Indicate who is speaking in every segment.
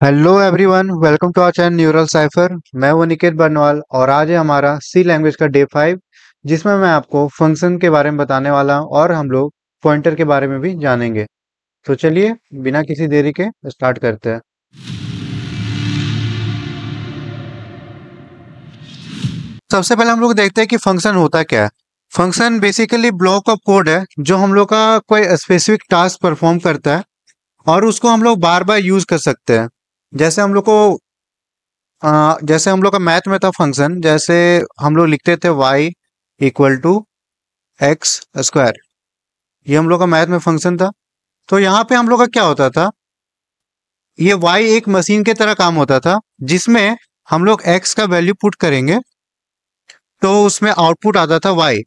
Speaker 1: Hello everyone, welcome to our channel neural cipher. मैं हूं निकेत बर्नवाल और आज है हमारा सी लैंग्वेज का डे 5, जिसमें मैं आपको फंक्शन के बारे में बताने वाला हूं और हम लोग पॉइंटर के बारे में भी जानेंगे। तो चलिए बिना किसी देरी के स्टार्ट करते हैं। सबसे पहले हम लोग देखते हैं कि फंक्शन होता क्या है। Function basically block of code है जो हम लोग का कोई स्पेसिफिक टास्क परफॉर्म करता है और उसको हम लोग बार बार यूज कर सकते हैं। जैसे हम लोग को जैसे हम लोग का मैथ में था फंक्शन, जैसे हम लोग लिखते थे y equal to X square. ये हम लोग का मैथ में फंक्शन था। तो यहाँ पे हम लोग का क्या होता था, ये y एक मशीन के तरह काम होता था जिसमें हम लोग x का वैल्यू पुट करेंगे तो उसमें आउटपुट आता था y।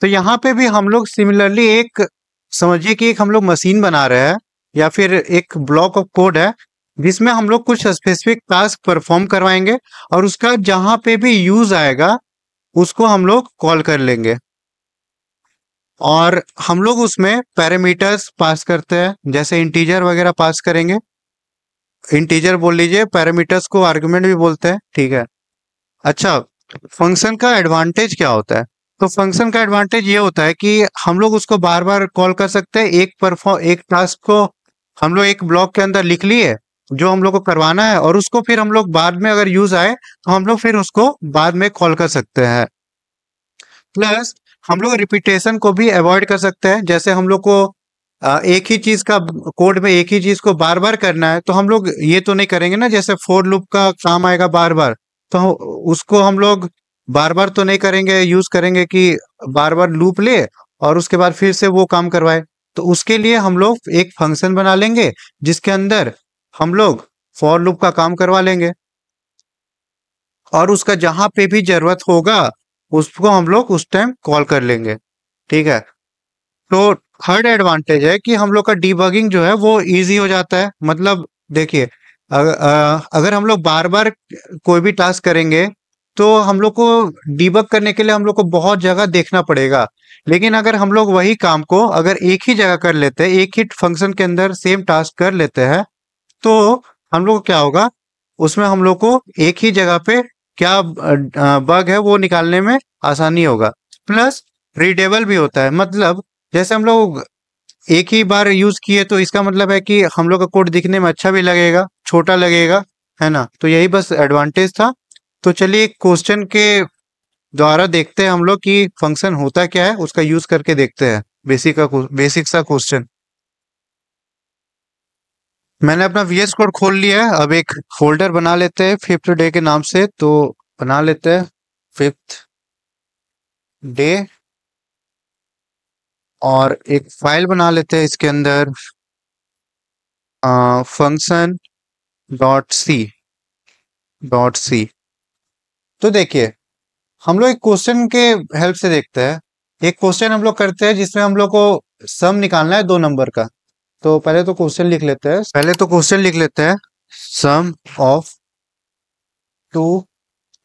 Speaker 1: तो यहाँ पे भी हम लोग सिमिलरली एक, समझिए कि एक हम लोग मशीन बना रहे हैं या फिर एक ब्लॉक ऑफ कोड है जिसमें हम लोग कुछ स्पेसिफिक टास्क परफॉर्म करवाएंगे और उसका जहां पे भी यूज आएगा उसको हम लोग कॉल कर लेंगे। और हम लोग उसमें पैरामीटर्स पास करते हैं, जैसे इंटीजर वगैरह पास करेंगे। इंटीजर बोल लीजिए, पैरामीटर्स को आर्गुमेंट भी बोलते हैं, ठीक है। अच्छा, फंक्शन का एडवांटेज क्या होता है? तो फंक्शन का एडवांटेज ये होता है कि हम लोग उसको बार बार कॉल कर सकते हैं। एक टास्क को हम लोग एक ब्लॉक के अंदर लिख लिए जो हम लोग को करवाना है, और उसको फिर हम लोग बाद में अगर यूज आए तो हम लोग फिर उसको बाद में कॉल कर सकते हैं। प्लस हम लोग रिपीटेशन को भी अवॉइड कर सकते हैं। जैसे हम लोग को एक ही चीज का कोड में एक ही चीज को बार बार करना है तो हम लोग ये तो नहीं करेंगे ना, जैसे फोर लूप का काम आएगा बार बार, तो उसको हम लोग बार बार तो नहीं करेंगे, यूज करेंगे कि बार बार लूप ले और उसके बाद फिर से वो काम करवाए। तो उसके लिए हम लोग एक फंक्शन बना लेंगे जिसके अंदर हम लोग फॉर लूप का काम करवा लेंगे और उसका जहां पे भी जरूरत होगा उसको हम लोग उस टाइम कॉल कर लेंगे, ठीक है। तो थर्ड एडवांटेज है कि हम लोग का डीबगिंग जो है वो इजी हो जाता है। मतलब देखिए, अगर हम लोग बार बार कोई भी टास्क करेंगे तो हम लोग को डीबग करने के लिए हम लोग को बहुत जगह देखना पड़ेगा। लेकिन अगर हम लोग वही काम को अगर एक ही जगह कर लेते हैं, एक ही फंक्शन के अंदर सेम टास्क कर लेते हैं, तो हम लोग को क्या होगा, उसमें हम लोग को एक ही जगह पे क्या बग है वो निकालने में आसानी होगा। प्लस रीडेबल भी होता है। मतलब जैसे हम लोग एक ही बार यूज किए तो इसका मतलब है कि हम लोग का कोड दिखने में अच्छा भी लगेगा, छोटा लगेगा, है ना। तो यही बस एडवांटेज था। तो चलिए एक क्वेश्चन के द्वारा देखते हैं हम लोग कि फंक्शन होता क्या है, उसका यूज करके देखते हैं। बेसिक सा क्वेश्चन। मैंने अपना वीएस कोड खोल लिया है। अब एक फोल्डर बना लेते हैं फिफ्थ डे के नाम से। तो बना लेते हैं फिफ्थ डे और एक फाइल बना लेते हैं इसके अंदर फंक्शन डॉट सी। तो देखिए, हम लोग एक क्वेश्चन के हेल्प से देखते हैं। एक क्वेश्चन हम लोग करते हैं जिसमें हम लोग को सम निकालना है दो नंबर का। तो पहले तो क्वेश्चन लिख लेते हैं, sum of two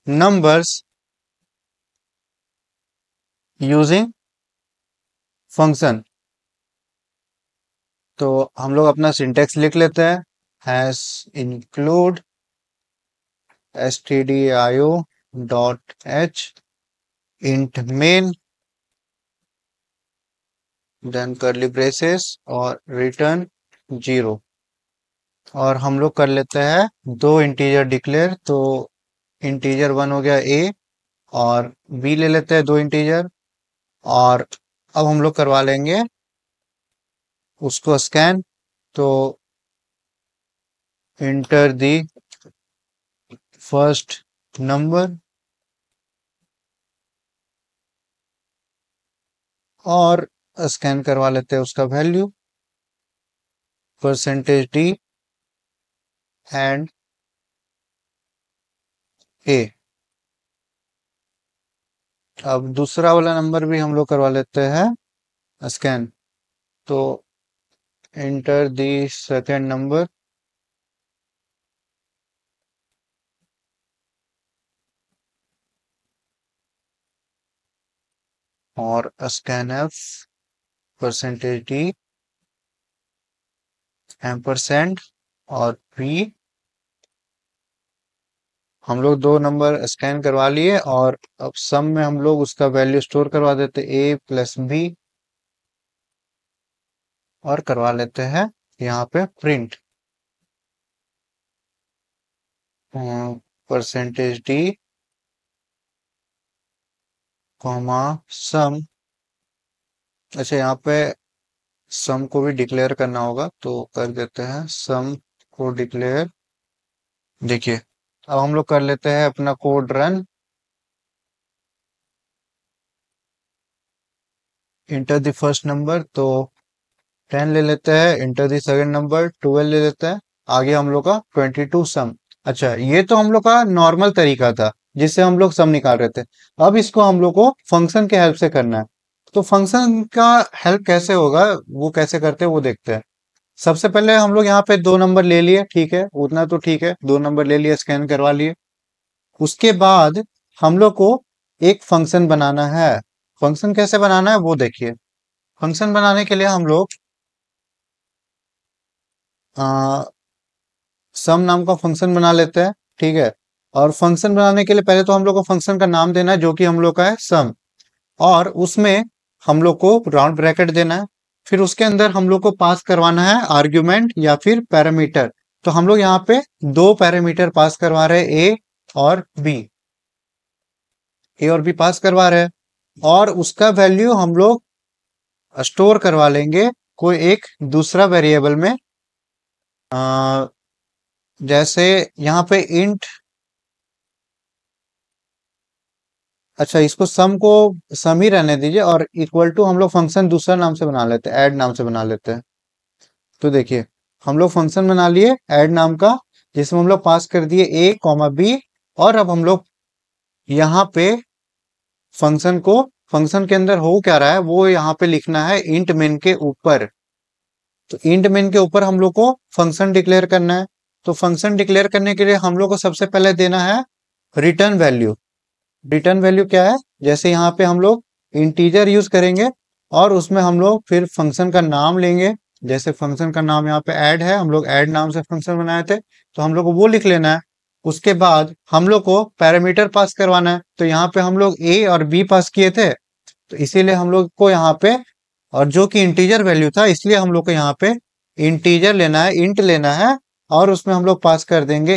Speaker 1: numbers using function. तो हम लोग अपना सिंटेक्स लिख लेते हैं, hash include stdio dot H int main then curly braces और रिटर्न 0। और हम लोग कर लेते हैं दो इंटीजर डिक्लेयर। तो इंटीजर वन हो गया ए और बी ले लेते हैं दो इंटीजर। और अब हम लोग करवा लेंगे उसको स्कैन। तो इंटर दी फर्स्ट नंबर और स्कैन करवा लेते हैं उसका वैल्यू %d एंड ए। अब दूसरा वाला नंबर भी हम लोग करवा लेते हैं स्कैन। तो इंटर दी सेकेंड नंबर और स्कैन एफ %d एम्परसेंड और बी हम लोग दो नंबर स्कैन करवा लिए और अब सम में हम लोग उसका वैल्यू स्टोर करवा देते ए प्लस बी और करवा लेते हैं यहाँ पे प्रिंट परसेंटेज डी कॉमा सम। अच्छा, यहाँ पे सम को भी डिक्लेयर करना होगा तो कर देते हैं सम को डिक्लेयर। देखिए, अब हम लोग कर लेते हैं अपना code run. Enter the first number तो 10 ले लेते हैं, इंटर द सेकंड नंबर 12 ले लेते हैं, आगे हम लोग का 22 सम। अच्छा, ये तो हम लोग का नॉर्मल तरीका था जिससे हम लोग सम निकाल रहे थे। अब इसको हम लोग को फंक्शन के हेल्प से करना है। तो फंक्शन का हेल्प कैसे होगा, वो कैसे करते हैं वो देखते हैं। सबसे पहले हम लोग यहाँ पे दो नंबर ले लिए, ठीक है, उतना तो ठीक है, दो नंबर ले लिए, स्कैन करवा लिए। उसके बाद हम लोग को एक फंक्शन बनाना है। फंक्शन कैसे बनाना है वो देखिए। फंक्शन बनाने के लिए हम लोग सम नाम का फंक्शन बना लेते हैं, ठीक है। और फंक्शन बनाने के लिए पहले तो हम लोग को फंक्शन का नाम देना है जो कि हम लोग का है सम, और उसमें हम लोग को राउंड ब्रैकेट देना है। फिर उसके अंदर हम लोग को पास करवाना है आर्ग्यूमेंट या फिर पैरामीटर। तो हम लोग यहाँ पे दो पैरामीटर पास करवा रहे हैं, ए और बी पास करवा रहे हैं, और उसका वैल्यू हम लोग स्टोर करवा लेंगे कोई एक दूसरा वेरिएबल में। अ, जैसे यहाँ पे इंट, अच्छा इसको सम को सम ही रहने दीजिए, और इक्वल टू हम लोग फंक्शन दूसरा नाम से बना लेते हैं, ऐड नाम से बना लेते हैं। तो देखिए, हम लोग फंक्शन बना लिए ऐड नाम का, जिसमें हम लोग पास कर दिए ए कॉमा बी। और अब हम लोग यहाँ पे फंक्शन को, फंक्शन के अंदर हो क्या रहा है वो यहाँ पे लिखना है इंट मेन के ऊपर। तो इंट मेन के ऊपर हम लोग को फंक्शन डिक्लेयर करना है। तो फंक्शन डिक्लेयर करने के लिए हम लोग को सबसे पहले देना है रिटर्न वैल्यू। रिटर्न वैल्यू क्या है, जैसे यहाँ पे हम लोग इंटीजर यूज करेंगे और उसमें हम लोग फिर फंक्शन का नाम लेंगे। जैसे फंक्शन का नाम यहाँ पे ऐड है, हम लोग ऐड नाम से फंक्शन बनाए थे, तो हम लोग को वो लिख लेना है। उसके बाद हम लोग को पैरामीटर पास करवाना है, तो यहाँ पे हम लोग ए और बी पास किए थे, तो इसीलिए हम लोग को यहाँ पे, और जो कि इंटीजर वैल्यू था इसलिए हम लोग को यहाँ पे इंटीजर लेना है, इंट लेना है। और उसमें हम लोग पास कर देंगे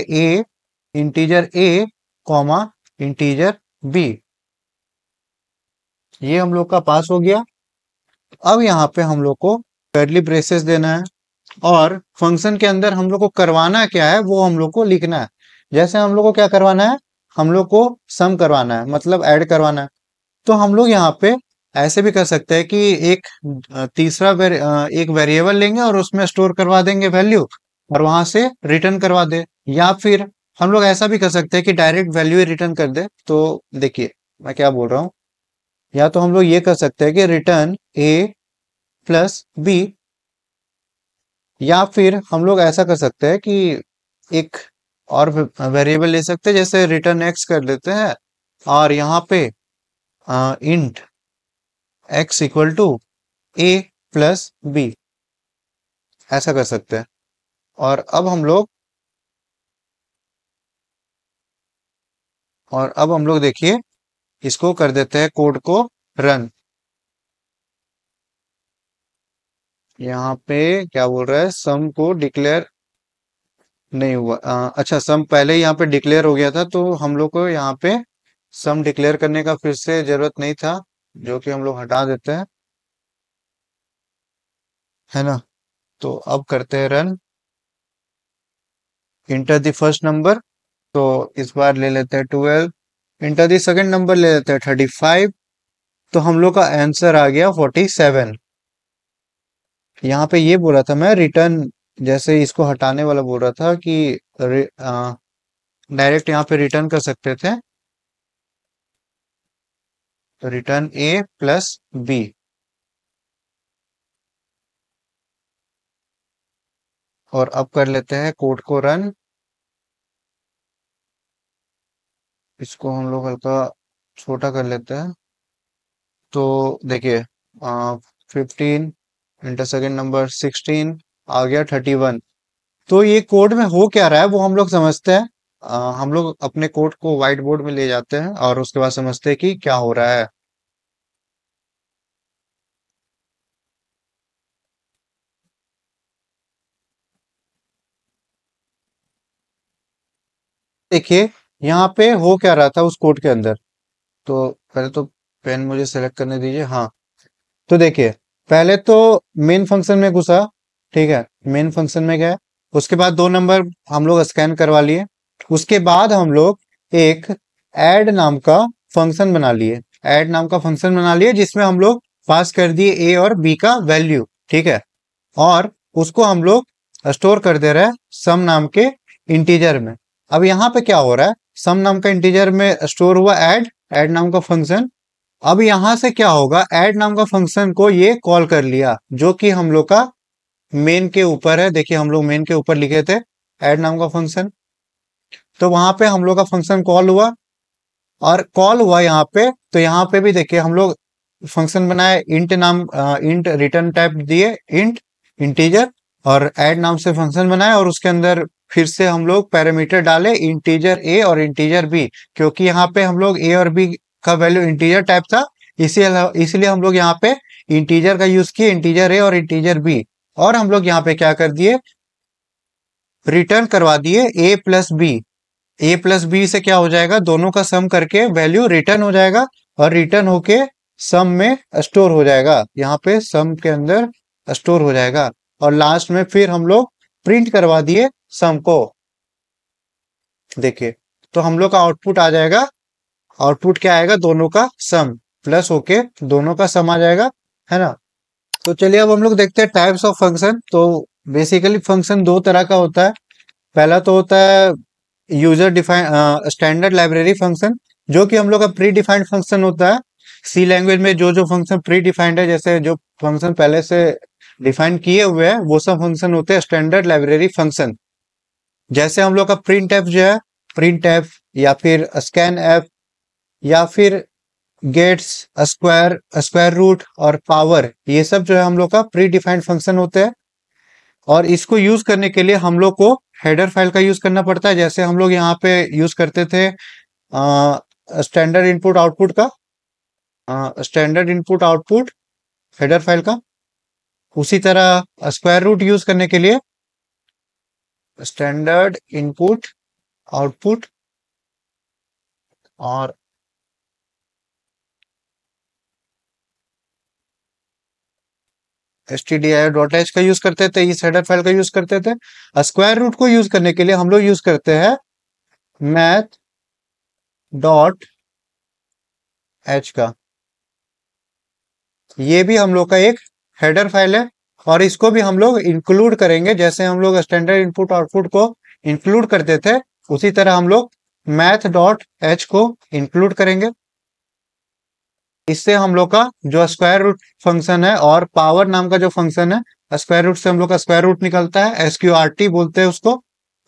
Speaker 1: integer a comma integer B. ये हम लोग का पास हो गया। अब यहाँ पे हम लोग को कर्ली ब्रेसेस देना है, और फंक्शन के अंदर हम लोग को करवाना क्या है वो हम लोग को लिखना है। जैसे हम लोग को क्या करवाना है, हम लोग को सम करवाना है, मतलब ऐड करवाना है। तो हम लोग यहाँ पे ऐसे भी कर सकते हैं कि एक एक वेरिएबल लेंगे और उसमें स्टोर करवा देंगे वैल्यू, और वहां से रिटर्न करवा दे। या फिर हम लोग ऐसा भी कर सकते हैं कि डायरेक्ट वैल्यू ही रिटर्न कर दे। तो देखिए मैं क्या बोल रहा हूँ, या तो हम लोग ये कर सकते हैं कि रिटर्न ए प्लस बी, या फिर हम लोग ऐसा कर सकते हैं कि एक और वेरिएबल ले सकते हैं, जैसे रिटर्न एक्स कर देते हैं, और यहाँ पे int X equal to A plus B, ऐसा कर सकते हैं। और अब हम लोग देखिए इसको कर देते हैं कोड को रन। यहाँ पे क्या बोल रहा है, सम को डिक्लेयर नहीं हुआ। अच्छा, सम पहले ही यहाँ पे डिक्लेयर हो गया था, तो हम लोग को यहाँ पे सम डिक्लेयर करने का फिर से जरूरत नहीं था, जो कि हम लोग हटा देते हैं, है ना। तो अब करते हैं run. Enter the first number, तो इस बार ले लेते हैं 12। इंटर द सेकंड नंबर ले लेते हैं 35। तो हम लोग का आंसर आ गया 47। यहाँ पे ये बोला था मैं रिटर्न, जैसे इसको हटाने वाला बोल रहा था कि डायरेक्ट यहाँ पे रिटर्न कर सकते थे, तो रिटर्न ए प्लस बी। और अब कर लेते हैं कोड को रन। इसको हम लोग हल्का छोटा कर लेते हैं। तो देखिए, 15 इंटर सेकेंड नंबर 16 आ गया 31। तो ये कोड में हो क्या रहा है वो हम लोग समझते हैं। हम लोग अपने कोड को व्हाइट बोर्ड में ले जाते हैं और उसके बाद समझते हैं कि क्या हो रहा है। देखिए यहाँ पे हो क्या रहा था उस कोड के अंदर। तो पहले तो पेन मुझे सेलेक्ट करने दीजिए। हाँ, तो देखिए पहले तो मेन फंक्शन में घुसा। ठीक है, मेन फंक्शन में गए। उसके बाद 2 नंबर हम लोग स्कैन करवा लिए। उसके बाद हम लोग एक ऐड नाम का फंक्शन बना लिए। ऐड नाम का फंक्शन बना लिए जिसमें हम लोग पास कर दिए ए और बी का वैल्यू। ठीक है, और उसको हम लोग स्टोर कर दे रहे हैं सम नाम के इंटीजर में। अब यहाँ पे क्या हो रहा है, सम नाम का इंटीजर में स्टोर हुआ ऐड ऐड नाम का फंक्शन। अब यहां से क्या होगा, ऐड नाम का फंक्शन को ये कॉल कर लिया जो कि हम लोग का मेन के ऊपर है। देखिए हम लोग मेन के ऊपर लिखे थे ऐड नाम का फंक्शन। तो वहां पे हम लोग का फंक्शन कॉल हुआ और कॉल हुआ यहाँ पे। तो यहाँ पे भी देखिए हम लोग फंक्शन बनाए, इंट नाम इंट रिटर्न टाइप दिए इंट इंटीजर, और ऐड नाम से फंक्शन बनाए और उसके अंदर फिर से हम लोग पैरामीटर डाले इंटीजर ए और इंटीजर बी, क्योंकि यहाँ पे हम लोग ए और बी का वैल्यू इंटीजर टाइप था। इसलिए हम लोग यहाँ पे इंटीजर का यूज किए, इंटीजर ए और इंटीजर बी। और हम लोग यहाँ पे क्या कर दिए, रिटर्न करवा दिए ए प्लस बी। ए प्लस बी से क्या हो जाएगा, दोनों का सम करके वैल्यू रिटर्न हो जाएगा और रिटर्न होके सम में स्टोर हो जाएगा। यहाँ पे सम के अंदर स्टोर हो जाएगा और लास्ट में फिर हम लोग प्रिंट करवा दिए सम को। देखिए तो हम लोग का आउटपुट आ जाएगा। आउटपुट क्या आएगा, दोनों का सम प्लस होके दोनों का सम आ जाएगा, है ना। तो चलिए अब हम लोग देखते हैं टाइप्स ऑफ फंक्शन। तो बेसिकली फंक्शन 2 तरह का होता है। पहला तो होता है user define standard library function, जो कि हम लोग का प्री डिफाइंड फंक्शन होता है। सी लैंग्वेज में जो जो फंक्शन प्री डिफाइंड है, जैसे जो फंक्शन पहले से डिफाइन किए हुए हैं, वो सब फंक्शन होते हैं स्टैंडर्ड लाइब्रेरी फंक्शन। जैसे हम लोग का प्रिंट एफ जो है, प्रिंट एफ या फिर स्कैन एफ या फिर गेट्स, स्क्वायर स्क्वायर रूट और पावर, ये सब जो है हम लोग का प्री डिफाइंड फंक्शन होते हैं। और इसको यूज करने के लिए हम लोग को हेडर फाइल का यूज करना पड़ता है। जैसे हम लोग यहाँ पे यूज करते थे स्टैंडर्ड इनपुट आउटपुट का, standard input output header file का। उसी तरह स्क्वायर रूट यूज करने के लिए स्टैंडर्ड इनपुट आउटपुट और stdio.h का यूज करते थे, इस हेडर फाइल का यूज करते थे। स्क्वायर रूट को यूज करने के लिए हम लोग यूज करते हैं मैथ डॉट एच का। ये भी हम लोग का एक हेडर फाइल है और इसको भी हम लोग इंक्लूड करेंगे। जैसे हम लोग स्टैंडर्ड इनपुट आउटपुट को इंक्लूड करते थे, उसी तरह हम लोग मैथ डॉट एच को इंक्लूड करेंगे। इससे हम लोग का जो स्क्वायर रूट फंक्शन है और पावर नाम का जो फंक्शन है, स्क्वायर रूट से हम लोग का स्क्वायर रूट निकलता है, SQRT बोलते हैं उसको।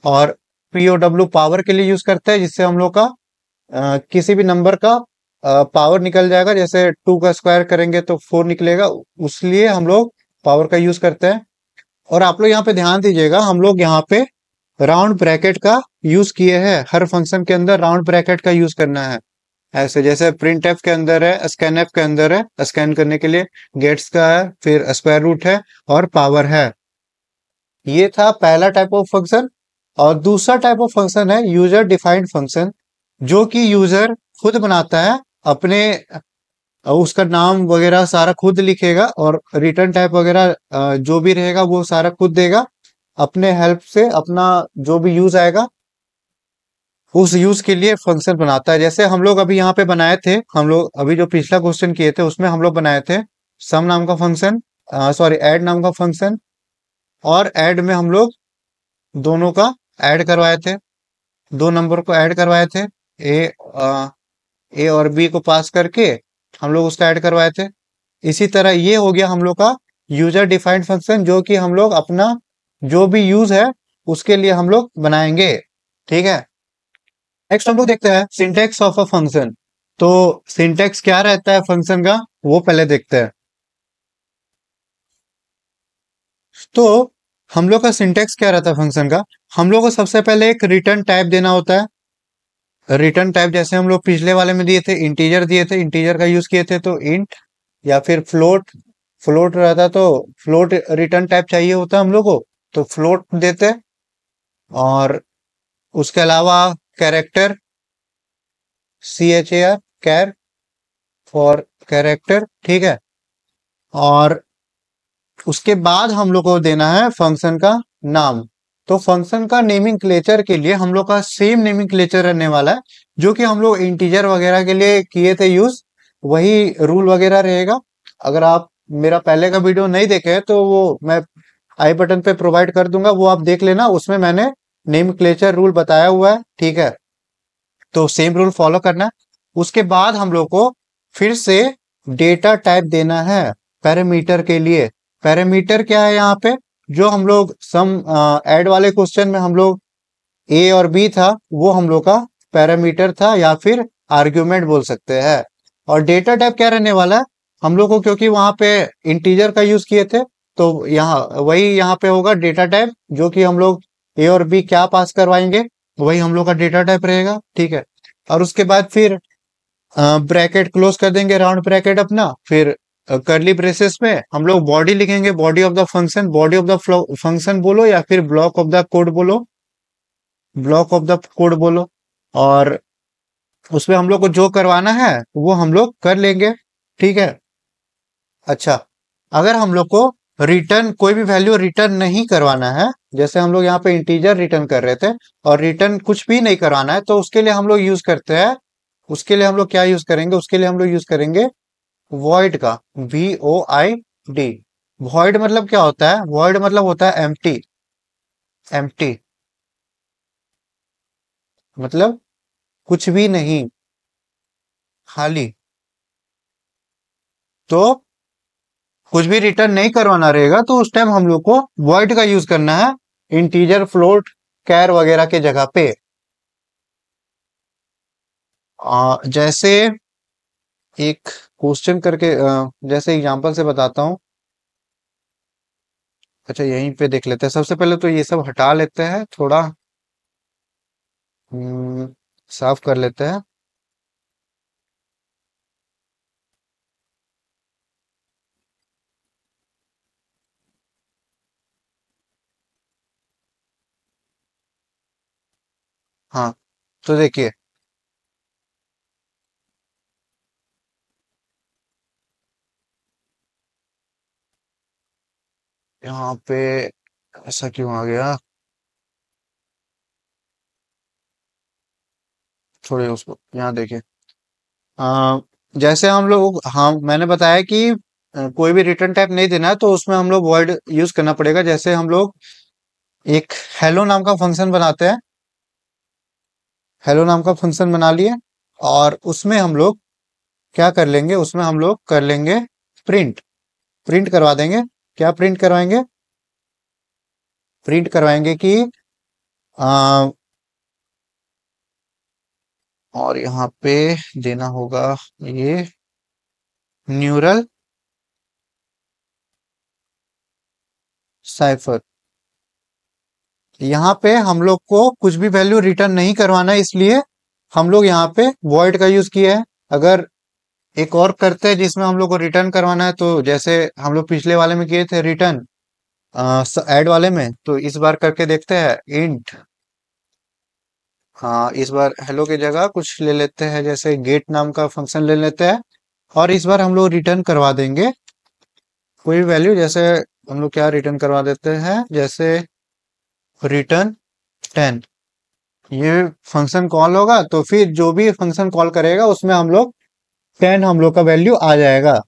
Speaker 1: और POW पावर के लिए यूज करते हैं, जिससे हम लोग का किसी भी नंबर का पावर निकल जाएगा। जैसे 2 का स्क्वायर करेंगे तो 4 निकलेगा, उसलिए हम लोग पावर का यूज करते हैं। और आप लोग यहाँ पे ध्यान दीजिएगा, हम लोग यहाँ पे राउंड ब्रैकेट का यूज किए हैं। हर फंक्शन के अंदर राउंड ब्रैकेट का यूज करना है। ऐसे जैसे प्रिंट एफ के अंदर है, स्कैन एफ के अंदर है, स्कैन करने के लिए गेट्स का है, फिर स्क्वायर रूट है और पावर है। ये था पहला टाइप ऑफ फंक्शन। और दूसरा टाइप ऑफ फंक्शन है यूजर डिफाइंड फंक्शन, जो कि यूजर खुद बनाता है अपने, उसका नाम वगैरह सारा खुद लिखेगा और रिटर्न टाइप वगैरह जो भी रहेगा वो सारा खुद देगा अपने हेल्प से। अपना जो भी यूज आएगा उस यूज के लिए फंक्शन बनाता है। जैसे हम लोग अभी यहाँ पे बनाए थे, हम लोग अभी जो पिछला क्वेश्चन किए थे उसमें हम लोग बनाए थे सम नाम का फंक्शन, सॉरी ऐड नाम का फंक्शन। और ऐड में हम लोग दोनों का ऐड करवाए थे, 2 नंबर को ऐड करवाए थे। ए ए और बी को पास करके हम लोग उसका ऐड करवाए थे। इसी तरह ये हो गया हम लोग का यूजर डिफाइंड फंक्शन, जो कि हम लोग अपना जो भी यूज है उसके लिए हम लोग बनाएंगे। ठीक है, नेक्स्ट हम लोग देखते हैं सिंटेक्स ऑफ अ फंक्शन। तो सिंटेक्स क्या रहता है फंक्शन का, वो पहले देखते हैं। तो हम लोग का सिंटेक्स क्या रहता है फंक्शन का? हम लोग को सबसे पहले एक रिटर्न टाइप देना होता है। रिटर्न टाइप जैसे हम लोग पिछले वाले में दिए थे, इंटीजर दिए थे, इंटीजर का यूज किए थे तो इंट, या फिर फ्लोट। फ्लोट रहता तो फ्लोट रिटर्न टाइप चाहिए होता है हम लोग को, तो फ्लोट देते हैं। और उसके अलावा character, CHAR, char for character, ठीक है। और उसके बाद हम लोग को देना है फंक्शन का नाम। तो फंक्शन का नेमिंग क्लेचर के लिए हम लोग का सेम नेमिंग क्लेचर रहने वाला है, जो कि हम लोग इंटीजर वगैरह के लिए किए थे यूज, वही रूल वगैरह रहेगा। अगर आप मेरा पहले का वीडियो नहीं देखे हैं तो वो मैं आई बटन पे प्रोवाइड कर दूंगा, वो आप देख लेना, उसमें मैंने नेम क्लेचर रूल बताया हुआ है, ठीक है। तो सेम रूल फॉलो करना है। उसके बाद हम लोग को फिर से डेटा टाइप देना है पैरामीटर के लिए। पैरामीटर क्या है यहाँ पे? जो हम लोग सम ऐड वाले क्वेश्चन में हम लोग ए और बी था, वो हम लोग का पैरामीटर था या फिर आर्ग्यूमेंट बोल सकते हैं। और डेटा टाइप क्या रहने वाला है? हम लोग को क्योंकि वहां पे इंटीजर का यूज किए थे, तो यहाँ वही यहाँ पे होगा डेटा टाइप, जो कि हम लोग ए और बी क्या पास करवाएंगे वही हम लोग का डेटा टाइप रहेगा, ठीक है। और उसके बाद फिर ब्रैकेट क्लोज कर देंगे, राउंड ब्रैकेट अपना, फिर करली ब्रेसेस में हम लोग बॉडी लिखेंगे, body of the function. Body of the function बोलो या फिर ब्लॉक ऑफ द कोड बोलो, ब्लॉक ऑफ द कोड बोलो। और उसमें हम लोग को जो करवाना है वो हम लोग कर लेंगे, ठीक है। अच्छा, अगर हम लोग को रिटर्न कोई भी वैल्यू रिटर्न नहीं करवाना है, जैसे हम लोग यहाँ पे इंटीजर रिटर्न कर रहे थे और रिटर्न कुछ भी नहीं करवाना है, तो उसके लिए हम लोग यूज करते हैं, उसके लिए हम लोग क्या यूज करेंगे? उसके लिए हम लोग यूज करेंगे वॉइड का, VOID। वॉइड मतलब क्या होता है? वॉइड मतलब होता है एम्प्टी। एम्प्टी मतलब कुछ भी नहीं, खाली। तो कुछ भी रिटर्न नहीं करवाना रहेगा तो उस टाइम हम लोग को वॉइड का यूज करना है, इंटीजर, फ्लोट, कैर वगैरह के जगह पे। जैसे एक क्वेश्चन करके जैसे एग्जांपल से बताता हूँ। अच्छा, यहीं पे देख लेते हैं। सबसे पहले तो ये सब हटा लेते हैं, थोड़ा साफ कर लेते हैं। हाँ, तो देखिए, यहाँ पे ऐसा क्यों आ गया? छोड़िए उसको, यहाँ देखिए। अ, जैसे हम लोग, हाँ मैंने बताया कि कोई भी रिटर्न टाइप नहीं देना है तो उसमें हम लोग वर्ड यूज करना पड़ेगा। जैसे हम लोग एक हेलो नाम का फंक्शन बनाते हैं, हेलो नाम का फंक्शन बना लिए, और उसमें हम लोग क्या कर लेंगे? उसमें हम लोग कर लेंगे प्रिंट। प्रिंट करवा देंगे। क्या प्रिंट करवाएंगे? प्रिंट करवाएंगे कि आ, और यहाँ पे देना होगा ये न्यूरल साइफर। यहाँ पे हम लोग को कुछ भी वैल्यू रिटर्न नहीं करवाना है, इसलिए हम लोग यहाँ पे वॉइड का यूज किया है। अगर एक और करते हैं जिसमें हम लोग को रिटर्न करवाना है, तो जैसे हम लोग पिछले वाले में किए थे रिटर्न ऐड वाले में, तो इस बार करके देखते हैं इंट। हाँ, इस बार हेलो की जगह कुछ ले लेते हैं, जैसे गेट नाम का फंक्शन ले लेते हैं, और इस बार हम लोग रिटर्न करवा देंगे कोई वैल्यू। जैसे हम लोग क्या रिटर्न करवा देते हैं? जैसे रिटर्न 10। ये फंक्शन कॉल होगा तो फिर जो भी फंक्शन कॉल करेगा उसमें हम लोग 10 हम लोग का वैल्यू आ जाएगा।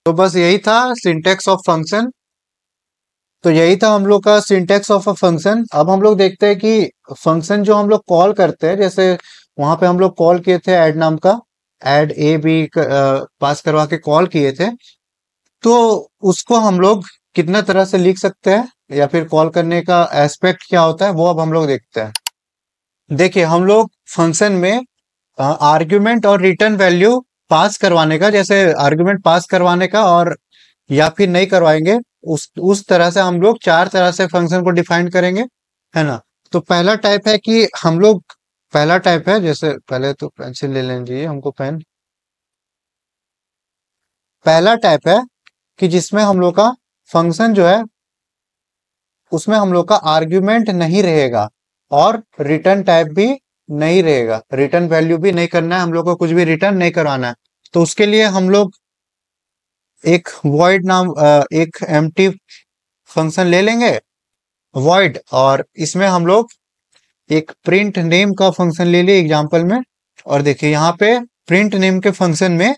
Speaker 1: तो बस यही था सिंटेक्स ऑफ फंक्शन। तो यही था हम लोग का सिंटेक्स ऑफ अ फंक्शन। अब हम लोग देखते हैं कि फंक्शन जो हम लोग कॉल करते हैं, जैसे वहां पे हम लोग कॉल किए थे ऐड नाम का, ऐड ए बी पास करवा के कॉल किए थे, तो उसको हम लोग कितना तरह से लिख सकते हैं या फिर कॉल करने का एस्पेक्ट क्या होता है वो अब हम लोग देखते हैं। देखिए, हम लोग फंक्शन में आर्ग्यूमेंट और रिटर्न वैल्यू पास करवाने का, जैसे आर्ग्यूमेंट पास करवाने का और या फिर नहीं करवाएंगे, उस तरह से हम लोग 4 तरह से फंक्शन को डिफाइन करेंगे, है ना। तो पहला टाइप है कि हम लोग, पहला टाइप है, जैसे पहले तो पेंसिल ले लीजिए, हमको पेन। पहला टाइप है कि जिसमें हम लोग का फंक्शन जो है उसमें हम लोग का आर्ग्यूमेंट नहीं रहेगा और रिटर्न टाइप भी नहीं रहेगा, रिटर्न वैल्यू भी नहीं करना है, हम लोग को कुछ भी रिटर्न नहीं करवाना है। तो उसके लिए हम लोग एक void नाम एक एम्प्टी फंक्शन ले लेंगे void, और इसमें हम लोग एक प्रिंट नेम का फंक्शन ले लिए एग्जांपल में। और देखिए यहाँ पे प्रिंट नेम के फंक्शन में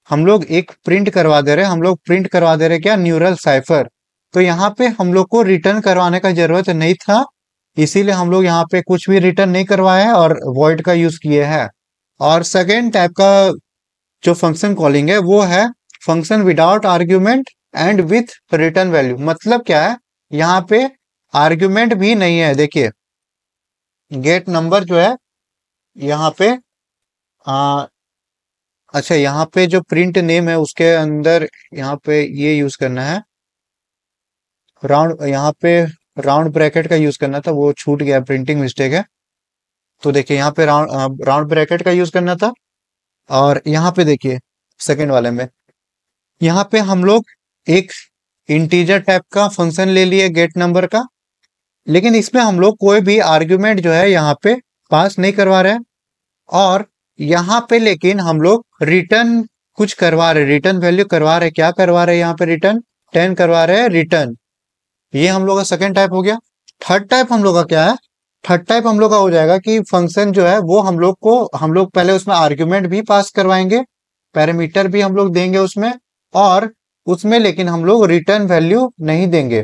Speaker 1: हम लोग एक प्रिंट करवा दे रहे हैं, हम लोग प्रिंट करवा दे रहे हैं क्या, न्यूरल साइफर। तो यहाँ पे हम लोग को रिटर्न करवाने का जरूरत नहीं था, इसीलिए हम लोग यहाँ पे कुछ भी रिटर्न नहीं करवाए हैं और void का यूज किए हैं। और सेकेंड टाइप का जो फंक्शन कॉलिंग है वो है function without argument and with return value. मतलब क्या है, यहाँ पे आर्ग्यूमेंट भी नहीं है। देखिए गेट नंबर जो है यहाँ पे आ, अच्छा, यहाँ पे जो प्रिंट नेम है उसके अंदर यहाँ पे ये यूज करना है राउंड, यहाँ पे राउंड ब्रैकेट का यूज करना था, वो छूट गया, प्रिंटिंग मिस्टेक है। तो देखिए यहाँ पे राउंड ब्रैकेट का यूज करना था। और यहाँ पे देखिए सेकंड वाले में यहाँ पे हम लोग एक इंटीजर टाइप का फंक्शन ले लिए गेट नंबर का, लेकिन इसमें हम लोग कोई भी आर्ग्यूमेंट जो है यहाँ पे पास नहीं करवा रहे हैं। और यहाँ पे लेकिन हम लोग रिटर्न कुछ करवा रहे, रिटर्न वैल्यू करवा रहे, क्या करवा रहे हैं यहाँ पे, रिटर्न 10 करवा रहे हैं रिटर्न। ये हम लोग का सेकेंड टाइप हो गया। थर्ड टाइप हम लोग का क्या है, थर्ड टाइप हम लोग का हो जाएगा कि फंक्शन जो है वो हम लोग पहले उसमें आर्ग्यूमेंट भी पास करवाएंगे, पैरामीटर भी हम लोग देंगे उसमें, और उसमें लेकिन हम लोग रिटर्न वैल्यू नहीं देंगे।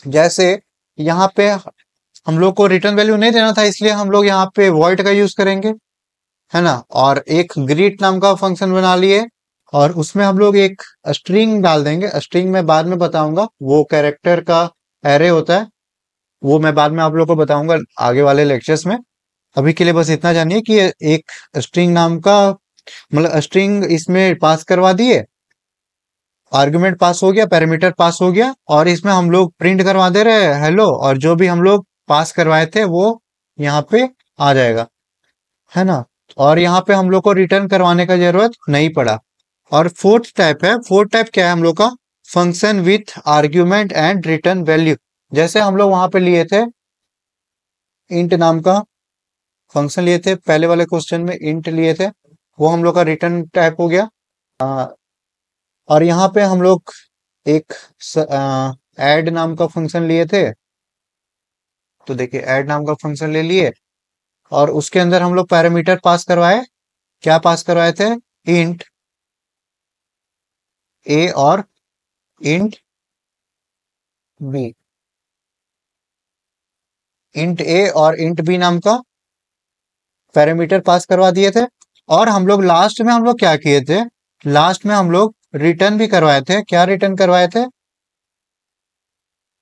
Speaker 1: जैसे यहाँ पे हम लोग को रिटर्न वैल्यू नहीं देना था, इसलिए हम लोग यहाँ पे void का यूज करेंगे, है ना। और एक ग्रीट नाम का फंक्शन बना लिए और उसमें हम लोग एक स्ट्रिंग डाल देंगे। स्ट्रिंग में बाद में बताऊंगा, वो कैरेक्टर का एरे होता है, वो मैं बाद में आप लोग को बताऊंगा आगे वाले लेक्चर्स में। अभी के लिए बस इतना जानिए कि एक स्ट्रिंग नाम का, मतलब स्ट्रिंग इसमें पास करवा दिए, आर्गुमेंट पास हो गया, पैरामीटर पास हो गया, और इसमें हम लोग प्रिंट करवा दे रहे हैं हेलो, और जो भी हम लोग पास करवाए थे वो यहाँ पे आ जाएगा, है ना। और यहाँ पे हम लोग को रिटर्न करवाने का जरूरत नहीं पड़ा। और फोर्थ टाइप है, फोर्थ टाइप क्या है हम लोग का, function with argument and return value. जैसे हम लोग वहां पे लिए थे इंट नाम का फंक्शन लिए थे, पहले वाले क्वेश्चन में इंट लिए थे, वो हम लोग का रिटर्न टाइप हो गया। और यहाँ पे हम लोग एक ऐड नाम का फंक्शन लिए थे। तो देखिए ऐड नाम का फंक्शन ले लिए और उसके अंदर हम लोग पैरामीटर पास करवाए, क्या पास करवाए थे, इंट ए और इंट बी, इंट ए और इंट बी नाम का पैरामीटर पास करवा दिए थे। और हम लोग लास्ट में हम लोग क्या किए थे, लास्ट में हम लोग रिटर्न भी करवाए थे। क्या रिटर्न करवाए थे,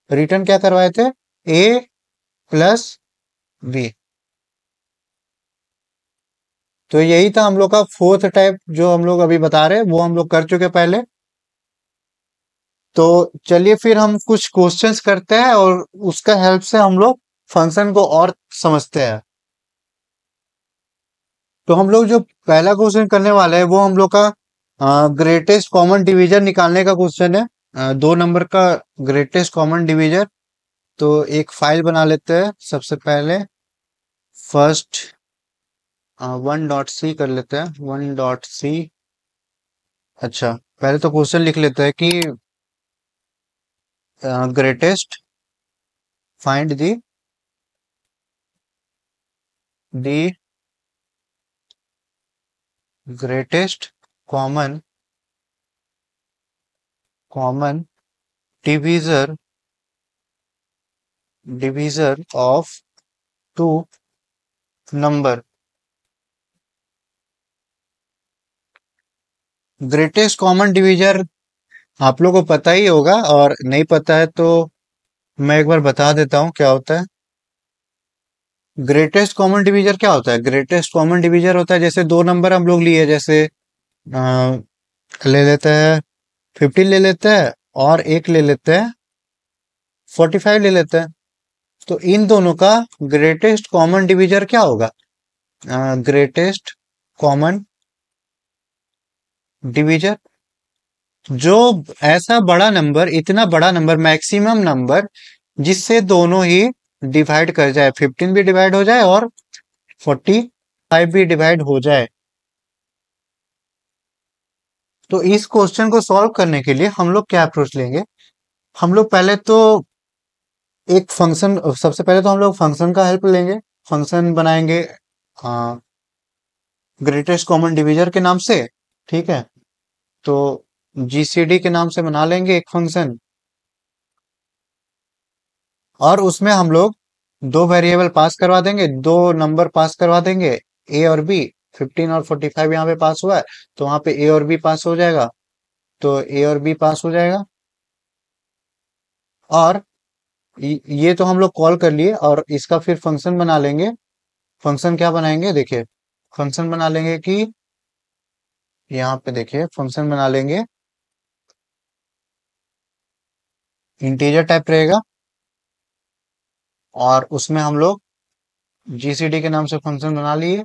Speaker 1: रिटर्न क्या करवाए थे, ए प्लस बी। तो यही था हम लोग का फोर्थ टाइप जो हम लोग अभी बता रहे हैं, वो हम लोग कर चुके पहले। तो चलिए फिर हम कुछ क्वेश्चंस करते हैं और उसका हेल्प से हम लोग फंक्शन को और समझते हैं। तो हम लोग जो पहला क्वेश्चन करने वाले हैं वो हम लोग का ग्रेटेस्ट कॉमन डिवीजर निकालने का क्वेश्चन है, 2 नंबर का ग्रेटेस्ट कॉमन डिवीजर। तो एक फाइल बना लेते हैं सबसे पहले, फर्स्ट 1.c कर लेते हैं, 1.c। अच्छा, पहले तो क्वेश्चन लिख लेते हैं कि greatest, find the greatest common common divisor divisor of 2 number. Greatest common divisor आप लोग को पता ही होगा, और नहीं पता है तो मैं एक बार बता देता हूँ क्या होता है। ग्रेटेस्ट कॉमन डिवीजर क्या होता है, ग्रेटेस्ट कॉमन डिवीजर होता है जैसे 2 नंबर हम लोग लिए, जैसे ले लेते हैं 15 ले लेते हैं और एक ले लेते हैं 45 ले लेते हैं। तो इन दोनों का ग्रेटेस्ट कॉमन डिवीजर क्या होगा? ग्रेटेस्ट कॉमन डिवीजर, जो ऐसा बड़ा नंबर, इतना बड़ा नंबर, मैक्सिमम नंबर जिससे दोनों ही डिवाइड कर जाए, 15 भी डिवाइड हो जाए और 45 भी डिवाइड हो जाए। तो इस क्वेश्चन को सॉल्व करने के लिए हम लोग क्या अप्रोच लेंगे? हम लोग पहले तो एक फंक्शन, सबसे पहले तो हम लोग फंक्शन का हेल्प लेंगे। फंक्शन बनाएंगे ग्रेटेस्ट कॉमन डिवीजर के नाम से, ठीक है। तो जीसीडी के नाम से बना लेंगे एक फंक्शन, और उसमें हम लोग दो वेरिएबल पास करवा देंगे, दो नंबर पास करवा देंगे, ए और बी। 15 और 45 यहाँ पे पास हुआ है, तो वहां पे ए और बी पास हो जाएगा, तो ए और बी पास हो जाएगा। और ये तो हम लोग कॉल कर लिए, और इसका फिर फंक्शन बना लेंगे। फंक्शन क्या बनाएंगे, देखिए फंक्शन बना लेंगे कि यहाँ पे देखिए फंक्शन बना लेंगे, इंटीजर टाइप रहेगा, और उसमें हम लोग जीसीडी के नाम से फंक्शन बना लिए,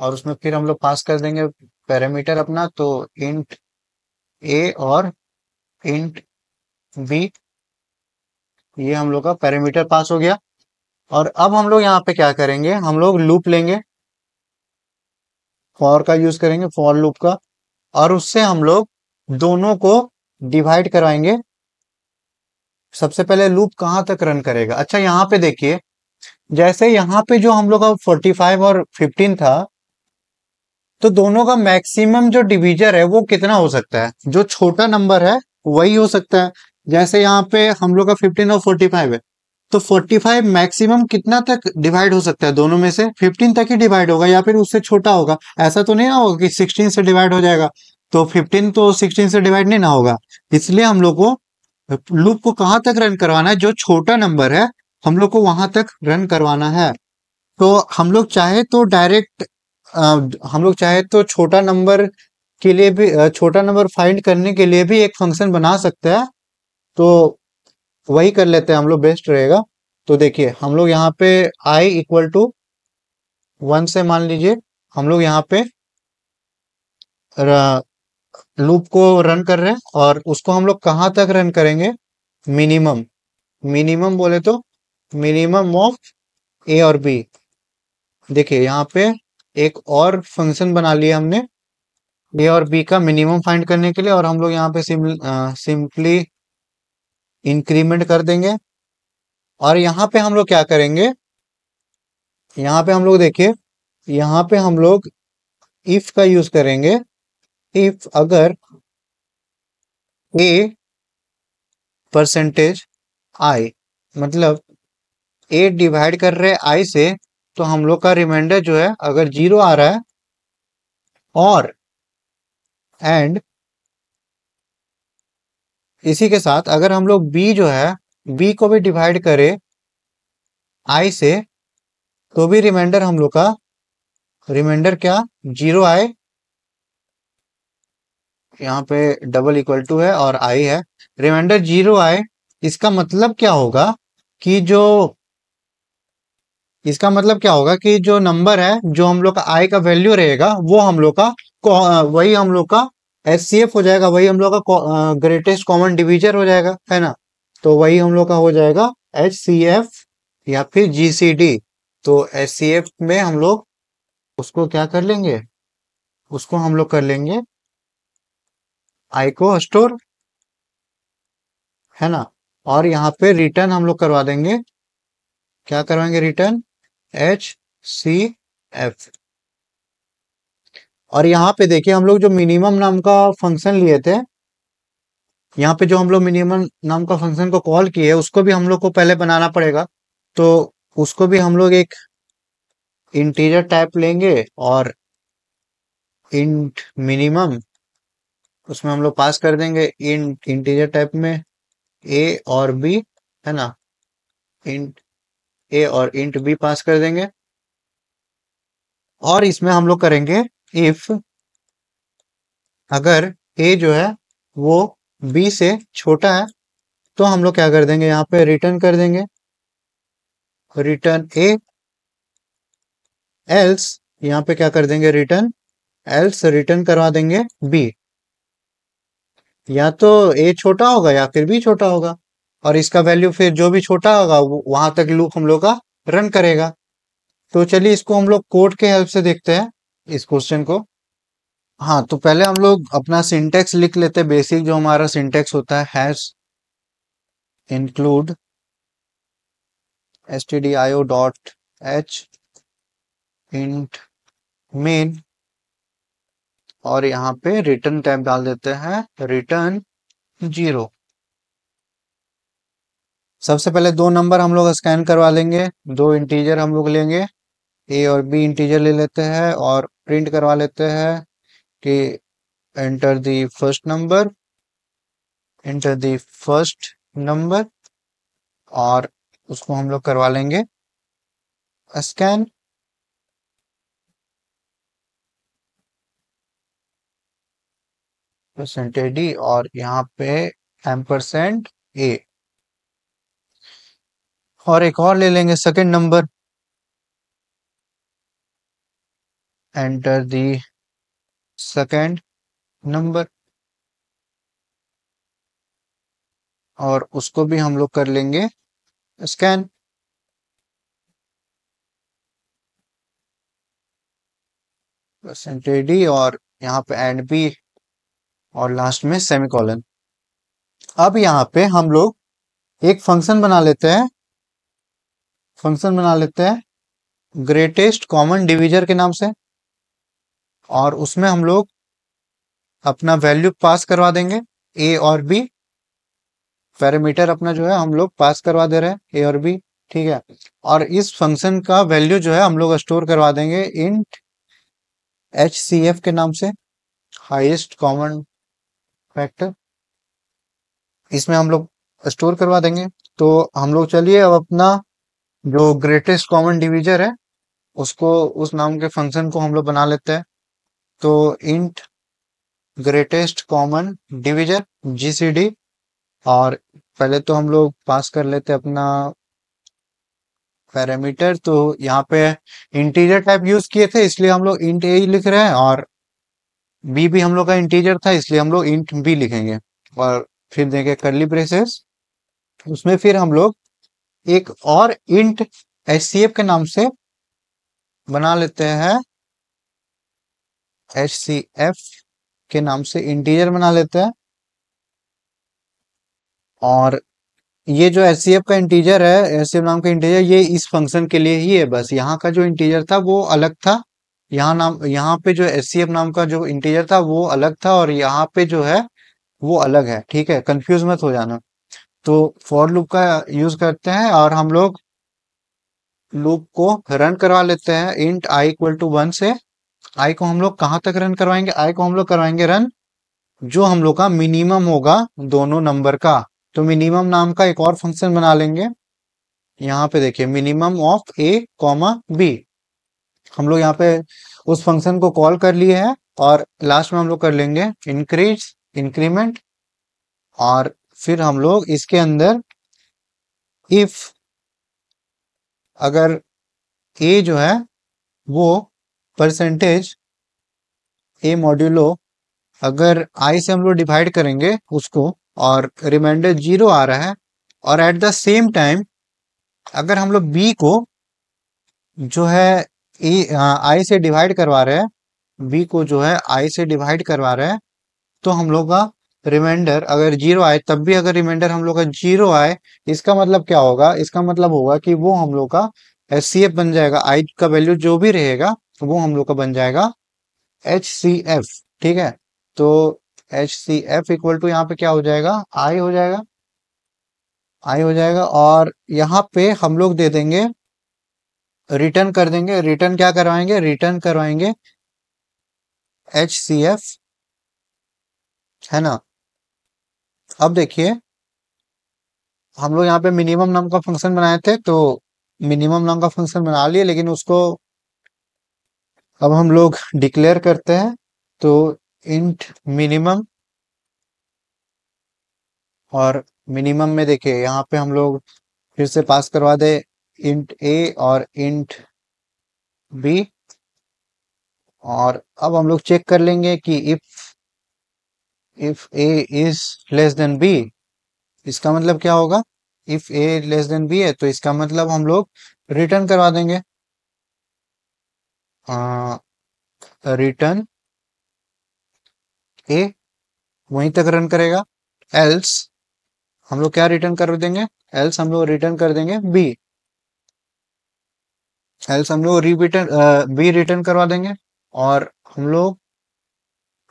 Speaker 1: और उसमें फिर हम लोग पास कर देंगे पैरामीटर अपना, तो इंट ए और इंट बी, ये हम लोग का पैरामीटर पास हो गया। और अब हम लोग यहाँ पे क्या करेंगे, हम लोग लूप लेंगे, फॉर का यूज करेंगे, फॉर लूप का, और उससे हम लोग दोनों को डिवाइड करवाएंगे। सबसे पहले लूप कहाँ तक रन करेगा? अच्छा यहाँ पे देखिए, जैसे यहाँ पे जो हम लोग का 45 और 15 था, तो दोनों का मैक्सिमम जो डिवीजर है वो कितना हो सकता है? जो छोटा नंबर है वही हो सकता है। जैसे यहाँ पे हम लोग का 15 और 45 है, तो 45 मैक्सिमम कितना तक डिवाइड हो सकता है? दोनों में से 15 तक ही डिवाइड होगा, या फिर उससे छोटा होगा। ऐसा तो नहीं ना होगा कि 16 से डिवाइड हो जाएगा, तो 15 तो 16 से डिवाइड नहीं ना होगा। इसलिए हम लोग को लूप को कहाँ तक रन करवाना है? जो छोटा नंबर है हम लोग को वहां तक रन करवाना है। तो हम लोग चाहे तो डायरेक्ट, हम लोग चाहे तो छोटा नंबर के लिए भी, छोटा नंबर फाइंड करने के लिए भी एक फंक्शन बना सकते हैं। तो वही कर लेते हैं हम लोग, बेस्ट रहेगा। तो देखिए हम लोग यहाँ पे i इक्वल टू 1 से मान लीजिए हम लोग यहाँ पे लूप को रन कर रहे हैं, और उसको हम लोग कहाँ तक रन करेंगे? मिनिमम, मिनिमम बोले तो मिनिमम ऑफ ए और बी। देखिए यहाँ पे एक और फंक्शन बना लिया हमने ए और बी का मिनिमम फाइंड करने के लिए, और हम लोग यहाँ पे सिंपली इंक्रीमेंट कर देंगे। और यहाँ पे हम लोग क्या करेंगे, यहाँ पे हम लोग देखिए, यहाँ पे हम लोग इफ का यूज करेंगे। इफ अगर ए परसेंटेज आई, मतलब ए डिवाइड कर रहे आई से, तो हम लोग का रिमाइंडर जो है अगर 0 आ रहा है, और एंड इसी के साथ अगर हम लोग बी जो है, बी को भी डिवाइड करें आई से, तो भी रिमाइंडर हम लोग का, रिमाइंडर क्या, 0 आए। यहाँ पे डबल इक्वल टू है और आई है, रिमाइंडर 0 आए। इसका मतलब क्या होगा कि जो, इसका मतलब क्या होगा कि जो नंबर है, जो हम लोग का आई का वैल्यू रहेगा, वो हम लोग का वही हम लोग का एचसीएफ हो जाएगा, वही हम लोग का ग्रेटेस्ट कॉमन डिवीजर हो जाएगा, है ना। तो वही हम लोग का हो जाएगा एचसीएफ या फिर जीसीडी। तो एचसीएफ में हम लोग उसको क्या कर लेंगे, उसको हम लोग कर लेंगे आई को स्टोर, है ना। और यहाँ पे रिटर्न हम लोग करवा देंगे, क्या करवाएंगे, रिटर्न एच सी एफ। और यहाँ पे देखिए हम लोग जो मिनिमम नाम का फंक्शन लिए थे, यहाँ पे जो हम लोग मिनिमम नाम का फंक्शन को कॉल किए, उसको भी हम लोग को पहले बनाना पड़ेगा। तो उसको भी हम लोग एक इंटीजर टाइप लेंगे, और इंट मिनिमम उसमें हम लोग पास कर देंगे इंट इंटीजर टाइप में ए और बी, है ना। इंट ए और इंट बी पास कर देंगे, और इसमें हम लोग करेंगे इफ अगर ए जो है वो बी से छोटा है, तो हम लोग क्या कर देंगे, यहाँ पे रिटर्न कर देंगे, रिटर्न ए। एल्स यहाँ पे क्या कर देंगे, रिटर्न, एल्स रिटर्न करवा देंगे बी। या तो ए छोटा होगा या फिर बी छोटा होगा, और इसका वैल्यू फिर जो भी छोटा होगा वहां तक लूप हम लोग का रन करेगा। तो चलिए इसको हम लोग कोड के हेल्प से देखते हैं, इस क्वेश्चन को। हाँ, तो पहले हम लोग अपना सिंटेक्स लिख लेते हैं, बेसिक जो हमारा सिंटेक्स होता है, hash include stdio dot h int main, और यहाँ पे रिटर्न टाइप डाल देते हैं रिटर्न 0। सबसे पहले दो नंबर हम लोग स्कैन करवा लेंगे, दो इंटीजर हम लोग लेंगे, ए और बी इंटीजर ले लेते हैं और प्रिंट करवा लेते हैं कि enter the first number, enter the first number, और उसको हम लोग करवा लेंगे स्कैन। परसेंटेज डी, और यहाँ पे एम्परसेंड ए, और एक और ले लेंगे second number, enter the second number, और उसको भी हम लोग कर लेंगे स्कैन। परसेंटेज डी, और यहाँ पे एंड बी, और लास्ट में सेमीकोलन। अब यहाँ पे हम लोग एक फंक्शन बना लेते हैं, फंक्शन बना लेते हैं ग्रेटेस्ट कॉमन डिवीजर के नाम से, और उसमें हम लोग अपना वैल्यू पास करवा देंगे ए और बी। पैरामीटर अपना जो है हम लोग पास करवा दे रहे हैं ए और बी, ठीक है। और इस फंक्शन का वैल्यू जो है हम लोग स्टोर करवा देंगे इंट HCF के नाम से, हाईएस्ट कॉमन फैक्टर, इसमें हम लोग स्टोर करवा देंगे। तो हम लोग चलिए अब अपना जो ग्रेटेस्ट कॉमन डिवीजर है उसको, उस नाम के फंक्शन को हम लोग बना लेते हैं। तो int greatest common divisor GCD, और पहले तो हम लोग पास कर लेते हैं अपना पैरामीटर। तो यहाँ पे इंटीजर टाइप यूज किए थे इसलिए हम लोग इंट ए लिख रहे हैं, और बी भी हम लोग का इंटीजर था इसलिए हम लोग इंट बी लिखेंगे, और फिर देंगे करली ब्रेसेस। उसमें फिर हम लोग एक और इंट HCF के नाम से बना लेते हैं, HCF के नाम से इंटीजर बना लेते हैं। और ये जो HCF का इंटीजर है, HCF नाम का इंटीजर, ये इस फंक्शन के लिए ही है बस। यहाँ का जो इंटीजर था वो अलग था, यहाँ पे जो HCF नाम का जो इंटीजर था वो अलग था, और यहाँ पे जो है वो अलग है, ठीक है, कंफ्यूज मत हो जाना। तो फॉर लूप का यूज करते हैं, और हम लोग लूप को रन करवा लेते हैं इंट i इक्वल टू 1 से। i को हम लोग कहाँ तक रन करवाएंगे, i को हम लोग करवाएंगे रन जो हम लोग का मिनिमम होगा दोनों नंबर का। तो मिनिमम नाम का एक और फंक्शन बना लेंगे, यहाँ पे देखिए minimum of a comma b। हम लोग यहाँ पे उस फंक्शन को कॉल कर लिए हैं, और लास्ट में हम लोग कर लेंगे इंक्रीज, इंक्रीमेंट, और फिर हम लोग इसके अंदर इफ अगर a जो है वो परसेंटेज a मॉड्यूलो, अगर i से हम लोग डिवाइड करेंगे उसको, और रिमाइंडर 0 आ रहा है, और एट द सेम टाइम अगर हम लोग b को जो है i से डिवाइड करवा रहे हैं, b को जो है i से डिवाइड करवा रहे हैं, तो हम लोग का रिमाइंडर अगर 0 आए, तब भी अगर रिमाइंडर हम लोग का 0 आए, इसका मतलब क्या होगा, इसका मतलब होगा कि वो हम लोग का HCF बन जाएगा, i का वैल्यू जो भी रहेगा वो हम लोग का बन जाएगा HCF, ठीक है। तो HCF इक्वल टू यहाँ पे क्या हो जाएगा, i हो जाएगा, i हो जाएगा, और यहाँ पे हम लोग दे देंगे, रिटर्न कर देंगे, रिटर्न क्या करवाएंगे, रिटर्न करवाएंगे HCF, है ना। अब देखिए हम लोग यहाँ पे मिनिमम नाम का फंक्शन बनाए थे, तो मिनिमम नाम का फंक्शन बना लिए, लेकिन उसको अब हम लोग डिक्लेयर करते हैं। तो इंट मिनिमम और मिनिमम में देखिए यहाँ पे हम लोग फिर से पास करवा दे इंट ए और इंट बी। और अब हम लोग चेक कर लेंगे कि if A is less than B, इसका मतलब क्या होगा? If A less than B है तो इसका मतलब हम लोग रिटर्न करवा देंगे, रिटर्न ए, वहीं तक रन करेगा। एल्स हम लोग क्या रिटर्न कर देंगे? एल्स हम लोग रिटर्न कर देंगे बी। एल्स हम लोग बी रिटर्न करवा देंगे। और हम लोग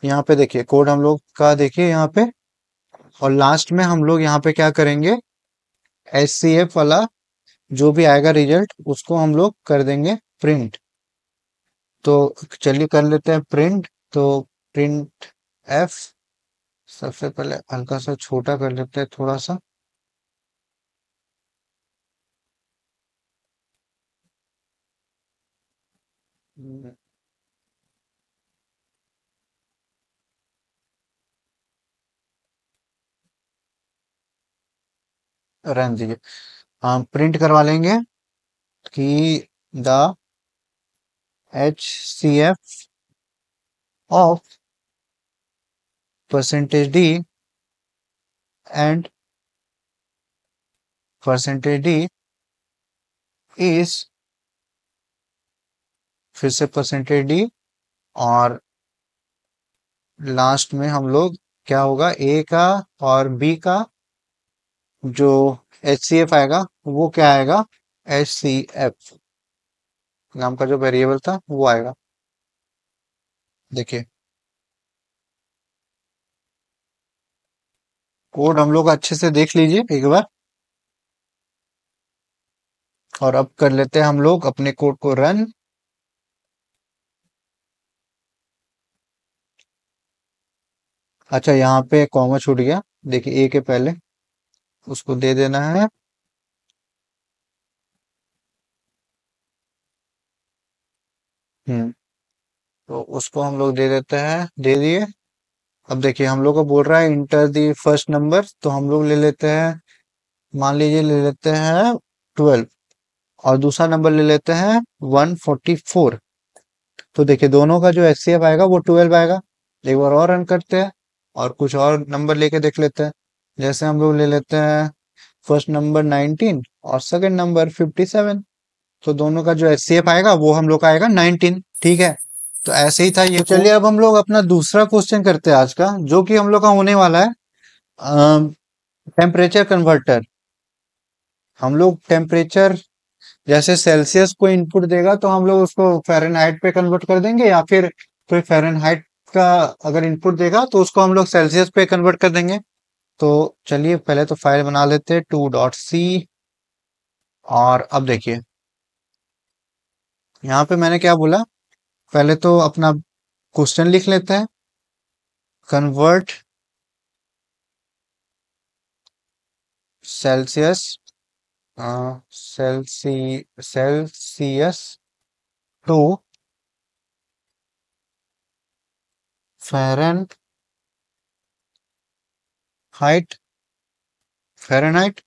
Speaker 1: यहाँ पे देखिए कोड हम लोग का देखिए यहाँ पे, और लास्ट में हम लोग यहाँ पे क्या करेंगे? एचसीएफ वाला जो भी आएगा रिजल्ट उसको हम लोग कर देंगे प्रिंट। तो चलिए कर लेते हैं प्रिंट। तो प्रिंट एफ, सबसे पहले हल्का सा छोटा कर लेते हैं थोड़ा सा। रन दीजिए। हम प्रिंट करवा लेंगे कि the H C F of percentage D and percentage D is, फिर से परसेंटेज डी, और लास्ट में हम लोग क्या होगा? ए का और बी का जो एच सी एफ आएगा वो क्या आएगा? एच सी एफ नाम का जो वेरिएबल था वो आएगा। देखिए कोड हम लोग अच्छे से देख लीजिए एक बार, और अब कर लेते हैं हम लोग अपने कोड को रन। अच्छा यहाँ पे कॉमा छूट गया, देखिए ए के पहले उसको दे देना है। हम्म, तो उसको हम लोग दे देते हैं, दे दिए। अब देखिए हम लोग को बोल रहा है इंटर दी फर्स्ट नंबर, तो हम लोग ले लेते हैं, मान लीजिए ले लेते हैं 12, और दूसरा नंबर ले लेते हैं 144। तो देखिए दोनों का जो एचसीएफ आएगा वो 12 आएगा। एक बार और रन करते हैं और कुछ और नंबर लेके देख लेते हैं। जैसे हम लोग ले लेते हैं फर्स्ट नंबर 19 और सेकंड नंबर 57। तो दोनों का जो एचसीएफ आएगा वो हम लोग का आएगा 19। ठीक है, तो ऐसे ही था ये। तो चलिए अब हम लोग अपना दूसरा क्वेश्चन करते हैं आज का, जो कि हम लोग का होने वाला है टेम्परेचर कन्वर्टर। हम लोग टेम्परेचर जैसे सेल्सियस को इनपुट देगा तो हम लोग उसको फ़ारेनहाइट पे कन्वर्ट कर देंगे, या फिर कोई फ़ारेनहाइट का अगर इनपुट देगा तो उसको हम लोग सेल्सियस पे कन्वर्ट कर देंगे। तो चलिए पहले तो फाइल बना लेते हैं 2.c। और अब देखिए यहाँ पे मैंने क्या बोला, पहले तो अपना क्वेश्चन लिख लेते हैं। Convert Celsius Celsius to Fahrenheit, Fahrenheit,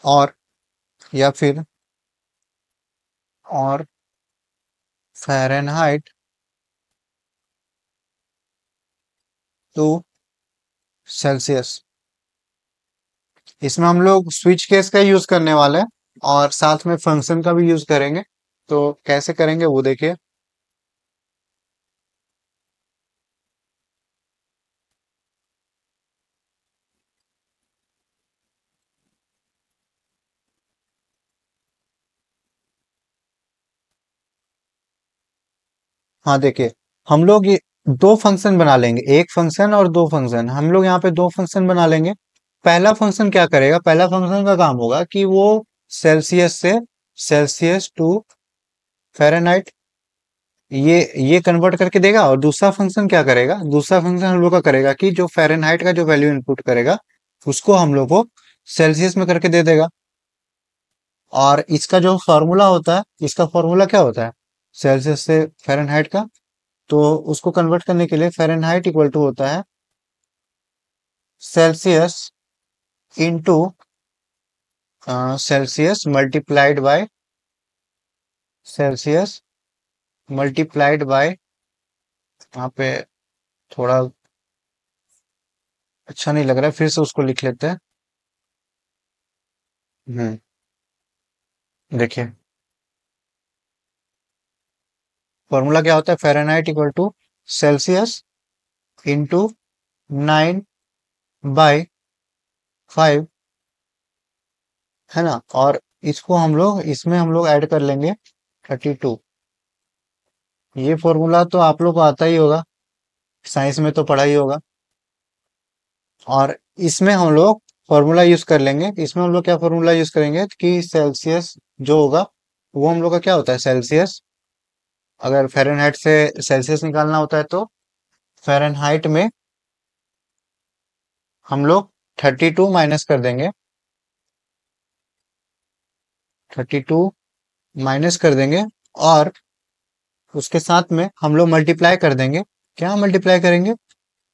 Speaker 1: और या फिर और फ़ारेनहाइट टू सेल्सियस। इसमें हम लोग स्विच केस का यूज करने वाले हैं और साथ में फंक्शन का भी यूज करेंगे। तो कैसे करेंगे वो देखिए। हाँ देखिए, हम लोग ये दो फंक्शन बना लेंगे, एक फंक्शन और दो फंक्शन। हम लोग यहाँ पे दो फंक्शन बना लेंगे। पहला फंक्शन क्या करेगा? पहला फंक्शन का काम होगा कि वो सेल्सियस से सेल्सियस टू फ़ारेनहाइट ये कन्वर्ट करके देगा। और दूसरा फंक्शन क्या करेगा? दूसरा फंक्शन हम लोग का करेगा कि जो फ़ारेनहाइट का जो वैल्यू इनपुट करेगा उसको हम लोग को सेल्सियस में करके दे देगा। और इसका जो फॉर्मूला होता है, इसका फॉर्मूला क्या होता है? सेल्सियस से फ़ारेनहाइट का। तो उसको कन्वर्ट करने के लिए फ़ारेनहाइट इक्वल टू होता है Celsius into Celsius multiplied by Celsius multiplied by, यहाँ पे थोड़ा अच्छा नहीं लग रहा है, फिर से उसको लिख लेते हैं। देखिए फॉर्मूला क्या होता है, Fahrenheit equal to Celsius into 9/5, है ना। और इसको हम लोग इसमें हम लोग ऐड कर लेंगे 32। ये फॉर्मूला तो आप लोग को आता ही होगा, साइंस में तो पढ़ा ही होगा। और इसमें हम लोग फॉर्मूला यूज कर लेंगे, इसमें हम लोग क्या फॉर्मूला यूज करेंगे कि सेल्सियस जो होगा वो हम लोग का क्या होता है, सेल्सियस। अगर फ़ारेनहाइट से सेल्सियस निकालना होता है तो फ़ारेनहाइट में हम लोग 32 माइनस कर देंगे, 32 माइनस कर देंगे। और उसके साथ में हम लोग मल्टीप्लाई कर देंगे, क्या मल्टीप्लाई करेंगे,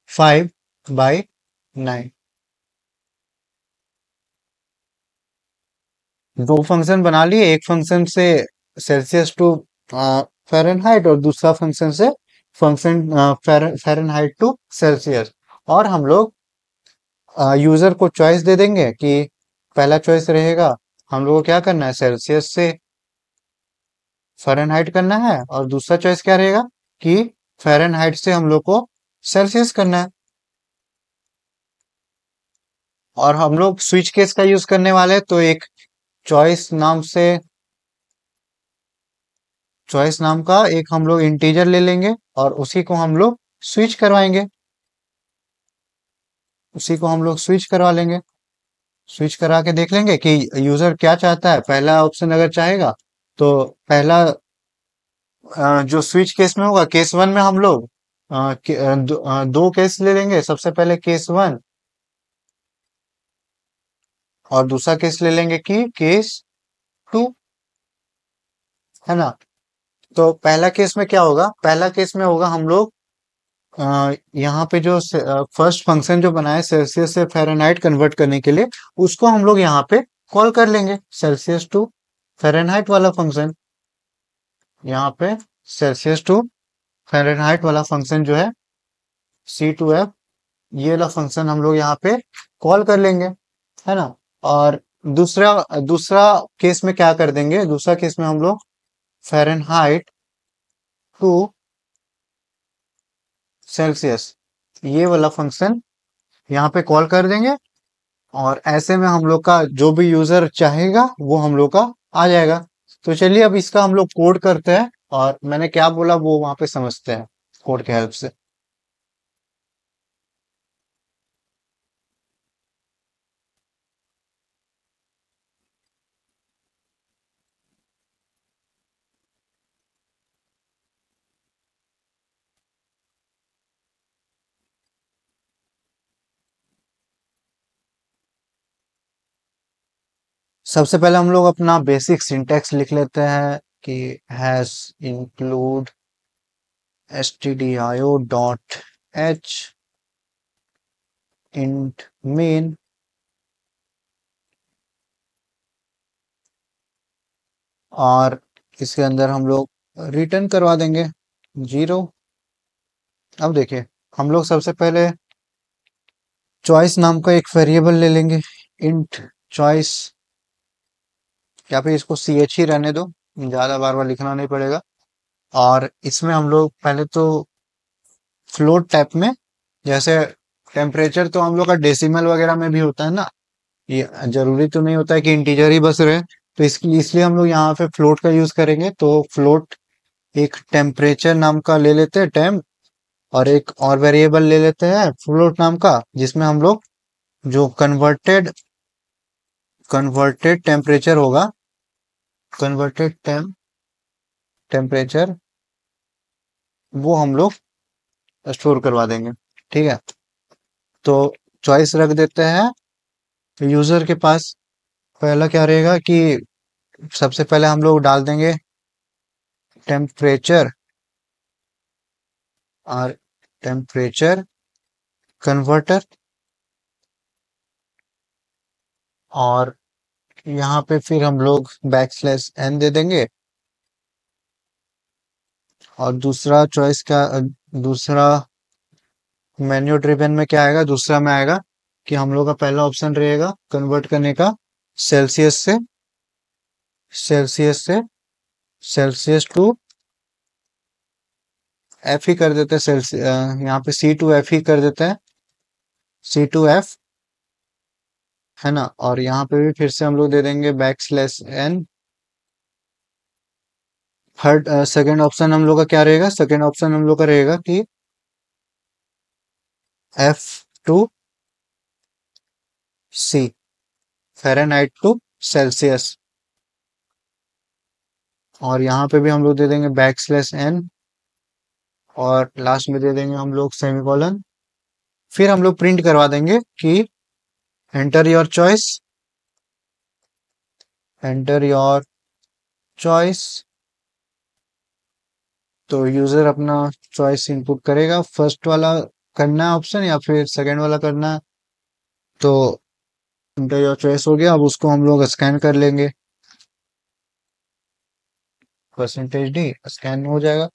Speaker 1: 5/9। दो फंक्शन बना लिए, एक फंक्शन से सेल्सियस टू फ़ारेनहाइट और दूसरा फंक्शन से फंक्शन फ़ारेनहाइट टू सेल्सियस। और हम लोग यूजर को चॉइस दे देंगे कि पहला चॉइस रहेगा हम लोग को क्या करना है, सेल्सियस से फ़ारेनहाइट करना है, और दूसरा चॉइस क्या रहेगा कि फ़ारेनहाइट से हम लोग को सेल्सियस करना है। और हम लोग स्विच केस का यूज करने वाले हैं, तो एक चॉइस नाम से चॉइस नाम का एक हम लोग इंटीजर ले लेंगे और उसी को हम लोग स्विच करवाएंगे, उसी को हम लोग स्विच करवा लेंगे। स्विच करा के देख लेंगे कि यूजर क्या चाहता है। पहला ऑप्शन अगर चाहेगा तो पहला जो स्विच केस में होगा, केस वन में हम लोग दो केस ले लेंगे। सबसे पहले केस वन और दूसरा केस ले लेंगे कि केस टू, है ना। तो पहला केस में क्या होगा, पहला केस में होगा हम लोग यहाँ पे जो फर्स्ट फंक्शन जो बनाए सेल्सियस से फ़ारेनहाइट कन्वर्ट करने के लिए, उसको हम लोग यहाँ पे कॉल कर लेंगे, सेल्सियस टू फ़ारेनहाइट वाला फंक्शन। यहाँ पे सेल्सियस टू फ़ारेनहाइट वाला फंक्शन जो है C2F, ये वाला फंक्शन हम लोग यहाँ पे कॉल कर लेंगे, है ना। और दूसरा दूसरा केस में क्या कर देंगे, दूसरा केस में हम लोग फ़ारेनहाइट टू सेल्सियस, ये वाला फंक्शन यहाँ पे कॉल कर देंगे। और ऐसे में हम लोग का जो भी यूजर चाहेगा वो हम लोग का आ जाएगा। तो चलिए अब इसका हम लोग कोड करते हैं, और मैंने क्या बोला वो वहां पे समझते हैं कोड के हेल्प से। सबसे पहले हम लोग अपना बेसिक सिंटैक्स लिख लेते हैं कि hash include stdio dot h int main, और इसके अंदर हम लोग रिटर्न करवा देंगे 0। अब देखिए हम लोग सबसे पहले चॉइस नाम का एक वेरिएबल ले लेंगे, इंट चॉइस, या फिर इसको सी एच ही रहने दो, ज्यादा बार बार लिखना नहीं पड़ेगा। और इसमें हम लोग पहले तो फ्लोट टाइप में, जैसे टेम्परेचर तो हम लोग का डेसिमल वगैरह में भी होता है ना, ये जरूरी तो नहीं होता है कि इंटीजर ही बस रहे। तो इसलिए हम लोग यहाँ पे फ्लोट का यूज करेंगे। तो फ्लोट एक टेम्परेचर नाम का ले लेते हैं टेम्प, और एक और वेरिएबल ले लेते हैं फ्लोट नाम का, जिसमें हम लोग जो कन्वर्टेड टेम्परेचर होगा, कन्वर्टेड टेम्परेचर, वो हम लोग स्टोर करवा देंगे, ठीक है। तो चॉइस रख देते हैं यूजर के पास। पहला क्या रहेगा कि सबसे पहले हम लोग डाल देंगे टेम्परेचर, और टेम्परेचर कन्वर्टर, और यहाँ पे फिर हम लोग बैकस्लैश n दे देंगे। और दूसरा चॉइस का दूसरा मेन्यू ड्रिवन में क्या आएगा, दूसरा में आएगा कि हम लोग का पहला ऑप्शन रहेगा कन्वर्ट करने का सेल्सियस से सेल्सियस से सेल्सियस टू एफ ही कर देते हैं। यहाँ पे C2F ही कर देते हैं, C2F, है ना। और यहाँ पे भी फिर से हम लोग दे देंगे backslash n। Third second option हम लोग का क्या रहेगा, सेकंड ऑप्शन हम लोग का रहेगा कि F2C, फ़ारेनहाइट टू सेल्सियस। और यहाँ पे भी हम लोग दे देंगे बैकस्लैश n। और लास्ट में दे देंगे हम लोग सेमीकोलन। फिर हम लोग प्रिंट करवा देंगे कि enter your choice, enter your choice. तो यूजर अपना चॉइस इनपुट करेगा, फर्स्ट वाला करना है ऑप्शन या फिर सेकंड वाला करना है। तो एंटर योर चॉइस हो गया। अब उसको हम लोग स्कैन कर लेंगे, %d स्कैन हो जाएगा।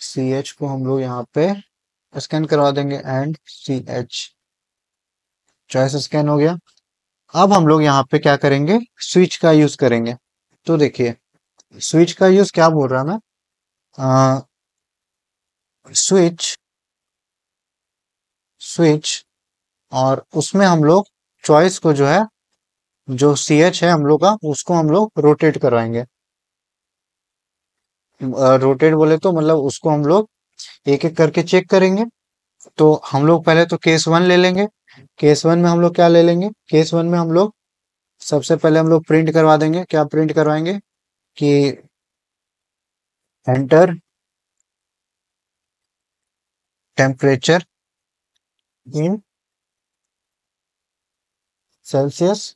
Speaker 1: CH को हम लोग यहाँ पे स्कैन करवा देंगे एंड CH, चॉइस स्कैन हो गया। अब हम लोग यहाँ पे क्या करेंगे, स्विच का यूज करेंगे। तो देखिए स्विच का यूज क्या बोल रहा है मैं, स्विच स्विच और उसमें हम लोग चॉइस को जो है, जो CH है हम लोग का, उसको हम लोग रोटेट करवाएंगे। रोटेट बोले तो मतलब उसको हम लोग एक एक करके चेक करेंगे। तो हम लोग पहले तो केस 1 ले लेंगे। केस 1 में हम लोग क्या ले लेंगे, केस 1 में हम लोग सबसे पहले हम लोग प्रिंट करवा देंगे। क्या प्रिंट करवाएंगे कि एंटर टेम्परेचर इन सेल्सियस।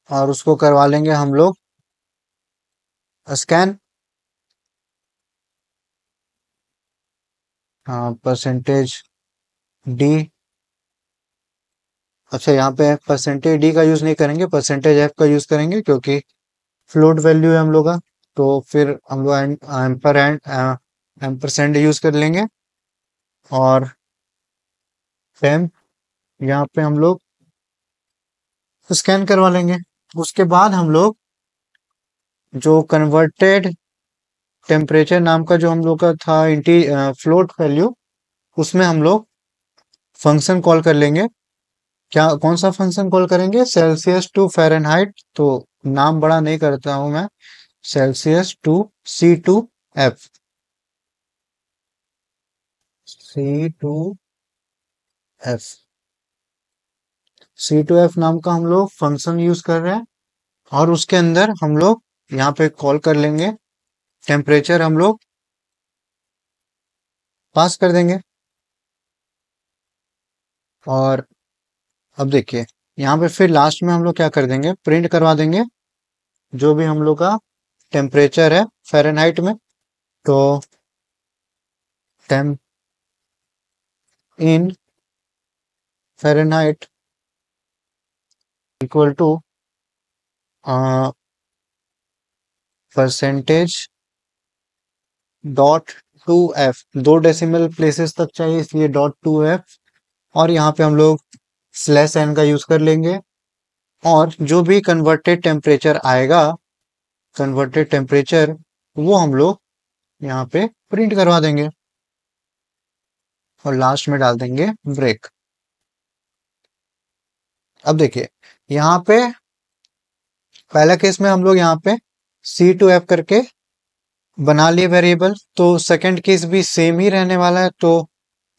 Speaker 1: और उसको करवा लेंगे हम लोग स्कैन। हाँ, %d। अच्छा, यहाँ पे %d का यूज नहीं करेंगे, %f का यूज करेंगे क्योंकि फ्लोट वैल्यू है हम लोग का। तो फिर हम लोग एम्पर एंड एम्परसेंड यूज कर लेंगे। और टेम्प यहाँ पे हम लोग स्कैन करवा लेंगे। उसके बाद हम लोग जो कन्वर्टेड टेम्परेचर नाम का जो हम लोग का था इंटी फ्लोट वैल्यू, उसमें हम लोग फंक्शन कॉल कर लेंगे। क्या, कौन सा फंक्शन कॉल करेंगे, सेल्सियस टू फ़ारेनहाइट। तो नाम बड़ा नहीं करता हूं मैं, Celsius to C2F, C2F, C2F नाम का हम लोग फंक्शन यूज कर रहे हैं। और उसके अंदर हम लोग यहाँ पे कॉल कर लेंगे, टेम्परेचर हम लोग पास कर देंगे। और अब देखिए यहाँ पे फिर लास्ट में हम लोग क्या कर देंगे, प्रिंट करवा देंगे जो भी हम लोग का टेम्परेचर है फ़ारेनहाइट में। तो temp in Fahrenheit equal to percentage .2f, 2 decimal places तक चाहिए इसलिए .2f। और यहाँ पे हम लोग /n का यूज कर लेंगे। और जो भी कन्वर्टेड टेम्परेचर आएगा, कन्वर्टेड टेम्परेचर, वो हम लोग यहाँ पे प्रिंट करवा देंगे। और लास्ट में डाल देंगे ब्रेक। अब देखिए यहाँ पे पहला केस में हम लोग यहाँ पे C2F करके बना लिए वेरिएबल, तो सेकंड केस भी सेम ही रहने वाला है। तो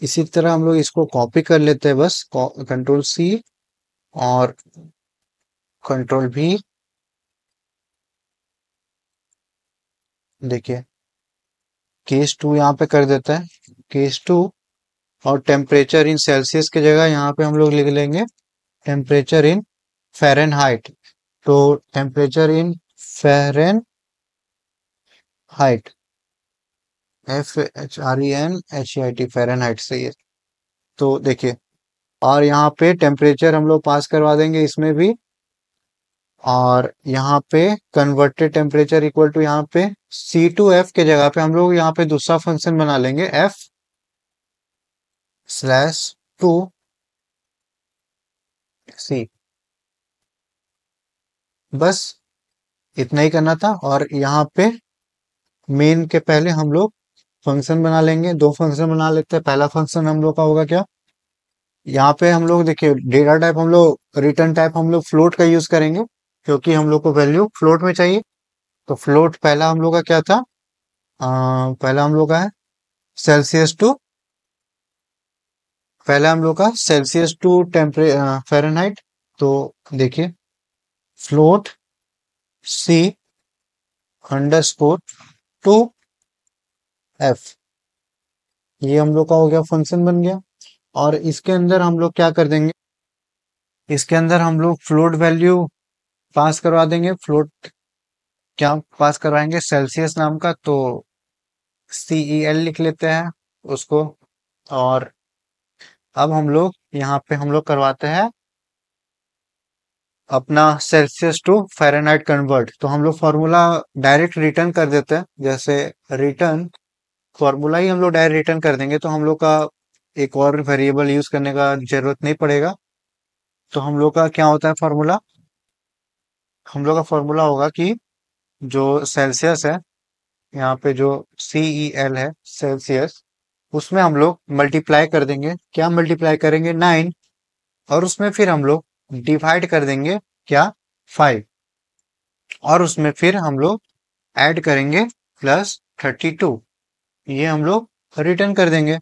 Speaker 1: इसी तरह हम लोग इसको कॉपी कर लेते हैं, बस Ctrl+C और Ctrl+V। देखिए केस 2 यहाँ पे कर देता है, केस 2 और टेम्परेचर इन सेल्सियस की जगह यहाँ पे हम लोग लिख लेंगे टेम्परेचर इन फ़ारेनहाइट। तो temperature in Fahrenheit, FARENHEIT, Fahrenheit सही है। तो देखिए, और यहाँ पे टेम्परेचर हम लोग पास करवा देंगे इसमें भी, और यहाँ पे कन्वर्टेड टेम्परेचर इक्वल टू यहाँ पे C2F के जगह पे हम लोग यहाँ पे दूसरा फंक्शन बना लेंगे F/2C। बस इतना ही करना था। और यहाँ पे मेन के पहले हम लोग फंक्शन बना लेंगे, दो फंक्शन बना लेते हैं। पहला फंक्शन हम लोग का होगा क्या, यहाँ पे हम लोग देखिए डेटा टाइप हम लोग रिटर्न टाइप हम लोग फ्लोट का यूज करेंगे, क्योंकि हम लोग को वैल्यू फ्लोट में चाहिए। तो फ्लोट पहला हम लोग का क्या था, पहला हम लोग का है सेल्सियस टू, पहला हम लोग का सेल्सियस टू टेम्परे फ़ारेनहाइट। तो देखिए फ्लोट C अंडरस्कोर 2F, ये हम लोग का हो गया फंक्शन बन गया। और इसके अंदर हम लोग क्या कर देंगे, इसके अंदर हम लोग फ्लोट वैल्यू पास करवा देंगे। फ्लोट क्या पास करवाएंगे, सेल्सियस नाम का, तो CEL लिख लेते हैं उसको। और अब हम लोग यहाँ पे हम लोग करवाते हैं अपना सेल्सियस टू फ़ारेनहाइट कन्वर्ट। तो हम लोग फॉर्मूला डायरेक्ट रिटर्न कर देते हैं, जैसे रिटर्न फॉर्मूला ही हम लोग डायरेक्ट रिटर्न कर देंगे, तो हम लोग का एक और वेरिएबल यूज करने का जरूरत नहीं पड़ेगा। तो हम लोग का क्या होता है फॉर्मूला, हम लोग का फॉर्मूला होगा कि जो सेल्सियस है, यहाँ पे जो CEL है सेल्सियस, उसमें हम लोग मल्टीप्लाई कर देंगे, क्या मल्टीप्लाई करेंगे 9, और उसमें फिर हम लोग डिवाइड कर देंगे क्या 5, और उसमें फिर हम लोग ऐड करेंगे +32, ये हम लोग रिटर्न कर देंगे।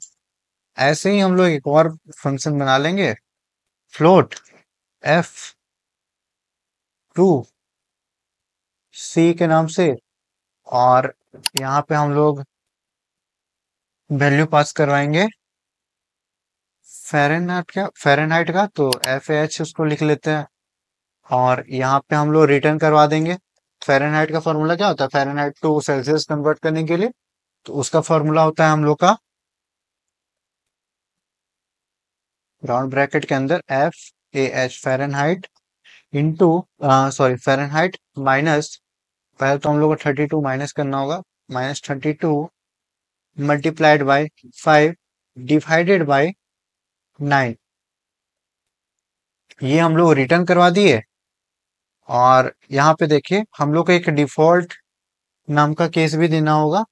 Speaker 1: ऐसे ही हम लोग एक और फंक्शन बना लेंगे फ्लोट F/2C के नाम से, और यहाँ पे हम लोग वैल्यू पास करवाएंगे फ़ारेनहाइट का, तो FAH उसको लिख लेते हैं। और यहाँ पे हम लोग रिटर्न करवा देंगे। फ़ारेनहाइट का फॉर्मूला क्या होता है, फ़ारेनहाइट टू सेल्सियस कन्वर्ट करने के लिए, तो उसका फॉर्मूला होता है हम लोग का राउंड ब्रैकेट के अंदर FAH Fahrenheit into, sorry Fahrenheit minus, पहले तो हम लोग को 32 माइनस करना होगा, -32 मल्टीप्लाइड बाय 5 डिवाइडेड बाय 9, ये हम लोग रिटर्न करवा दिए। और यहाँ पे देखिए हम लोग को एक डिफॉल्ट नाम का केस भी देना होगा,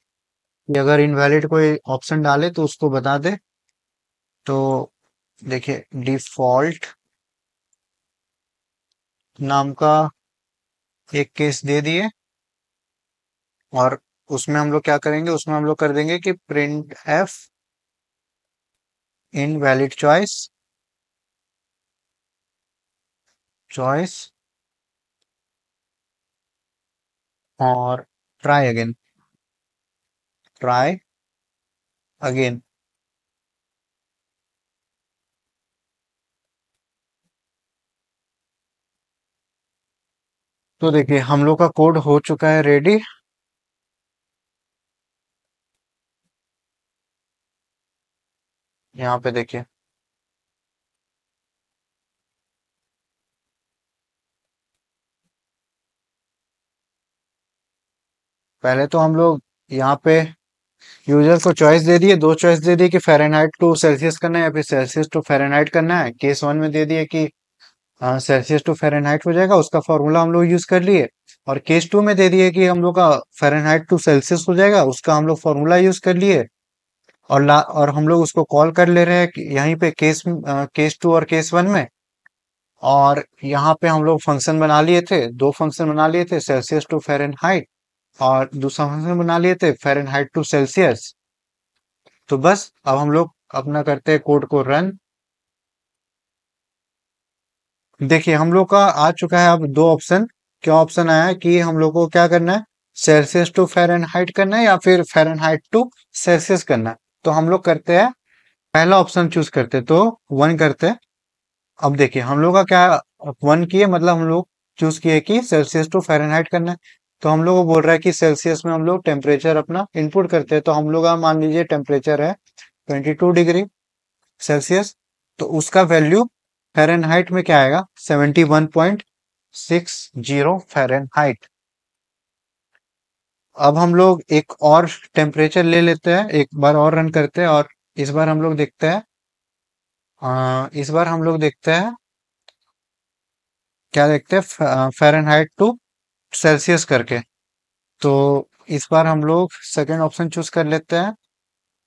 Speaker 1: कि अगर इनवैलिड कोई ऑप्शन डाले तो उसको बता दे। तो देखिए डिफॉल्ट नाम का एक केस दे दिए, और उसमें हम लोग क्या करेंगे, उसमें हम लोग कर देंगे कि प्रिंट F इनवैलिड चॉइस और ट्राई अगेन। तो देखिए हम लोग का कोड हो चुका है रेडी। यहाँ पे देखिए पहले तो हम लोग यहाँ पे यूजर को चॉइस दे दिए, दो चॉइस दे दिए कि फ़ारेनहाइट टू सेल्सियस करना है या फिर सेल्सियस टू फ़ारेनहाइट करना है। केस 1 में दे दिए कि सेल्सियस टू फ़ारेनहाइट हो जाएगा, उसका फॉर्मूला हम लोग यूज कर लिए। और केस 2 में दे दिए कि हम लोग का फ़ारेनहाइट टू सेल्सियस हो जाएगा, उसका हम लोग फॉर्मूला यूज कर लिए। और हम लोग उसको कॉल कर ले रहे हैं कि यहीं पे केस 2 और केस 1 में। और यहाँ पे हम लोग फंक्शन बना लिए थे, दो फंक्शन बना लिए थे, सेल्सियस टू फ़ारेनहाइट, और दूसरा फंक्शन बना लिए थे फ़ारेनहाइट टू सेल्सियस। तो बस अब हम लोग अपना करते हैं कोड को रन। देखिए हम लोग का आ चुका है अब दो ऑप्शन। क्या ऑप्शन आया है कि हम लोग को क्या करना है, सेल्सियस टू फ़ारेनहाइट करना है या फिर फ़ारेनहाइट टू सेल्सियस करना है। तो हम लोग करते हैं पहला ऑप्शन चूज करते तो 1 करते। अब देखिए हम लोग का क्या 1 किए, मतलब हम लोग चूज किए कि सेल्सियस टू फ़ारेनहाइट करना है। तो हम लोग को बोल रहा है कि सेल्सियस में हम लोग टेम्परेचर अपना इनपुट करते हैं, तो हम लोग का मान लीजिए टेम्परेचर है 22 डिग्री सेल्सियस। तो उसका वैल्यू फ़ारेनहाइट में क्या आएगा, 71.60 फ़ारेनहाइट। अब हम लोग एक और टेम्परेचर ले लेते हैं, एक बार और रन करते हैं, और इस बार हम लोग देखते हैं, इस बार हम लोग देखते हैं, क्या देखते हैं, फ़ारेनहाइट टू सेल्सियस करके। तो इस बार हम लोग सेकेंड ऑप्शन चूज कर लेते हैं,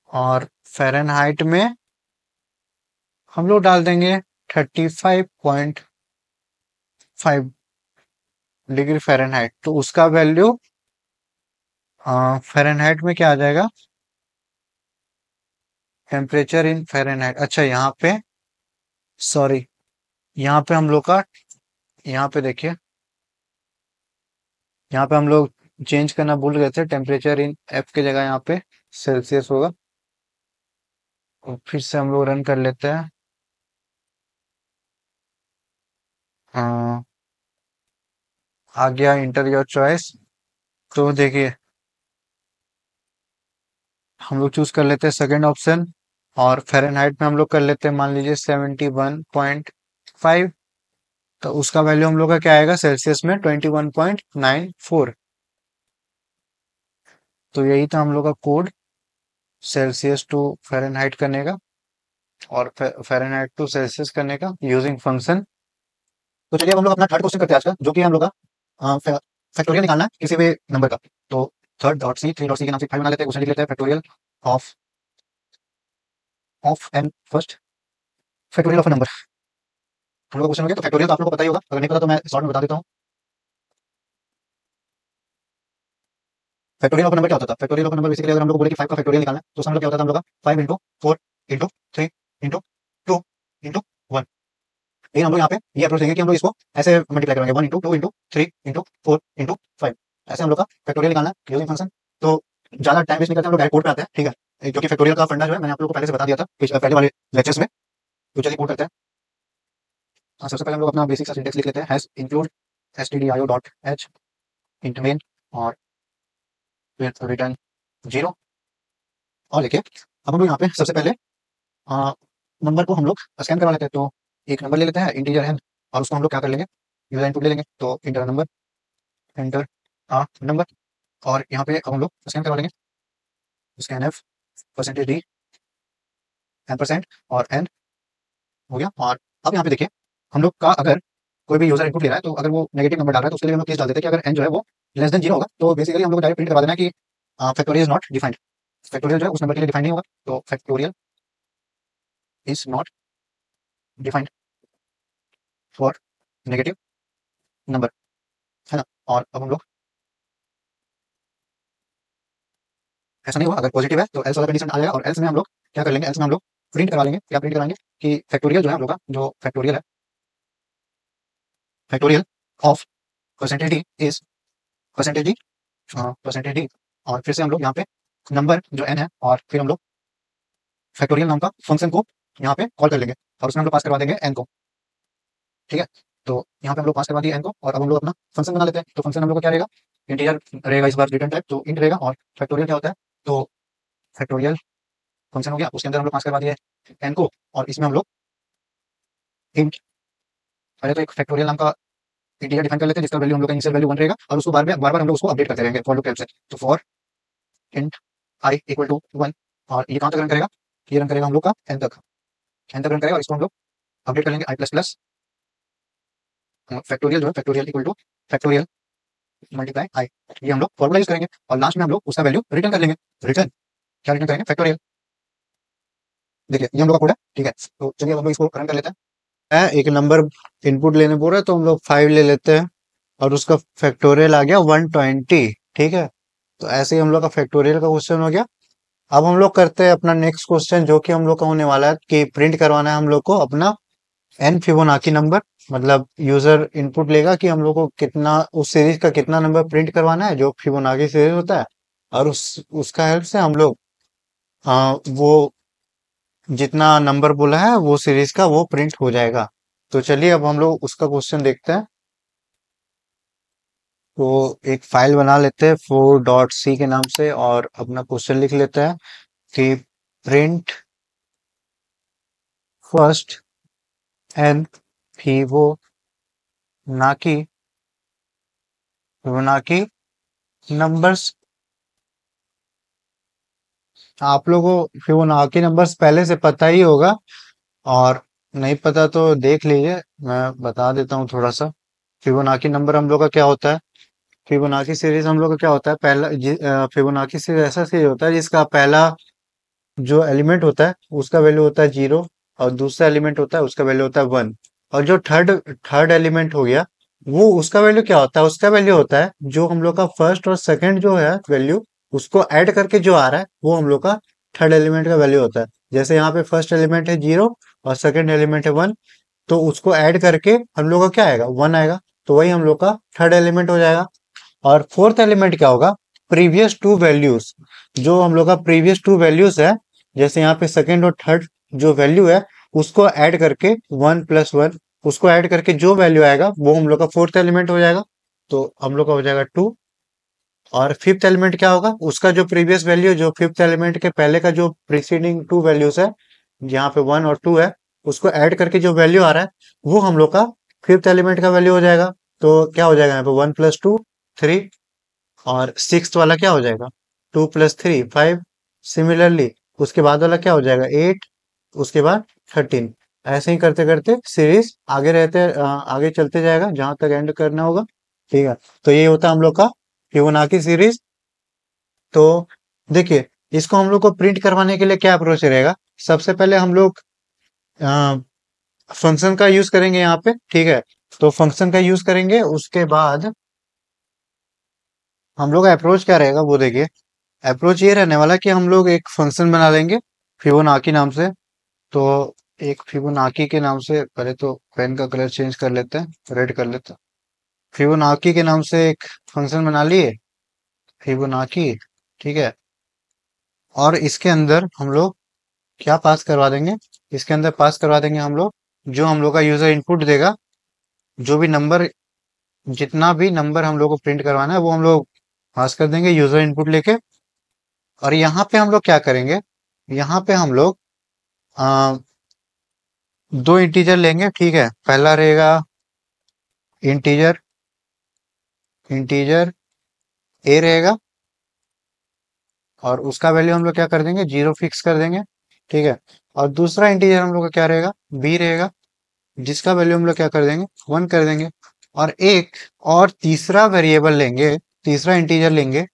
Speaker 1: और फ़ारेनहाइट में हम लोग डाल देंगे 35.5 डिग्री फ़ारेनहाइट। तो उसका वैल्यू फ़ारेनहाइट में क्या आ जाएगा, टेम्परेचर इन फ़ारेनहाइट। अच्छा यहाँ पे, सॉरी, यहाँ पे हम लोग का, यहाँ पे देखिए, यहाँ पे हम लोग चेंज करना भूल गए थे, टेम्परेचर इन एफ की जगह यहाँ पे सेल्सियस होगा। और फिर से हम लोग रन कर लेते हैं। आ, आ गया इंटर योर चॉइस। तो देखिए हम लोग चूज कर लेते हैं सेकेंड ऑप्शन, और फ़ारेनहाइट में हम लोग कर लेते हैं मान लीजिए 71.5। तो उसका वैल्यू हम लोग का क्या आएगा सेल्सियस में, 21.94। तो यही था हम लोग का कोड सेल्सियस टू फ़ारेनहाइट करने का, और फ़ारेनहाइट टू सेल्सियस करने का यूजिंग फंक्शन। तो चलिए अब हम लोग अपना थर्ड क्वेश्चन करते हैं आज का, जो कि हम लोग का फैक्टोरियल निकालना है किसी भी नंबर का। तो third dot C, three dot C के नाम से फाइल बना लेते हैं, क्वेश्चन लिख लेते हैं factorial of N first, factorial of number. हम लोग क्वेश्चन हो गया। तो फैक्टोरियल तो आप लोग को पता ही होगा, अगर नहीं पता तो मैं शॉर्ट में बता देता हूँ। फैक्टोरियल ऑफ नंबर क्या होता था, फैक्टोरियल ऑफ नंबर बेसिकली अगर हम लोग बोले कि 5 का फैक्टोरियल निकालना है, तो उसमें हम लोग क्या होता था हम लोग का 5 इंटू 4 इंटू 3 इंटू 2 इंटू 1। लेकिन हम लोग यहाँ पे ये अप्रोच लेंगे कि हम लोग इसको ऐसे मल्टीप्लाई करेंगे, 1 इंटू 2 इंटू 3 इंटू 4 इंटू 5। ऐसे हम लोग का फैक्टोरियल निकालना है यूजिंग फंक्शन। तो ज्यादा टाइम वेस्ट नहीं करते, हम लोग डायरेक्ट कोड पे आते हैं, ठीक है, क्योंकि फैक्टोरियल का फंडा जो है मैंने आप लोगों को पहले से बता दिया था पहले वाले लेक्चर्स में। तो चलिए कोड करते हैं। सबसे पहले हम लोग अपना बेसिक सा सिंटेक्स लिख लेते हैं, hash include stdio dot h int main, और फिर रिटर्न 0। और देखिए अब हम लोग यहाँ पे सबसे पहले नंबर को हम लोग स्कैन करवा लेते हैं। तो एक नंबर ले लेते हैं इंटीजर है, और उसको हम लोग क्या कर लेंगे, यूजर इनपुट ले लेंगे। तो इंटर नंबर, एंटर नंबर, और यहाँ पे अब हम लोग स्कैन करवा लेंगे, स्कैन एफ परसेंटेज डी %, और एन हो गया। और अब यहाँ पे देखिए हम लोग का अगर कोई भी यूजर इनपुट ले रहा है, तो अगर वो नेगेटिव नंबर डाल रहा है, तो उसके लिए हम लोग केस डाल देते हैं कि अगर एन जो है वो लेस देन 0 होगा, तो बेसिकली हम लोग डायरेक्ट प्रिंट करवा देना कि factorial is not defined. Factorial जो है उस नंबर के लिए डिफाइंड नहीं होगा, तो factorial is not defined for negative number, है ना। और अब हम लोग, ऐसा नहीं हुआ, अगर पॉजिटिव है तो एल्स वाला कंडीशन आ जाएगा, और एल्स में हम लोग क्या कर लेंगे, एल्स में हम लोग प्रिंट करवा लेंगे, क्या प्रिंट कराएंगे कि फैक्टोरियल जो है हम लोग का, जो फैक्टोरियल है, factorial of percentage D is percentage D, percentage D. और फिर से हम लोग यहाँ पे नंबर जो एन है, और फिर हम लोग फैक्टोरियल नाम का फंक्शन को यहाँ पे कॉल कर लेंगे, और उसमें हम लोग पास करवा देंगे एन को, ठीक है। तो यहाँ पे हम लोग पास करवा दिए एन को, और अब हम लोग अपना फंक्शन बना लेते हैं। तो फंक्शन हम लोग का क्या रहेगा, इंटीजर रहेगा इस बार, रिटर्न टाइप तो इंट रहेगा, और फैक्टोरियल क्या होता है, तो फैक्टोरियल फंक्शन हो गया, उसके अंदर हम लोग पास करवा दिए एन को, और इसमें हम लोग इंट, पहले तो एक फैक्टोरियल नाम का इंटीजर डिफाइन कर लेते हैं जिसका वैल्यू हम लोग का इनिशियल वैल्यू 1 रहेगा, और उसको बार बार हम लोग उसको अपडेट करते रहेंगे फॉर लूप टाइप से। तो for int I equal to 1, और ये कहाँ तक रन करेगा, ये रन करेगा हम लोग का एन तक, एन तक रन करेगा, और इसको हम लोग अपडेट कर लेंगे आई प्लस प्लस फैक्टोरियल जो है, factorial equal to factorial multiply I. ये हम लोग फॉर्मूला यूज करेंगे, और लास्ट में हम लोग उसका वैल्यू रिटर्न कर लेंगे। रिटर्न क्या रिटर्न करेंगे, फैक्टोरियल। देखिए ये हम लोग का कोड है, ठीक है। तो चलिए अब हम लोग इसको रन कर लेते हैं। एक नंबर इनपुट लेने बोल रहा है, तो हम लोग 5 ले लेते हैं, और उसका फैक्टोरियल आ गया 120, ठीक है। तो ऐसे ही हम लोग का फैक्टोरियल का क्वेश्चन हो गया। अब हम लोग करते हैं अपना नेक्स्ट क्वेश्चन, जो कि हम लोग का होने वाला है कि प्रिंट करवाना है हम लोग को अपना एन फिबोनाची नंबर। मतलब यूजर इनपुट लेगा कि हम लोग को कितना, उस सीरीज का कितना नंबर प्रिंट करवाना है जो फिबोनाची सीरीज होता है, और उसका हेल्प से हम लोग वो जितना नंबर बोला है वो सीरीज का वो प्रिंट हो जाएगा। तो चलिए अब हम लोग उसका क्वेश्चन देखते हैं। तो एक फाइल बना लेते हैं 4.c के नाम से और अपना क्वेश्चन लिख लेते हैं कि print first N Fibonacci Fibonacci numbers. आप लोगों को फिबोनाची नंबर्स पहले से पता ही होगा, और नहीं पता तो देख लीजिए, मैं बता देता हूँ थोड़ा सा। फिबोनाची नंबर हम लोग का क्या होता है? फिबोनाची सीरीज हम लोग का क्या होता है? फिबोनाची सीरीज ऐसा सीरीज होता है जिसका पहला जो एलिमेंट होता है उसका वैल्यू होता है 0, और दूसरा एलिमेंट होता है उसका वैल्यू होता है 1, और जो थर्ड थर्ड एलिमेंट हो गया वो उसका वैल्यू क्या होता है? उसका वैल्यू होता है जो हम लोग का फर्स्ट और सेकंड जो है वैल्यू, उसको ऐड करके जो आ रहा है वो हम लोग का थर्ड एलिमेंट का वैल्यू होता है। जैसे यहाँ पे फर्स्ट एलिमेंट है 0 और सेकंड एलिमेंट है 1, तो उसको ऐड करके हम लोग का क्या आएगा? 1 आएगा। तो वही हम लोग का थर्ड एलिमेंट हो जाएगा। और फोर्थ एलिमेंट क्या होगा? Previous to values. जो हम लोग का प्रीवियस टू वैल्यूज है, जैसे यहाँ पे सेकंड और थर्ड जो वैल्यू है उसको ऐड करके 1 + 1, उसको ऐड करके जो वैल्यू आएगा वो हम लोग का फोर्थ एलिमेंट हो जाएगा। तो हम लोग का हो जाएगा 2। और फिफ्थ एलिमेंट क्या होगा? उसका जो प्रीवियस वैल्यू, जो फिफ्थ एलिमेंट के पहले का जो प्रीसीडिंग टू वैल्यूज है, यहाँ पे 1 और 2 है, उसको ऐड करके जो वैल्यू आ रहा है वो हम लोग का फिफ्थ एलिमेंट का वैल्यू हो जाएगा। तो क्या हो जाएगा यहाँ पे? 1 + 2 3, और सिक्स वाला क्या हो जाएगा? 2 + 3 5। सिमिलरली उसके बाद वाला क्या हो जाएगा? 8। उसके बाद 13। ऐसे ही करते करते सीरीज आगे आगे चलते जाएगा जहां तक एंड करना होगा। ठीक है। तो ये होता है हम लोग का फिबोनाची सीरीज। तो देखिए, इसको हम लोग को प्रिंट करवाने के लिए क्या अप्रोच रहेगा? सबसे पहले हम लोग फंक्शन का यूज करेंगे यहाँ पे। ठीक है। तो फंक्शन का यूज करेंगे, उसके बाद हम लोग का अप्रोच क्या रहेगा वो देखिए। अप्रोच ये रहने वाला कि हम लोग एक फंक्शन बना लेंगे फिबोनाची नाम से। तो एक फिबोनाची के नाम से पहले तो पेन का कलर चेंज कर लेते हैं, रेड कर लेते हैं। फिबोनाची के नाम से एक फंक्शन बना लिए, फिबोनाची। ठीक है। और इसके अंदर हम लोग क्या पास करवा देंगे? इसके अंदर पास करवा देंगे हम लोग जो हम लोग का यूजर इनपुट देगा, जो भी नंबर, जितना भी नंबर हम लोग को प्रिंट करवाना है वो हम लोग पास कर देंगे यूजर इनपुट लेके। और यहाँ पे हम लोग क्या करेंगे? यहाँ पे हम लोग आ, दो इंटीजर लेंगे। ठीक है। पहला रहेगा इंटीजर इंटीजर ए रहेगा, और उसका वैल्यू हम लोग क्या कर देंगे? 0 फिक्स कर देंगे। ठीक है। और दूसरा इंटीजर हम लोग का क्या रहेगा? बी रहेगा, जिसका वैल्यू हम लोग क्या कर देंगे? 1 कर देंगे। और एक और तीसरा वेरिएबल लेंगे, तीसरा इंटीजर लेंगे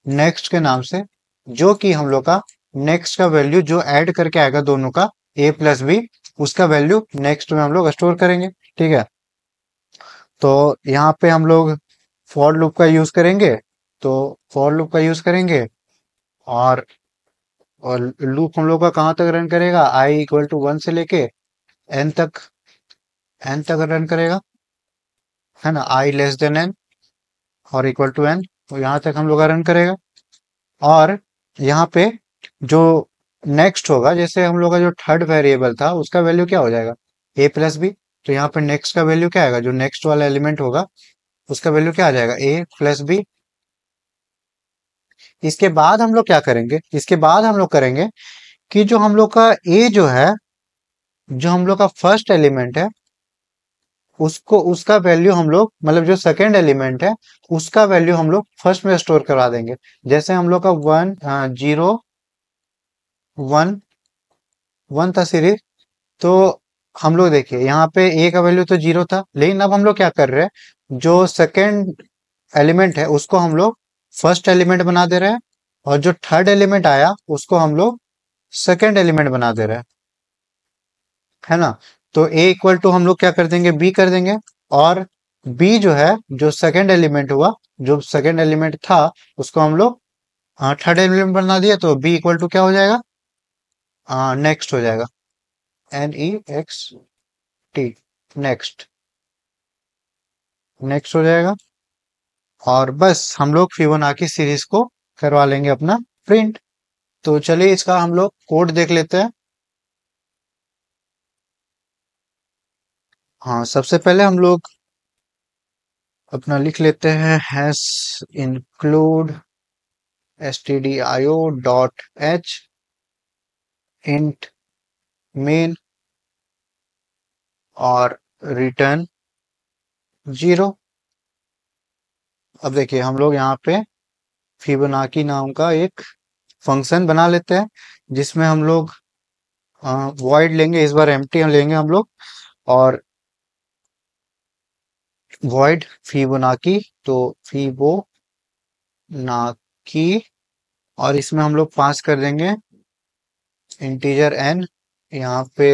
Speaker 1: नेक्स्ट के नाम से, जो कि हम लोग का नेक्स्ट का वैल्यू जो ऐड करके आएगा दोनों का, a + b, उसका वैल्यू नेक्स्ट में हम लोग स्टोर करेंगे। ठीक है। तो यहाँ पे हम लोग फॉर लूप का यूज करेंगे। तो फॉर लूप का यूज करेंगे, और लूप हम लोग का कहाँ तक रन करेगा? i = 1 से लेके n तक, रन करेगा, है ना? i n और =n, तो यहाँ तक हम लोग का रन करेगा। और यहाँ पे जो नेक्स्ट होगा, जैसे हम लोग का जो थर्ड वेरिएबल था उसका वैल्यू क्या हो जाएगा? a + b। तो यहाँ पे नेक्स्ट का वैल्यू क्या आएगा? जो नेक्स्ट वाला एलिमेंट होगा उसका वैल्यू क्या आ जाएगा? a + b। इसके बाद हम लोग क्या करेंगे? इसके बाद हम लोग करेंगे कि जो हम लोग का a जो है, जो हम लोग का फर्स्ट एलिमेंट है, उसको, उसका वैल्यू हम लोग, मतलब जो सेकंड एलिमेंट है उसका वैल्यू हम लोग फर्स्ट में स्टोर करवा देंगे। जैसे हम लोग का 0 1 1 था सीरीज। तो हम लोग देखिए यहाँ पे ए का वैल्यू तो 0 था, लेकिन अब हम लोग क्या कर रहे हैं? जो सेकंड एलिमेंट है उसको हम लोग फर्स्ट एलिमेंट बना दे रहे हैं, और जो थर्ड एलिमेंट आया उसको हम लोग सेकंड एलिमेंट बना दे रहे हैं, है ना? तो a = हम लोग क्या कर देंगे? b कर देंगे। और b जो है, जो सेकंड एलिमेंट हुआ, जो सेकंड एलिमेंट था, उसको हम लोग थर्ड एलिमेंट बना दिया, तो b = क्या हो जाएगा? नेक्स्ट हो जाएगा, next, नेक्स्ट, नेक्स्ट हो जाएगा। और बस हम लोग फिबोनाची सीरीज को करवा लेंगे अपना प्रिंट। तो चलिए इसका हम लोग कोड देख लेते हैं। हाँ, सबसे पहले हम लोग अपना लिख लेते हैं hash include stdio dot h int main और रिटर्न 0। अब देखिए हम लोग यहाँ पे फिबोनाची नाम का एक फंक्शन बना लेते हैं जिसमें हम लोग वॉइड लेंगे, इस बार एम्प्टी लेंगे हम लोग, और वॉइड फिबोनाची, तो फिबोनाची, और इसमें हम लोग पास कर देंगे इंटीजर n। यहाँ पे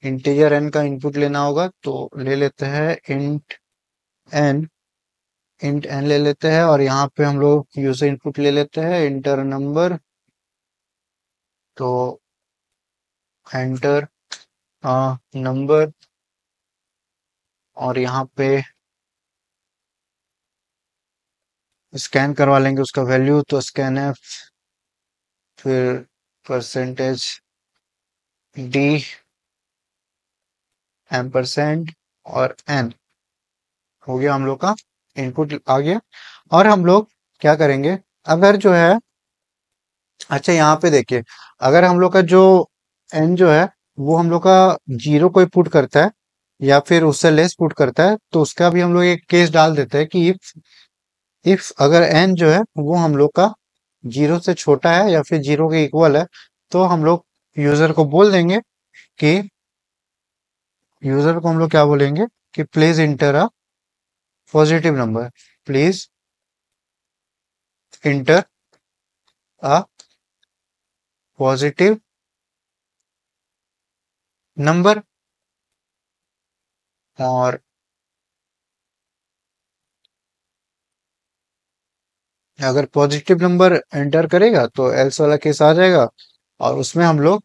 Speaker 1: इंटीजर n का इनपुट लेना होगा तो ले लेते हैं n इंट n ले लेते हैं, और यहाँ पे हम लोग यूजर इनपुट ले लेते हैं इंटर नंबर, तो एंटर नंबर, और यहाँ पे स्कैन करवा लेंगे उसका वैल्यू, तो स्कैन एफ, फिर परसेंटेज डी एम्परसेंड और एन, हो गया हम लोग का इनपुट आ गया। और हम लोग क्या करेंगे, अगर जो है, अच्छा यहाँ पे देखिए, अगर हम लोग का जो एन जो है वो हम लोग का जीरो कोई पुट करता है या फिर उससे लेस पुट करता है, तो उसका भी हम लोग एक केस डाल देते हैं कि इफ अगर एन जो है वो हम लोग का जीरो से छोटा है या फिर जीरो के इक्वल है, तो हम लोग यूजर को बोल देंगे कि यूजर को हम लोग क्या बोलेंगे कि please inter a positive number, please inter a positive number. और अगर पॉजिटिव नंबर एंटर करेगा तो एल्स वाला केस आ जाएगा, और उसमें हम लोग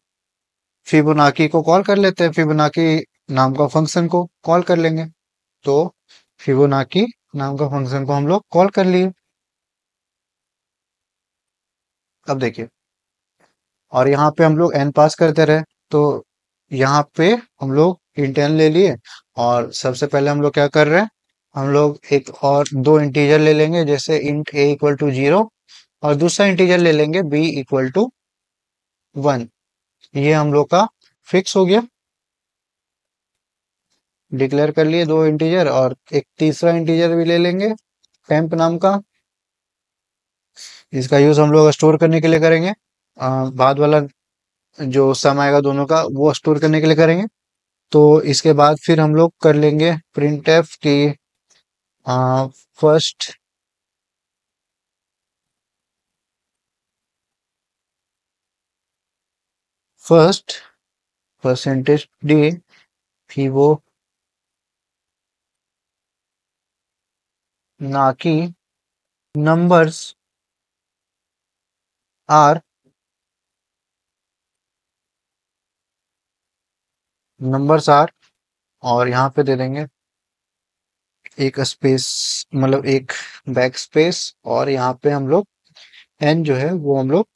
Speaker 1: फिबोनाची को कॉल कर लेते हैं, फिबोनाची नाम का फंक्शन को कॉल कर लेंगे, तो फिबोनाची नाम का फंक्शन को हम लोग कॉल कर लिए। अब देखिए, और यहाँ पे हम लोग एन पास करते रहे, तो यहाँ पे हम लोग इंट एन ले लिए, और सबसे पहले हम लोग क्या कर रहे हैं, हम लोग एक और दो इंटीजर ले लेंगे, जैसे इंट ए इक्वल टू 0, और दूसरा इंटीजर ले लेंगे बी इक्वल टू 1। ये हम लोग का फिक्स हो गया, डिक्लेयर कर लिए दो इंटीजर, और एक तीसरा इंटीजर भी ले लेंगे टेम्प नाम का। इसका यूज हम लोग स्टोर करने के लिए करेंगे, बाद वाला जो सम आएगा दोनों का वो स्टोर करने के लिए करेंगे। तो इसके बाद फिर हम लोग कर लेंगे प्रिंट एफ की फर्स्ट फर्स्ट परसेंटेज डी फिबो ना कि नंबर्स आर नंबर्स आर, और यहाँ पे दे देंगे एक स्पेस, मतलब एक बैक स्पेस, और यहाँ पे हम लोग एन जो है वो हम लोग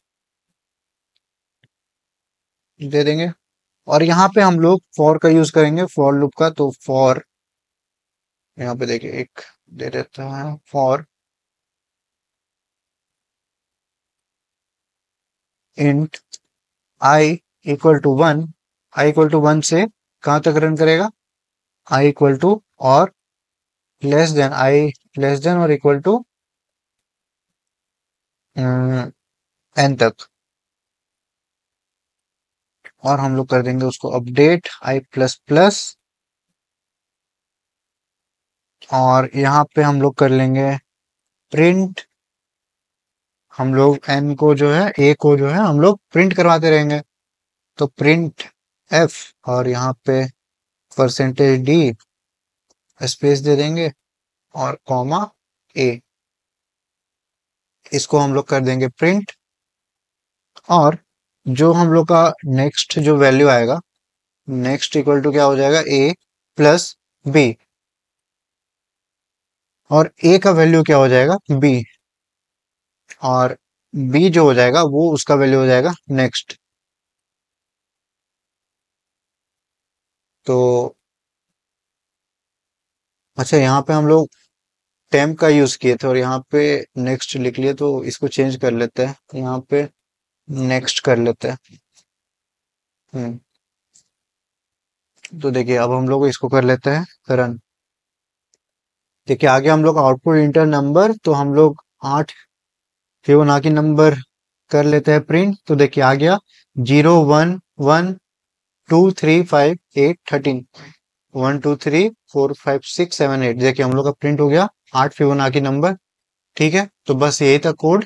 Speaker 1: दे देंगे। और यहाँ पे हम लोग फॉर का यूज करेंगे, फॉर लूप का, तो फॉर यहाँ पे देखिए एक दे देता है for int I equal to 1, I equal to 1 से कहाँ तक रन करेगा, आई इक्वल टू और less than, I less than और इक्वल टू एन तक, और हम लोग कर देंगे उसको अपडेट आई प्लस प्लस, और यहाँ पे हम लोग कर लेंगे प्रिंट, हम लोग एन को जो है, ए को जो है हम लोग प्रिंट करवाते रहेंगे, तो प्रिंट एफ, और यहाँ पे परसेंटेज डी स्पेस दे देंगे और कॉमा ए, इसको हम लोग कर देंगे प्रिंट। और जो हम लोग का नेक्स्ट जो वैल्यू आएगा, नेक्स्ट इक्वल टू क्या हो जाएगा, ए प्लस बी, और ए का वैल्यू क्या हो जाएगा, बी, और बी जो हो जाएगा वो उसका वैल्यू हो जाएगा नेक्स्ट। तो अच्छा, यहाँ पे हम लोग टेम्प का यूज किए थे और यहाँ पे नेक्स्ट लिख लिए, तो इसको चेंज कर लेते हैं, यहाँ पे नेक्स्ट कर लेते हैं। हम्म तो देखिए अब हम लोग इसको कर लेते हैं रन। देखिए आगे हम लोग आउटपुट इंटर नंबर, तो हम लोग 8 फिबोनाची नंबर कर लेते हैं प्रिंट। तो देखिए आ गया 0 1 1 2 3 5 8 13, 1 2 3 4 5 6 7 8। देखिए हम लोग का प्रिंट हो गया 8 फिबोनाची नंबर। ठीक है, तो बस यही था कोड।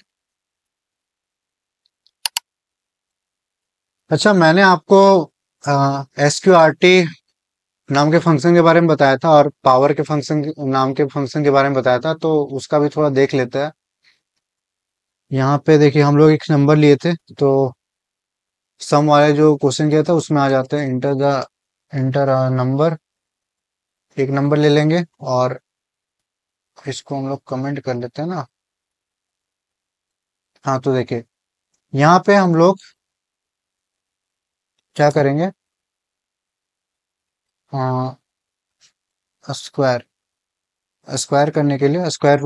Speaker 1: अच्छा, मैंने आपको SQRT नाम के फंक्शन के बारे में बताया था और पावर के फंक्शन नाम के फंक्शन के बारे में बताया था, तो उसका भी थोड़ा देख लेते हैं। यहाँ पे देखिए हम लोग एक नंबर लिए थे, तो सम वाले जो क्वेश्चन किया था उसमें आ जाते हैं। इंटर नंबर, एक नंबर ले लेंगे और इसको हम लोग कमेंट कर लेते हैं ना। हाँ, तो देखिए यहाँ पे हम लोग क्या करेंगे, स्क्वायर स्क्वायर करने के लिए स्क्वायर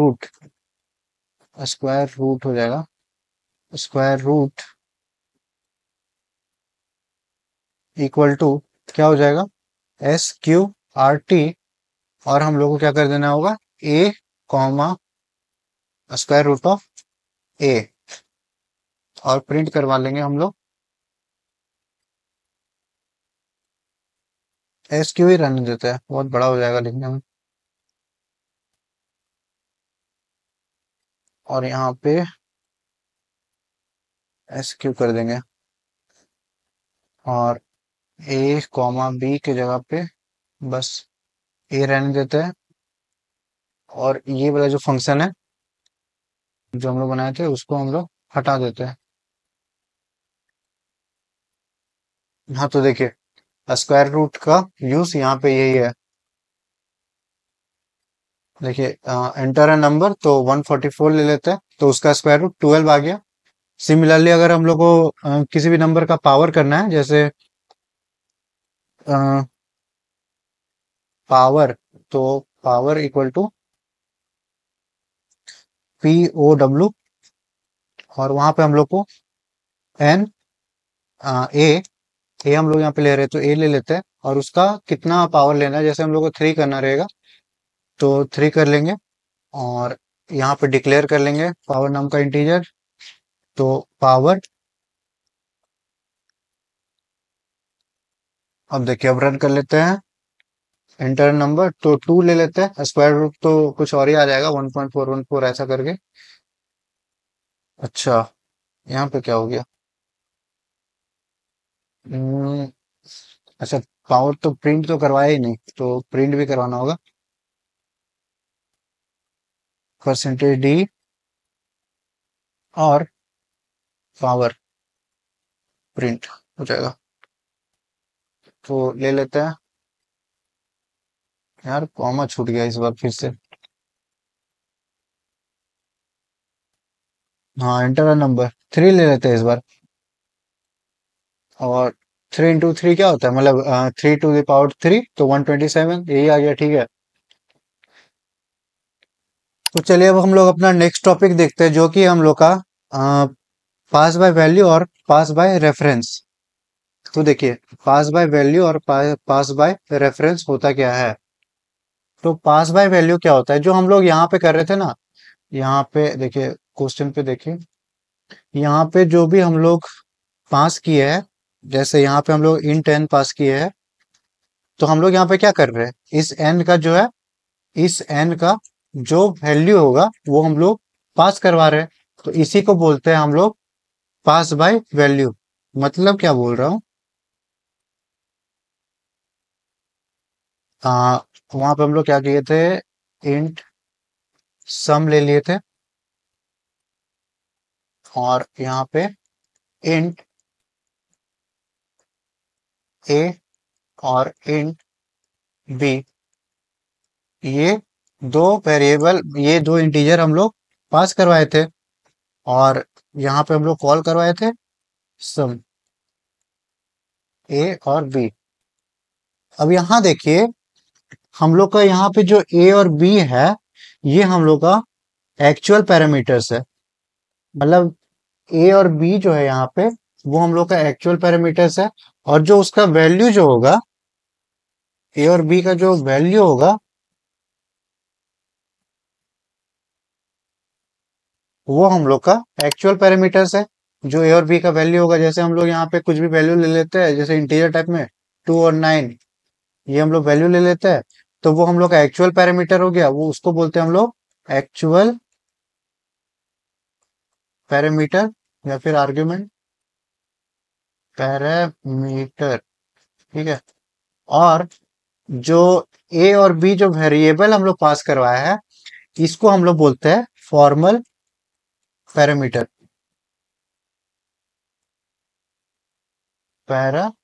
Speaker 1: रूट हो जाएगा। स्क्वायर रूट इक्वल टू क्या हो जाएगा, SQRT, और हम लोग को क्या कर देना होगा, ए कॉमा स्क्वायर रूट ऑफ ए, और प्रिंट करवा लेंगे हम लोग। SQ ही रहने देते हैं, बहुत बड़ा हो जाएगा लिखने में। और यहाँ पे SQ कर देंगे और ए कॉमा बी के जगह पे बस ए रहने देते हैं। और ये वाला जो फंक्शन है जो हम लोग बनाए थे उसको हम लोग हटा देते हैं। हाँ, तो देखिए स्क्वायर रूट का यूज यहाँ पे यही है। देखिए एंटर अ नंबर, तो 144 ले लेते हैं, तो उसका स्क्वायर रूट 12 आ गया। सिमिलरली अगर हम लोग को किसी भी नंबर का पावर करना है, जैसे पावर, तो पावर इक्वल टू POW, और वहां पे हम लोग को एन ए ए हम लोग यहाँ पे ले रहे हैं, तो ए ले लेते हैं और उसका कितना पावर लेना है, जैसे हम लोग को 3 करना रहेगा, तो 3 कर लेंगे और यहाँ पे डिक्लेयर कर लेंगे पावर नाम का इंटीजर। तो पावर, अब देखिए अब रन कर लेते हैं, एंटर नंबर, तो 2 ले लेते हैं, स्क्वायर रूट तो कुछ और ही आ जाएगा, 1.414 ऐसा करके। अच्छा, यहाँ पे क्या हो गया, हम्म, अच्छा, पावर तो प्रिंट तो करवाया ही नहीं, तो प्रिंट भी करवाना होगा। %d और पावर प्रिंट हो जाएगा, तो ले लेते हैं। यार कॉमा छूट गया इस बार फिर से। हाँ, एंटर नंबर 3 ले लेते हैं इस बार। और 3 × 3 क्या होता है, मतलब 3 to the power 3, तो 127 यही आ गया। ठीक है, तो चलिए अब हम लोग अपना नेक्स्ट टॉपिक देखते हैं, जो कि हम लोग का पास बाय वैल्यू और पास बाय रेफरेंस। तो देखिए पास बाय वैल्यू और पास बाय रेफरेंस होता क्या है। तो पास बाय वैल्यू क्या होता है, जो हम लोग यहाँ पे कर रहे थे ना, यहाँ पे देखिए क्वेश्चन पे देखिए, यहाँ पे जो भी हम लोग पास किए हैं, जैसे यहाँ पे हम लोग int n पास किए हैं, तो हम लोग यहाँ पे क्या कर रहे हैं, इस n का जो है, इस n का जो वैल्यू होगा वो हम लोग पास करवा रहे हैं, तो इसी को बोलते हैं हम लोग पास बाय वैल्यू। मतलब क्या बोल रहा हूँ, वहां पे हम लोग क्या किए थे, इंट सम ले लिए थे और यहाँ पे इंट ए और इंट बी, ये दो वेरिएबल, ये दो इंटीजर हम लोग पास करवाए थे, और यहाँ पे हम लोग कॉल करवाए थे सम, ए और बी। अब यहाँ देखिए हम लोग का यहाँ पे जो ए और बी है, ये हम लोग का एक्चुअल पैरामीटर्स है। मतलब ए और बी जो है यहाँ पे, वो हम लोग का एक्चुअल पैरामीटर्स है। और जो उसका वैल्यू जो होगा, ए और बी का जो वैल्यू होगा, वो हम लोग का एक्चुअल पैरामीटर्स है। जो ए और बी का वैल्यू होगा, जैसे हम लोग यहाँ पे कुछ भी वैल्यू ले लेते हैं, जैसे इंटीजर टाइप में 2 और 9, ये हम लोग वैल्यू ले लेते हैं, तो वो हम लोग का एक्चुअल पैरामीटर हो गया। वो उसको बोलते हैं हम लोग एक्चुअल पैरामीटर, या फिर आर्ग्यूमेंट पैरामीटर। ठीक है। और जो ए और बी जो वेरिएबल हम लोग पास करवाया है, इसको हम लोग बोलते हैं फॉर्मल पैरामीटर। पैरामीटर,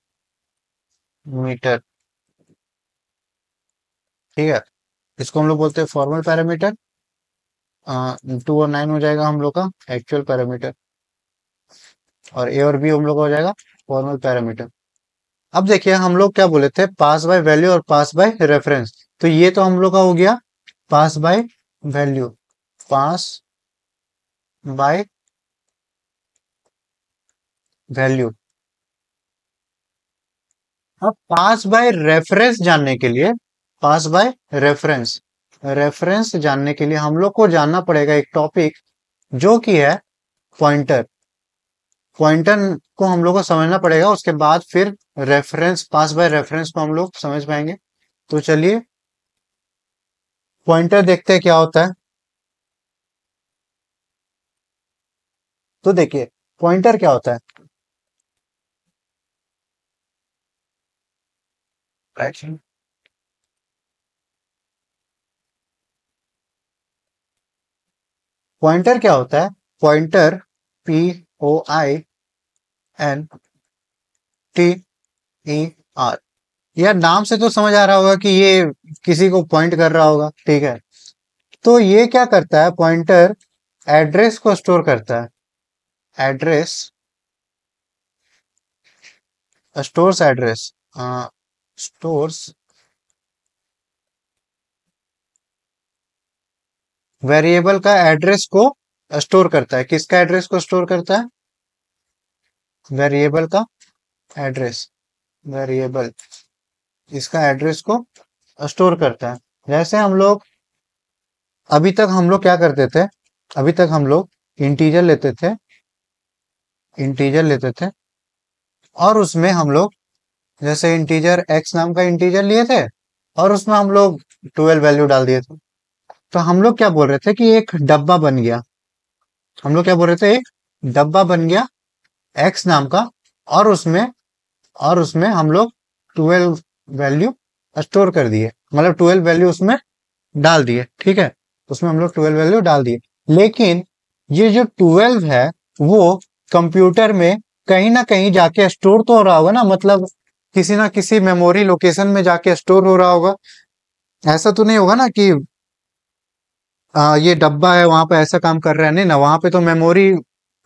Speaker 1: ठीक है। इसको हम लोग बोलते हैं फॉर्मल पैरामीटर। 2 और 9 हो जाएगा हम लोग का एक्चुअल पैरामीटर, और ए और बी हम लोग का हो जाएगा फॉर्मल पैरामीटर। अब देखिए, हम लोग क्या बोले थे, पास बाय वैल्यू और पास बाय रेफरेंस। तो ये तो हम लोग का हो गया pass by value, pass by value. अब पास बाय रेफरेंस जानने के लिए, पास बाय रेफरेंस, रेफरेंस जानने के लिए हम लोग को जानना पड़ेगा एक टॉपिक, जो कि है पॉइंटर। पॉइंटर को हम लोग को समझना पड़ेगा, उसके बाद फिर रेफरेंस, पास बाय रेफरेंस को हम लोग समझ पाएंगे। तो चलिए पॉइंटर देखते हैं क्या होता है। तो देखिए पॉइंटर क्या होता है। पॉइंटर क्या होता है? पॉइंटर, POINTER, यार नाम से तो समझ आ रहा होगा कि ये किसी को पॉइंट कर रहा होगा, ठीक है। तो ये क्या करता है पॉइंटर? एड्रेस को स्टोर करता है। Address, stores address, stores variable का एड्रेस को स्टोर करता है। किसका एड्रेस को स्टोर करता है? वेरिएबल का एड्रेस, वेरिएबल इसका एड्रेस को स्टोर करता है। जैसे हम लोग, अभी तक हम लोग क्या करते थे, अभी तक हम लोग इंटीजर लेते थे, इंटीजर लेते थे, और उसमें हम लोग, जैसे इंटीजर एक्स नाम का इंटीजर लिए थे, और उसमें हम लोग 12 वैल्यू डाल दिए थे। तो हम लोग क्या बोल रहे थे कि एक डब्बा बन गया। हम लोग क्या बोल रहे थे? एक डब्बा बन गया एक्स नाम का, और उसमें, और उसमें हम लोग 12 वैल्यू स्टोर कर दिए, मतलब 12 वैल्यू उसमें डाल दिए, ठीक है। उसमें हम लोग 12 वैल्यू डाल दिए। लेकिन ये जो 12 है, वो कंप्यूटर में कहीं ना कहीं जाके स्टोर तो हो रहा होगा ना, मतलब किसी ना किसी मेमोरी लोकेशन में जाके स्टोर हो रहा होगा। ऐसा तो नहीं होगा ना कि ये डब्बा है वहां पे ऐसा काम कर रहा है, नहीं ना, वहां पे तो मेमोरी,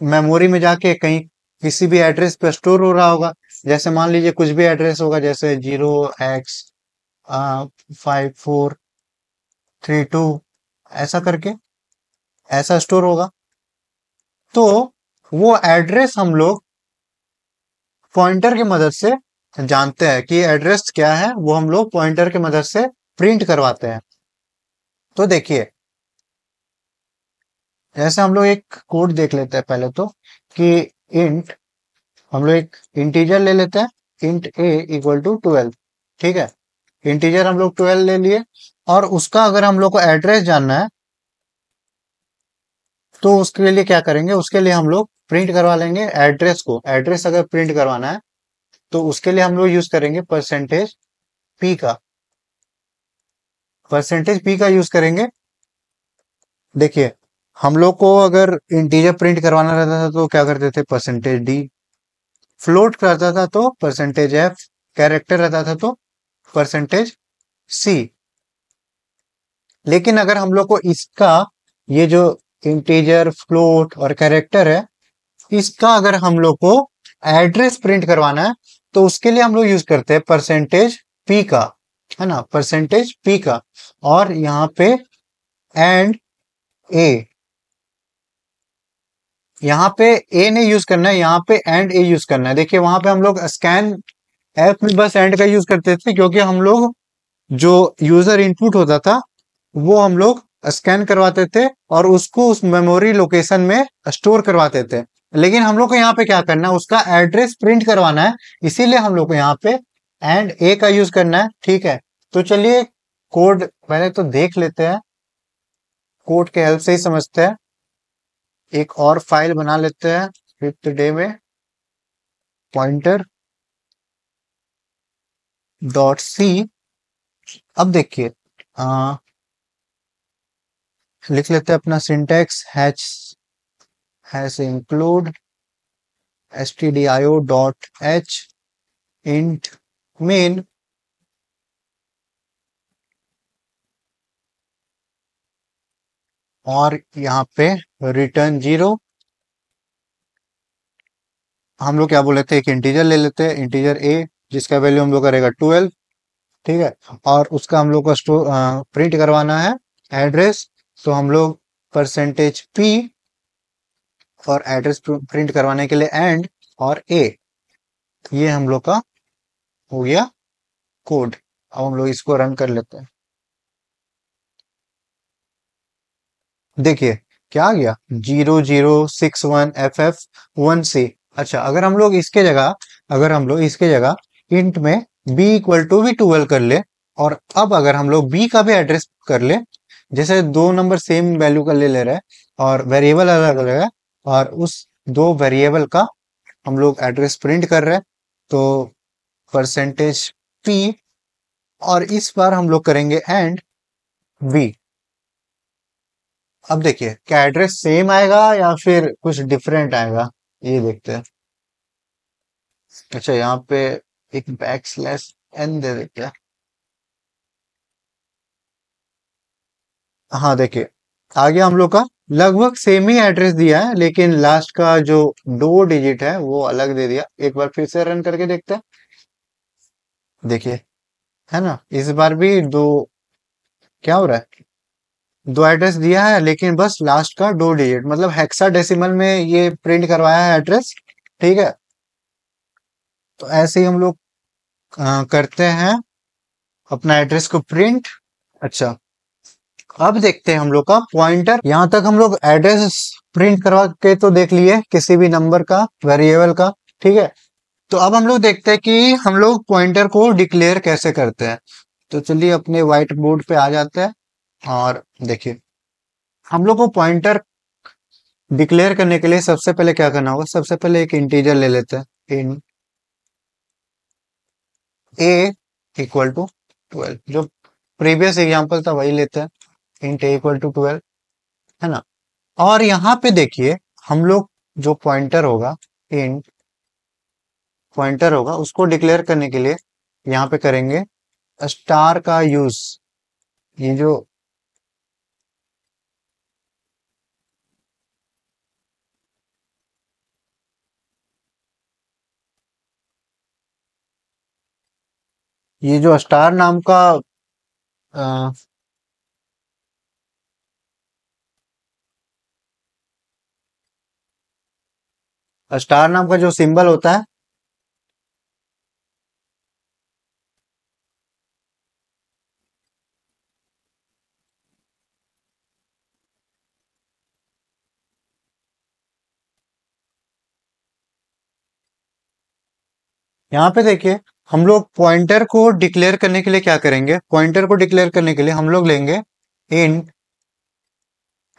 Speaker 1: मेमोरी में जाके कहीं किसी भी एड्रेस पे स्टोर हो रहा होगा। जैसे मान लीजिए कुछ भी एड्रेस होगा, जैसे 0x5432, ऐसा करके ऐसा स्टोर होगा। तो वो एड्रेस हम लोग पॉइंटर की मदद से जानते हैं कि एड्रेस क्या है, वो हम लोग पॉइंटर की मदद से प्रिंट करवाते हैं। तो देखिए, जैसे हम लोग एक कोड देख लेते हैं पहले तो, कि इंट, हम लोग एक इंटीजर ले लेते हैं, इंट ए इक्वल टू 12, ठीक है। इंटीजर हम लोग 12 ले लिए, और उसका अगर हम लोग को एड्रेस जानना है, तो उसके लिए क्या करेंगे, उसके लिए हम लोग प्रिंट करवा लेंगे एड्रेस को। एड्रेस अगर प्रिंट करवाना है, तो उसके लिए हम लोग यूज करेंगे परसेंटेज पी का, परसेंटेज पी का यूज करेंगे। देखिए, हम लोग को अगर इंटीजर प्रिंट करवाना रहता था तो क्या करते थे, परसेंटेज डी। फ्लोट करता था तो परसेंटेज एफ। कैरेक्टर रहता था तो परसेंटेज सी। लेकिन अगर हम लोग को इसका, ये जो इंटीजर, फ्लोट और कैरेक्टर है, इसका अगर हम लोग को एड्रेस प्रिंट करवाना है, तो उसके लिए हम लोग यूज करते हैं परसेंटेज पी का, है ना, परसेंटेज पी का। और यहाँ पे एंड ए, यहाँ पे ए नहीं यूज करना है, यहाँ पे एंड ए यूज करना है। देखिए वहां पे हम लोग स्कैन ऐप में बस एंड का यूज करते थे, क्योंकि हम लोग जो यूजर इनपुट होता था वो हम लोग स्कैन करवाते थे और उसको उस मेमोरी लोकेशन में स्टोर करवाते थे। लेकिन हम लोग को यहाँ पे क्या करना है, उसका एड्रेस प्रिंट करवाना है, इसीलिए हम लोग को यहाँ पे एंड ए का यूज करना है। ठीक है, तो चलिए कोड पहले तो देख लेते हैं, कोड के हेल्प से ही समझते हैं। एक और फाइल बना लेते हैं फिफ्थ डे में, पॉइंटर डॉट सी। अब देखिए लिख लेते हैं अपना syntax, hash include stdio dot h int main, और यहाँ पे रिटर्न 0। हम लोग क्या बोले थे, एक इंटीजर ले लेते हैं, इंटीजर ए, जिसका वैल्यू हम लोग करेगा 12। ठीक है, और उसका हम लोग को स्टोर प्रिंट करवाना है एड्रेस, तो हम लोग परसेंटेज पी, और एड्रेस प्रिंट करवाने के लिए एंड और ए। ये हम लोग का हो गया कोड। अब हम लोग इसको रन कर लेते हैं। देखिए क्या आ गया, 0061FF1C। अच्छा, अगर हम लोग इसके जगह इंट में b इक्वल टू भी 12 कर ले, और अब अगर हम लोग b का भी एड्रेस कर ले, जैसे दो नंबर सेम वैल्यू का ले रहे हैं और वेरिएबल अलग अलग है, और उस दो वेरिएबल का हम लोग एड्रेस प्रिंट कर रहे हैं, तो परसेंटेज p, और इस बार हम लोग करेंगे एंड b। अब देखिए क्या एड्रेस सेम आएगा या फिर कुछ डिफरेंट आएगा, ये देखते हैं। अच्छा, यहाँ पे एक बैक स्लैश एन दे देते हैं। हाँ देखिए, आगे हम लोग का लगभग सेम ही एड्रेस दिया है, लेकिन लास्ट का जो दो डिजिट है वो अलग दे दिया। एक बार फिर से रन करके देखते हैं। देखिए, है ना, इस बार भी दो, क्या हो रहा है, दो एड्रेस दिया है, लेकिन बस लास्ट का दो डिजिट, मतलब हेक्साडेसिमल में ये प्रिंट करवाया है एड्रेस। ठीक है, तो ऐसे ही हम लोग करते हैं अपना एड्रेस को प्रिंट। अच्छा, अब देखते हैं हम लोग का पॉइंटर। यहाँ तक हम लोग एड्रेस प्रिंट करवा के तो देख लिए, किसी भी नंबर का, वेरिएबल का। ठीक है, तो अब हम लोग देखते हैं कि हम लोग पॉइंटर को डिक्लेयर कैसे करते हैं। तो चलिए अपने व्हाइट बोर्ड पे आ जाते हैं, और देखिए हम लोग को पॉइंटर डिक्लेयर करने के लिए सबसे पहले क्या करना होगा, सबसे पहले एक इंटीजर ले लेते हैं, इन ए इक्वल टू 12। जो प्रीवियस एग्जांपल था वही लेते हैं, इंट ए इक्वल टू 12, है ना। और यहाँ पे देखिए हम लोग जो पॉइंटर होगा उसको डिक्लेयर करने के लिए यहाँ पे करेंगे स्टार का यूज। ये जो स्टार नाम का स्टार नाम का जो सिंबल होता है, यहाँ पे देखिए हम लोग पॉइंटर को डिक्लेयर करने के लिए क्या करेंगे, पॉइंटर को डिक्लेयर करने के लिए हम लोग लेंगे इंट,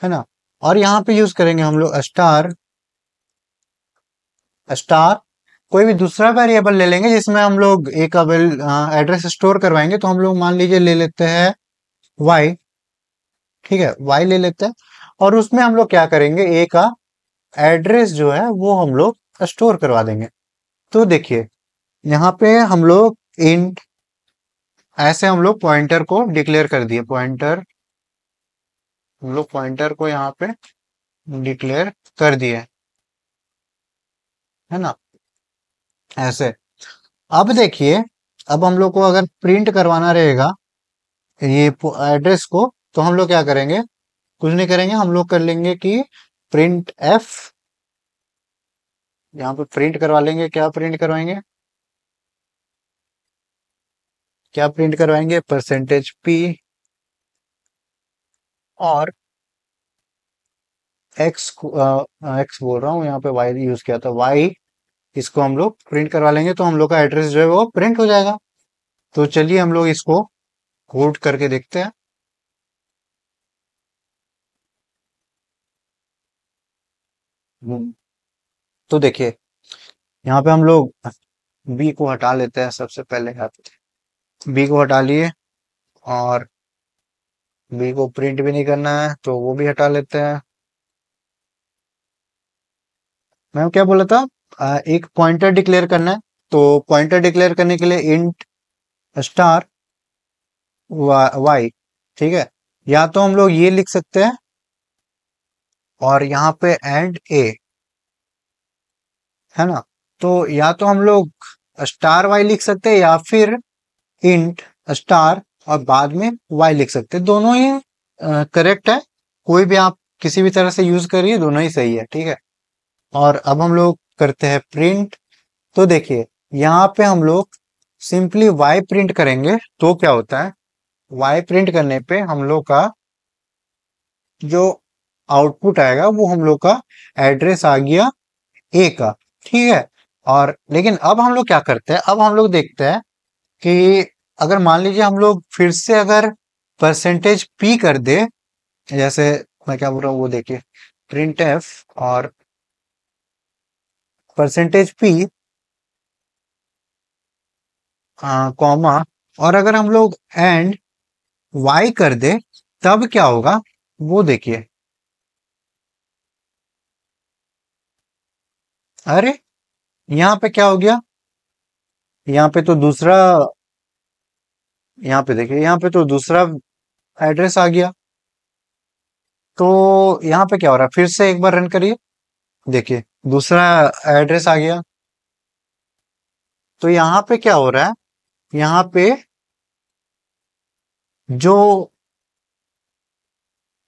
Speaker 1: है ना, और यहाँ पे यूज करेंगे हम लोग स्टार। स्टार कोई भी दूसरा वेरिएबल ले लेंगे जिसमें हम लोग ए का एड्रेस स्टोर करवाएंगे, तो हम लोग मान लीजिए ले लेते हैं वाई। ठीक है, वाई ले लेते हैं, और उसमें हम लोग क्या करेंगे, ए का एड्रेस जो है वो हम लोग स्टोर करवा देंगे। तो देखिए यहाँ पे हम लोग इंट, ऐसे हम लोग पॉइंटर को डिक्लेयर कर दिए, हम लोग पॉइंटर को यहाँ पे डिक्लेयर कर दिए, है ना, ऐसे। अब देखिए अब हम लोग को अगर प्रिंट करवाना रहेगा ये एड्रेस को, तो हम लोग क्या करेंगे, कुछ नहीं करेंगे, हम लोग कर लेंगे कि प्रिंट एफ, यहाँ पे प्रिंट करवा लेंगे। क्या प्रिंट करवाएंगे, क्या प्रिंट करवाएंगे, परसेंटेज पी और एक्स, एक्स बोल रहा हूँ, यहाँ पे वाई यूज किया था, वाई, इसको हम लोग प्रिंट करवा लेंगे तो हम लोग का एड्रेस जो है वो प्रिंट हो जाएगा। तो चलिए हम लोग इसको कोड करके देखते हैं। हम्म, तो देखिए यहाँ पे हम लोग बी को हटा लेते हैं सबसे पहले, यहाँ पे बी को हटा लिए, और बी को प्रिंट भी नहीं करना है तो वो भी हटा लेते हैं। मैं क्या बोला था, एक पॉइंटर डिक्लेयर करना है, तो पॉइंटर डिक्लेयर करने के लिए इंट स्टार वाई, ठीक है, या तो हम लोग ये लिख सकते हैं और यहाँ पे एंड ए, है ना, तो या तो हम लोग स्टार वाई लिख सकते हैं या फिर इंट स्टार और बाद में वाई लिख सकते हैं, दोनों ही करेक्ट है, कोई भी आप किसी भी तरह से यूज करिए, दोनों ही सही है, ठीक है। और अब हम लोग करते हैं प्रिंट। तो देखिए यहाँ पे हम लोग सिंपली वाई प्रिंट करेंगे तो क्या होता है, वाई प्रिंट करने पे हम लोग का जो आउटपुट आएगा वो हम लोग का एड्रेस आ गया ए का, ठीक है। और लेकिन अब हम लोग क्या करते हैं, अब हम लोग देखते हैं कि अगर मान लीजिए हम लोग फिर से अगर परसेंटेज पी कर दे, जैसे मैं क्या बोल रहा हूँ वो देखिए, प्रिंट एफ और परसेंटेज पी कॉमा, और अगर हम लोग एंड वाई कर दे तब क्या होगा वो देखिए। अरे यहाँ पे क्या हो गया, यहाँ पे तो दूसरा, यहाँ पे देखिए यहाँ पे तो दूसरा एड्रेस आ गया। तो यहाँ पे क्या हो रहा है, फिर से एक बार रन करिए, देखिए दूसरा एड्रेस आ गया। तो यहाँ पे क्या हो रहा है, यहाँ पे जो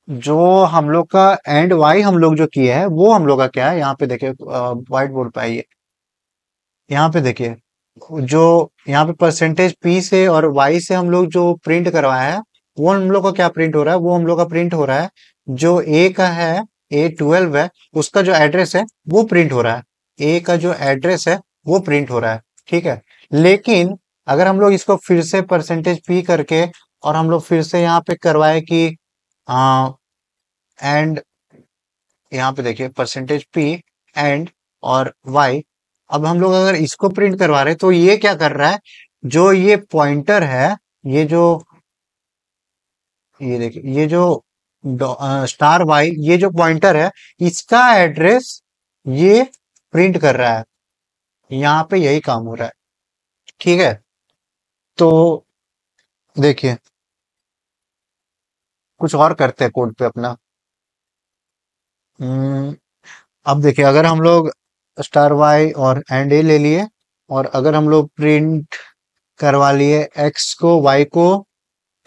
Speaker 1: जो हम लोग का एंड वाई हम लोग जो किए हैं वो हम लोग का क्या है, यहाँ पे देखिए व्हाइट बोर्ड पे आइए, यहाँ पे देखिए जो यहाँ पे परसेंटेज पी से और वाई से हम लोग जो प्रिंट करवाया है वो हम लोग का क्या प्रिंट हो रहा है, वो हम लोग का प्रिंट हो रहा है जो ए का है, A12 है, उसका जो एड्रेस है वो प्रिंट हो रहा है, ए का जो एड्रेस है वो प्रिंट हो रहा है, ठीक है। लेकिन अगर हम लोग इसको फिर से परसेंटेज पी करके और हम लोग फिर से यहाँ पे करवाए कि एंड, यहाँ पे देखिए परसेंटेज पी एंड और वाई, अब हम लोग अगर इसको प्रिंट करवा रहे हैं तो ये क्या कर रहा है, जो ये पॉइंटर है, ये जो, ये देखिए ये जो स्टार वाई, ये जो पॉइंटर है इसका एड्रेस ये प्रिंट कर रहा है, यहाँ पे यही काम हो रहा है, ठीक है। तो देखिए कुछ और करते हैं कोड पे अपना। हम्म, अब देखिए अगर हम लोग स्टार वाई और एंड ए ले लिए, और अगर हम लोग प्रिंट करवा लिए एक्स को वाई को,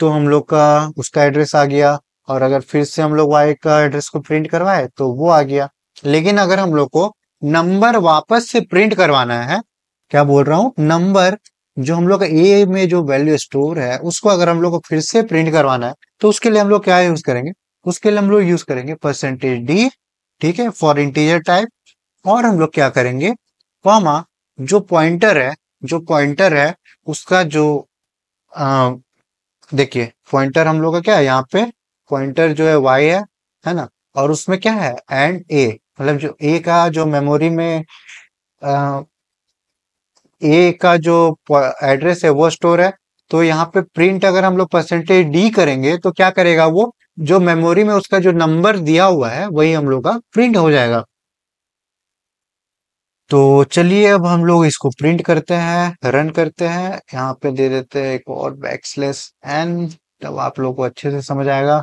Speaker 1: तो हम लोग का उसका एड्रेस आ गया, और अगर फिर से हम लोग वाई का एड्रेस को प्रिंट करवाए तो वो आ गया। लेकिन अगर हम लोग को नंबर वापस से प्रिंट करवाना है, क्या बोल रहा हूँ, नंबर जो हम लोग का ए में जो वैल्यू स्टोर है उसको अगर हम लोग को फिर से प्रिंट करवाना है तो उसके लिए हम लोग क्या यूज करेंगे, उसके लिए हम लोग यूज करेंगे परसेंटेज डी, ठीक है, फॉर इंटीजर टाइप। और हम लोग क्या करेंगे, कॉमा, जो पॉइंटर है, जो पॉइंटर है उसका जो देखिए पॉइंटर हम लोग का क्या है, यहाँ पे पॉइंटर जो है वाई है ना, और उसमें क्या है एंड ए, मतलब जो ए का जो मेमोरी में ए का जो एड्रेस है वो स्टोर है। तो यहाँ पे प्रिंट अगर हम लोग परसेंटेज डी करेंगे तो क्या करेगा वो, जो मेमोरी में उसका जो नंबर दिया हुआ है वही हम लोग का प्रिंट हो जाएगा। तो चलिए अब हम लोग इसको प्रिंट करते हैं, रन करते हैं, यहाँ पे दे देते हैं एक और बैकस्लैश एन, तब आप लोग को अच्छे से समझ आएगा।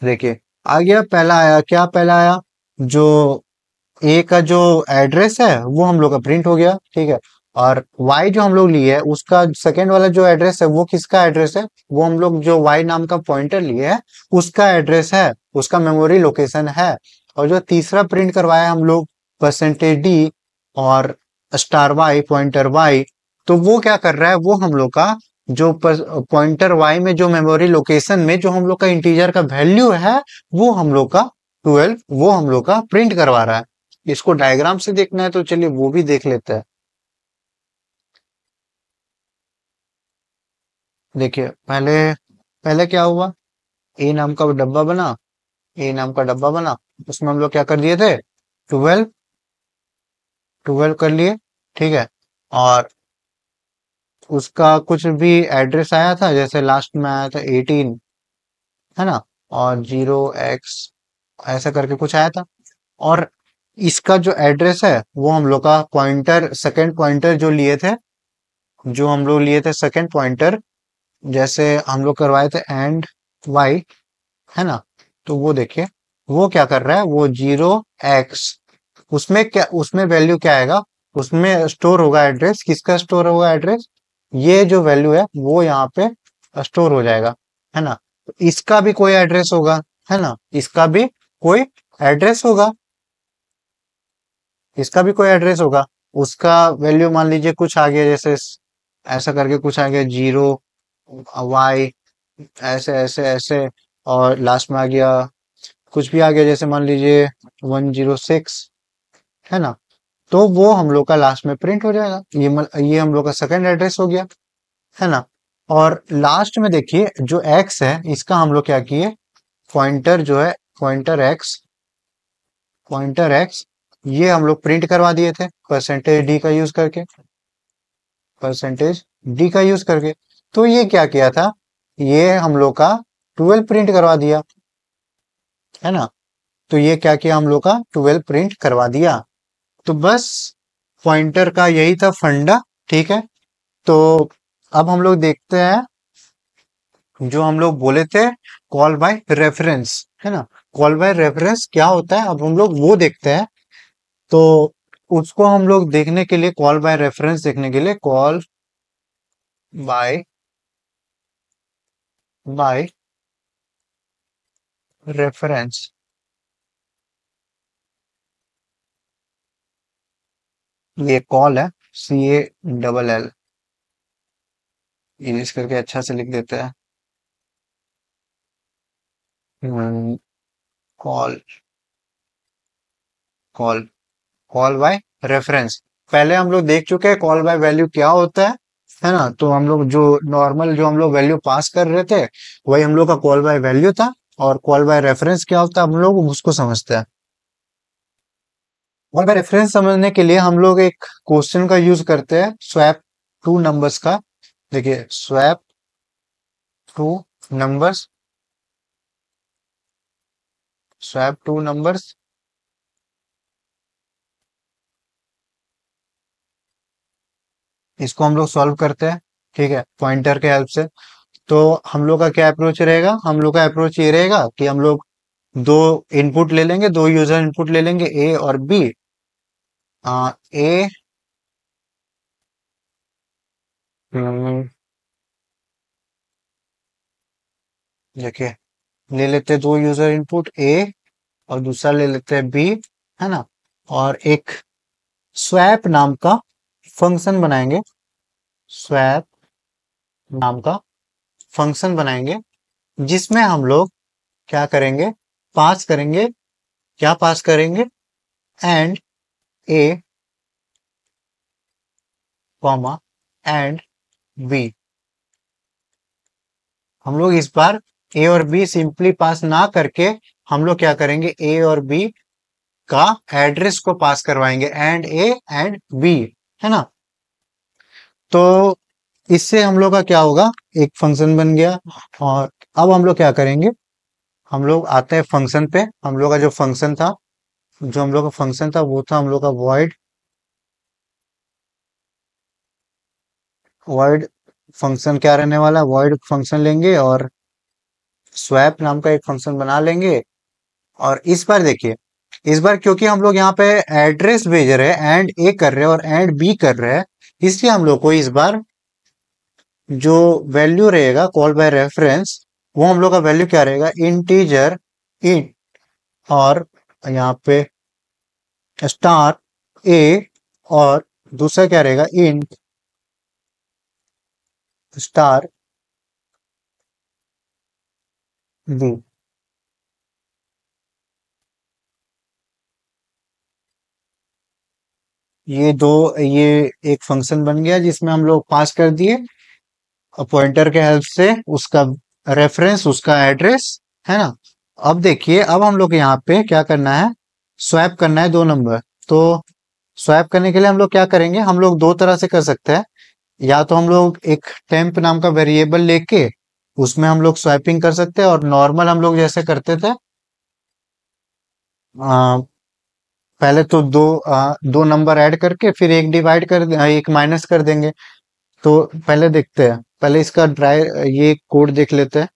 Speaker 1: देखिए आ गया, पहला आया, क्या पहला आया, जो ए का जो एड्रेस है वो हम लोग का प्रिंट हो गया, ठीक है। और y जो हम लोग लिए है उसका सेकेंड वाला जो एड्रेस है वो किसका एड्रेस है, वो हम लोग जो y नाम का पॉइंटर लिए है उसका एड्रेस है, उसका मेमोरी लोकेशन है। और जो तीसरा प्रिंट करवाया हम लोग %d और $y पॉइंटर y, तो वो क्या कर रहा है, वो हम लोग का जो पॉइंटर y में जो मेमोरी लोकेशन में जो हम लोग का इंटीजर का वैल्यू है वो हम लोग का 12 वो हम लोग का प्रिंट करवा रहा है। इसको डायग्राम से देखना है तो चलिए वो भी देख लेते हैं। देखिए पहले पहले क्या हुआ, ए नाम का डब्बा बना, ए नाम का डब्बा बना, उसमें हम लोग क्या कर दिए थे, 12 12 कर लिए, ठीक है। और उसका कुछ भी एड्रेस आया था, जैसे लास्ट में आया था 18, है ना, और 0x ऐसा करके कुछ आया था। और इसका जो एड्रेस है वो हम लोग का पॉइंटर सेकंड पॉइंटर जो लिए थे, जो हम लोग लिए थे सेकंड पॉइंटर, जैसे हम लोग करवाए थे एंड वाई, है ना, तो वो देखिए वो क्या कर रहा है, वो 0x, उसमें क्या, उसमें वैल्यू क्या आएगा, उसमें स्टोर होगा एड्रेस, किसका स्टोर होगा एड्रेस, ये जो वैल्यू है वो यहाँ पे स्टोर हो जाएगा, है ना। तो इसका भी कोई एड्रेस होगा, है ना, इसका भी कोई एड्रेस होगा, इसका भी कोई एड्रेस होगा। उसका वैल्यू मान लीजिए कुछ आ गया, जैसे ऐसा करके कुछ आ गया 0y, ऐसे ऐसे ऐसे, और लास्ट में आ गया कुछ भी आ गया, जैसे मान लीजिए 106, है ना। तो वो हम लोग का लास्ट में प्रिंट हो जाएगा, ये हम लोग का सेकंड एड्रेस हो गया, है ना। और लास्ट में देखिए जो x है इसका हम लोग क्या किए, पॉइंटर जो है पॉइंटर x ये हम लोग प्रिंट करवा दिए थे %d का यूज करके, %d का यूज करके। तो ये क्या किया था, ये हम लोग का 12 प्रिंट करवा दिया, है ना। तो ये क्या किया, हम लोग का 12 प्रिंट करवा दिया। तो बस पॉइंटर का यही था फंडा, ठीक है। तो अब हम लोग देखते हैं जो हम लोग बोले थे कॉल बाय रेफरेंस, है ना, कॉल बाय रेफरेंस क्या होता है अब हम लोग वो देखते हैं। तो उसको हम लोग देखने के लिए, कॉल बाय रेफरेंस देखने के लिए, कॉल बाय बाय रेफरेंस, ये कॉल है, CALL, इंग्लिश करके अच्छा से लिख देते हैं, call call call by reference. पहले हम लोग देख चुके हैं कॉल बाय वैल्यू क्या होता है ना। तो हम लोग जो नॉर्मल जो हम लोग वैल्यू पास कर रहे थे वही हम लोग का कॉल बाय वैल्यू था। और कॉल बाय रेफरेंस क्या होता है हम लोग उसको समझते हैं। कॉल बाय रेफरेंस समझने के लिए हम लोग एक क्वेश्चन का यूज करते हैं, स्वैप टू नंबर्स का। देखिए swap two numbers, swap two numbers, इसको हम लोग सॉल्व करते हैं, ठीक है, पॉइंटर के हेल्प से। तो हम लोग का क्या अप्रोच रहेगा, हम लोग का अप्रोच ये रहेगा कि हम लोग दो इनपुट ले लेंगे, दो यूजर इनपुट ले लेंगे, ए और बी। ए, देखिए ले लेते हैं दो यूजर इनपुट ए और दूसरा ले लेते हैं बी, है ना। और एक स्वैप नाम का फंक्शन बनाएंगे, स्वैप नाम का फंक्शन बनाएंगे, जिसमें हम लोग क्या करेंगे, पास करेंगे, क्या पास करेंगे, and A comma and B. हम लोग इस बार ए और बी सिंपली पास ना करके हम लोग क्या करेंगे, ए और बी का एड्रेस को पास करवाएंगे, एंड ए एंड बी, है ना। तो इससे हम लोग का क्या होगा, एक फंक्शन बन गया। और अब हम लोग क्या करेंगे, हम लोग आते हैं फंक्शन पे। हम लोग का जो फंक्शन था, जो हम लोग का फंक्शन था वो था हम लोग का वॉइड, वॉइड फंक्शन क्या रहने वाला है, वॉइड फंक्शन लेंगे और स्वैप नाम का एक फंक्शन बना लेंगे। और इस बार देखिए, इस बार क्योंकि हम लोग यहाँ पे एड्रेस भेज रहे हैं, एंड ए कर रहे हैं और एंड बी कर रहे हैं, इसलिए हम लोग को इस बार जो वैल्यू रहेगा कॉल बाय रेफरेंस, वो हम लोग का वैल्यू क्या रहेगा, इंटीजर int, और यहाँ पे स्टार ए, और दूसरा क्या रहेगा, इंट स्टार बी। ये एक फंक्शन बन गया जिसमें हम लोग पास कर दिए पॉइंटर के हेल्प से उसका रेफरेंस, उसका एड्रेस, है ना। अब देखिए, अब हम लोग यहाँ पे क्या करना है, स्वैप करना है दो नंबर। तो स्वैप करने के लिए हम लोग क्या करेंगे, हम लोग दो तरह से कर सकते हैं। या तो हम लोग एक टेम्प नाम का वेरिएबल लेके उसमें हम लोग स्वैपिंग कर सकते हैं, और नॉर्मल हम लोग जैसे करते थे, आ, पहले तो दो नंबर ऐड करके फिर एक डिवाइड एक माइनस कर देंगे। तो पहले देखते हैं, पहले इसका ड्राई ये कोड देख लेते हैं।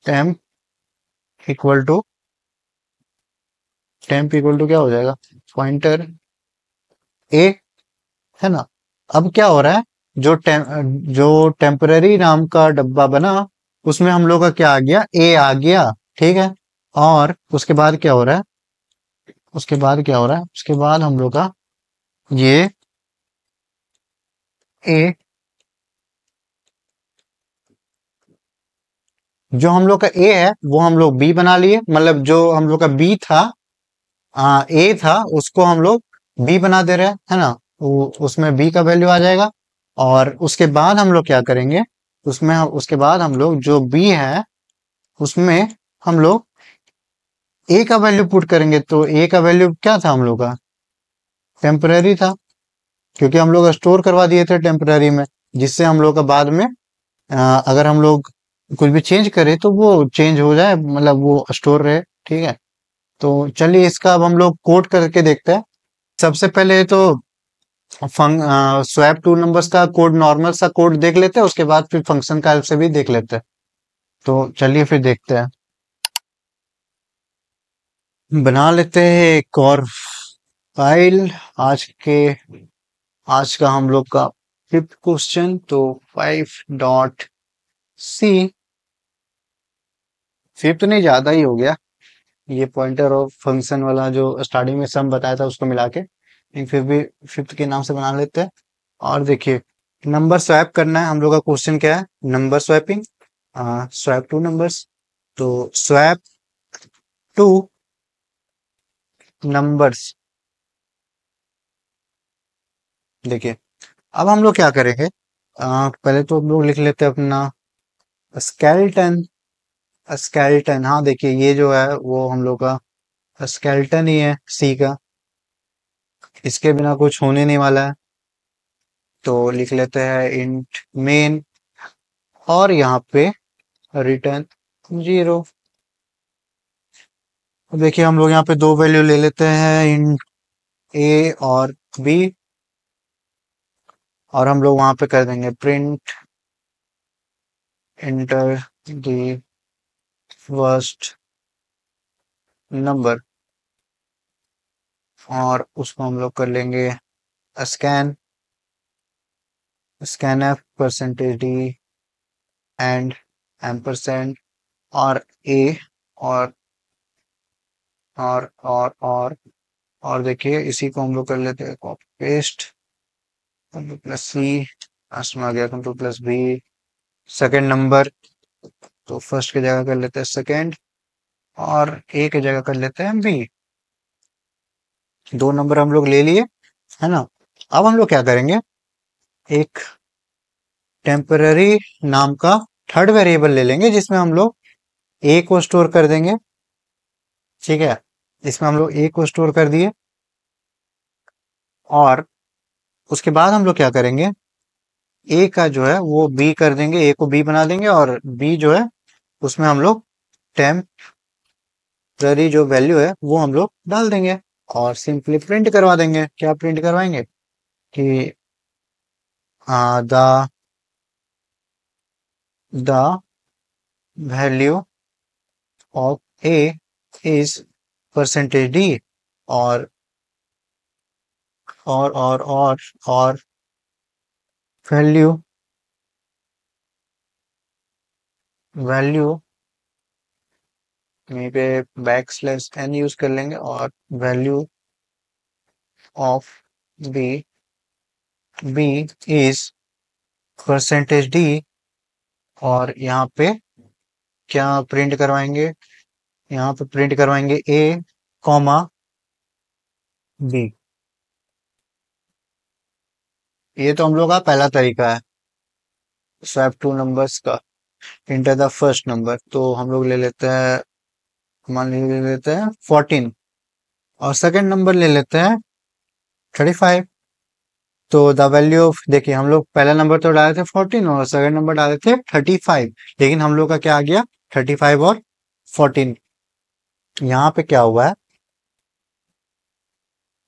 Speaker 1: Temp equal to temp equal to क्या हो जाएगा, पॉइंटर ए, है ना। अब क्या हो रहा है, जो टेम्पररी नाम का डब्बा बना उसमें हम लोग का क्या आ गया, ए आ गया, ठीक है। और उसके बाद क्या हो रहा है, उसके बाद हम लोग का ये ए, जो हम लोग का ए है वो हम लोग बी बना लिए, मतलब जो हम लोग का बी था, ए था, उसको हम लोग बी बना दे रहे हैं, है ना। उसमें बी का वैल्यू आ जाएगा। और उसके बाद हम लोग क्या करेंगे, उसके बाद हम लोग जो बी है उसमें हम लोग ए का वैल्यू पुट करेंगे। तो ए का वैल्यू क्या था हम लोग का, टेम्पररी था, क्योंकि हम लोग स्टोर करवा दिए थे टेम्पररी में, जिससे हम लोग का बाद में अगर हम लोग कुछ भी चेंज करें तो वो चेंज हो जाए, मतलब वो स्टोर रहे, ठीक है। तो चलिए इसका अब हम लोग कोड करके देखते हैं। सबसे पहले तो स्वैप टू नंबर्स का कोड, नॉर्मल सा कोड देख लेते हैं, उसके बाद फिर फंक्शन का हेल्प से भी देख लेते हैं। तो चलिए फिर देखते हैं, बना लेते हैं एक और फाइल। आज के आज का हम लोग का फिफ्थ क्वेश्चन, तो 5.c, फिफ्थ नहीं ज्यादा ही हो गया, ये पॉइंटर और फंक्शन वाला जो स्टार्टिंग में सम बताया था उसको मिला के, लेकिन फिर भी फिफ्थ के नाम से बना लेते हैं। और देखिए, नंबर स्वैप करना है, हम लोग का क्वेश्चन क्या है, number swapping, swap two numbers. तो स्वैप टू नंबर्स, देखिए अब हम लोग क्या करेंगे, पहले तो हम लोग लिख लेते हैं अपना स्केलेटन। स्केलेटन, हाँ देखिए ये जो है वो हम लोग का स्केलेटन ही है सी का, इसके बिना कुछ होने नहीं वाला है। तो लिख लेते हैं इंट मेन, और यहाँ पे रिटर्न 0। देखिए हम लोग यहाँ पे दो वैल्यू ले लेते हैं, इंट ए और बी, और हम लोग वहां पे कर देंगे print enter the first number, और उसको हम लोग कर लेंगे scan, scan F percentage D and ampersand, और ए, और और और देखिए इसी को हम लोग कर लेते हैं copy paste, control plus C, last में आ गया control plus B, second number, तो फर्स्ट की जगह कर लेते हैं सेकेंड, और ए की जगह कर लेते हैं बी। दो नंबर हम लोग ले लिए, है ना। अब हम लोग क्या करेंगे, एक टेम्पररी नाम का थर्ड वेरिएबल ले लेंगे जिसमें हम लोग ए को स्टोर कर देंगे, ठीक है। इसमें हम लोग ए को स्टोर कर दिए, और उसके बाद हम लोग क्या करेंगे, ए का जो है वो बी कर देंगे, ए को बी बना देंगे, और बी जो है उसमें हम लोग टेम्पररी जो वैल्यू है वो हम लोग डाल देंगे, और सिंपली प्रिंट करवा देंगे। क्या प्रिंट करवाएंगे कि the the value of A is percentage D, और और और और और वैल्यू वैल्यू यहीं पे बैक स्लैश एन यूज कर लेंगे और value of B B is percentage D और यहाँ पे क्या प्रिंट करवाएंगे, यहाँ पे प्रिंट करवाएंगे ए कॉमा बी। ये तो हम लोग का पहला तरीका है स्वैप टू नंबर्स का, इंटर द फर्स्ट नंबर। तो हम लोग ले लेते हैं, मान लीजिए ले लेते हैं 14 और सेकंड नंबर ले लेते हैं 35। तो द वैल्यू ऑफ, देखिए हम लोग पहला नंबर तो डाले थे 14 और सेकंड नंबर डाले थे 35, लेकिन हम लोग का क्या आ गया 35 और 14। यहाँ पे क्या हुआ है,